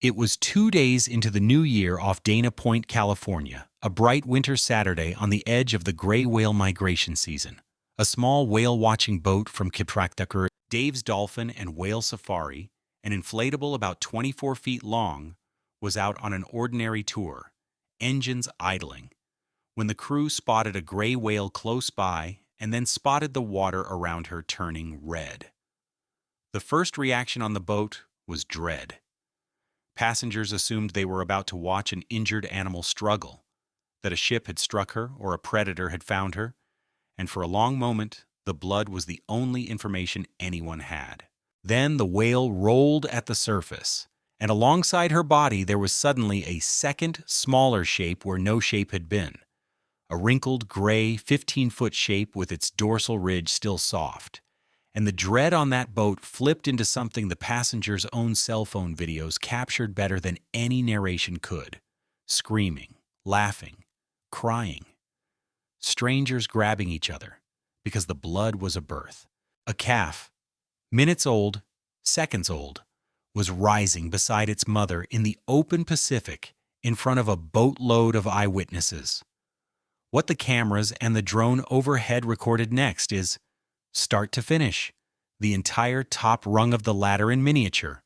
It was 2 days into the new year off Dana Point, California, a bright winter Saturday on the edge of the gray whale migration season. A small whale-watching boat from Kipraktakur, Dave's Dolphin and Whale Safari, an inflatable about 24 feet long, was out on an ordinary tour, engines idling, when the crew spotted a gray whale close by and then spotted the water around her turning red. The first reaction on the boat was dread. Passengers assumed they were about to watch an injured animal struggle, that a ship had struck her or a predator had found her, and for a long moment, the blood was the only information anyone had. Then the whale rolled at the surface, and alongside her body there was suddenly a second, smaller shape where no shape had been. A wrinkled, gray, 15-foot shape with its dorsal ridge still soft. And the dread on that boat flipped into something the passengers' own cell phone videos captured better than any narration could. Screaming, laughing, crying. Strangers grabbing each other, because the blood was a birth. A calf, minutes old, seconds old, was rising beside its mother in the open Pacific in front of a boatload of eyewitnesses. What the cameras and the drone overhead recorded next is, start to finish, the entire top rung of the ladder in miniature.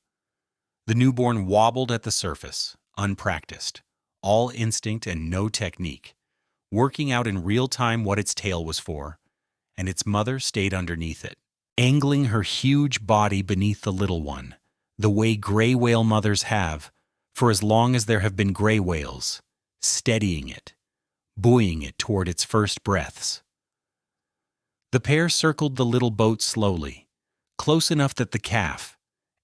The newborn wobbled at the surface, unpracticed, all instinct and no technique, working out in real time what its tail was for, and its mother stayed underneath it, angling her huge body beneath the little one, the way gray whale mothers have, for as long as there have been gray whales, steadying it, buoying it toward its first breaths. The pair circled the little boat slowly, close enough that the calf,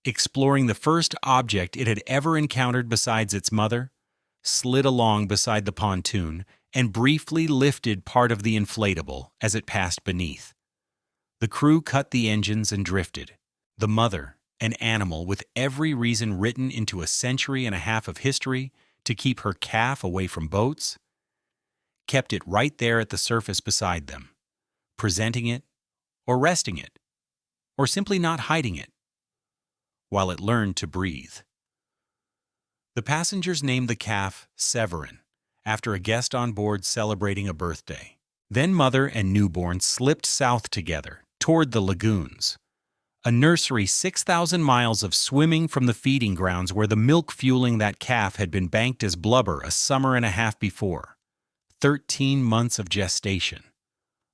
exploring the first object it had ever encountered besides its mother, slid along beside the pontoon and briefly lifted part of the inflatable as it passed beneath. The crew cut the engines and drifted. The mother, an animal with every reason written into a century and a half of history to keep her calf away from boats, kept it right there at the surface beside them, presenting it, or resting it, or simply not hiding it, while it learned to breathe. The passengers named the calf Severin, after a guest on board celebrating a birthday. Then mother and newborn slipped south together, toward the lagoons, a nursery 6,000 miles of swimming from the feeding grounds where the milk fueling that calf had been banked as blubber a summer and a half before. 13 months of gestation,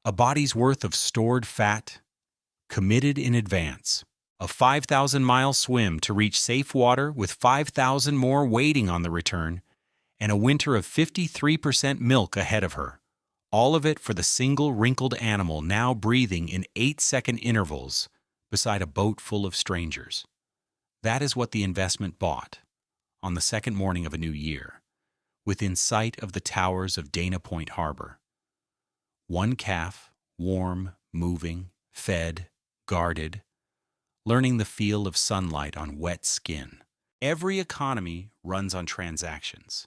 a body's worth of stored fat, committed in advance, a 5,000-mile swim to reach safe water with 5,000 more waiting on the return, and a winter of 53% milk ahead of her. All of it for the single wrinkled animal now breathing in 8-second intervals beside a boat full of strangers. That is what the investment bought on the second morning of a new year, within sight of the towers of Dana Point Harbor. One calf, warm, moving, fed, guarded, learning the feel of sunlight on wet skin. Every economy runs on transactions,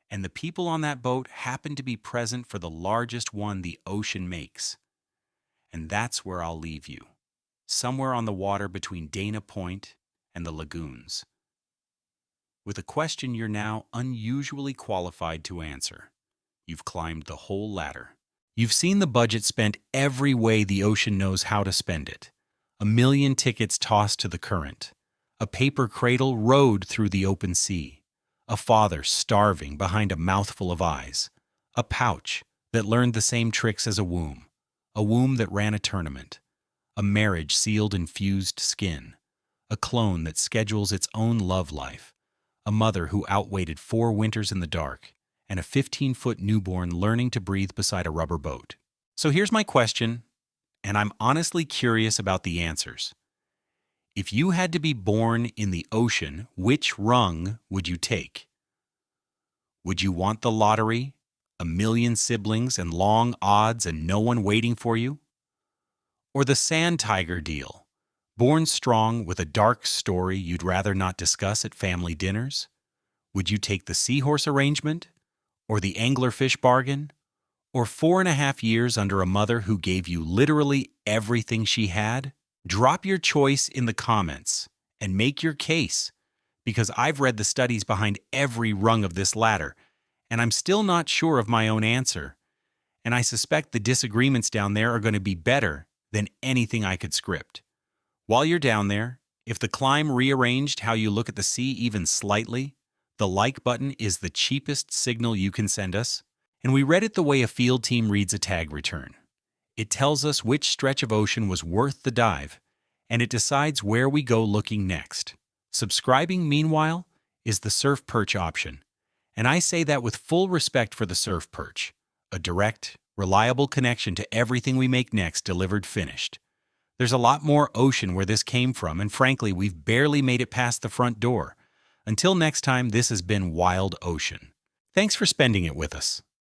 and the people on that boat happen to be present for the largest one the ocean makes. And that's where I'll leave you, somewhere on the water between Dana Point and the lagoons, with a question you're now unusually qualified to answer. You've climbed the whole ladder. You've seen the budget spent every way the ocean knows how to spend it. 1 million tickets tossed to the current, a paper cradle rowed through the open sea, a father starving behind a mouthful of eyes, a pouch that learned the same tricks as a womb that ran a tournament, a marriage sealed in fused skin, a clone that schedules its own love life, a mother who outwaited 4 winters in the dark, and a 15-foot newborn learning to breathe beside a rubber boat. So here's my question, and I'm honestly curious about the answers. If you had to be born in the ocean, which rung would you take? Would you want the lottery, 1 million siblings and long odds and no one waiting for you? Or the sand tiger deal, born strong with a dark story you'd rather not discuss at family dinners? Would you take the seahorse arrangement? Or the anglerfish bargain? Or 4.5 years under a mother who gave you literally everything she had? Drop your choice in the comments and make your case, because I've read the studies behind every rung of this ladder, and I'm still not sure of my own answer. And I suspect the disagreements down there are going to be better than anything I could script. While you're down there, if the climb rearranged how you look at the sea even slightly, the like button is the cheapest signal you can send us. And we read it the way a field team reads a tag return. It tells us which stretch of ocean was worth the dive, and it decides where we go looking next. Subscribing, meanwhile, is the surf perch option. And I say that with full respect for the surf perch, a direct, reliable connection to everything we make next delivered finished. There's a lot more ocean where this came from, and frankly, we've barely made it past the front door. Until next time, this has been Wild Ocean. Thanks for spending it with us.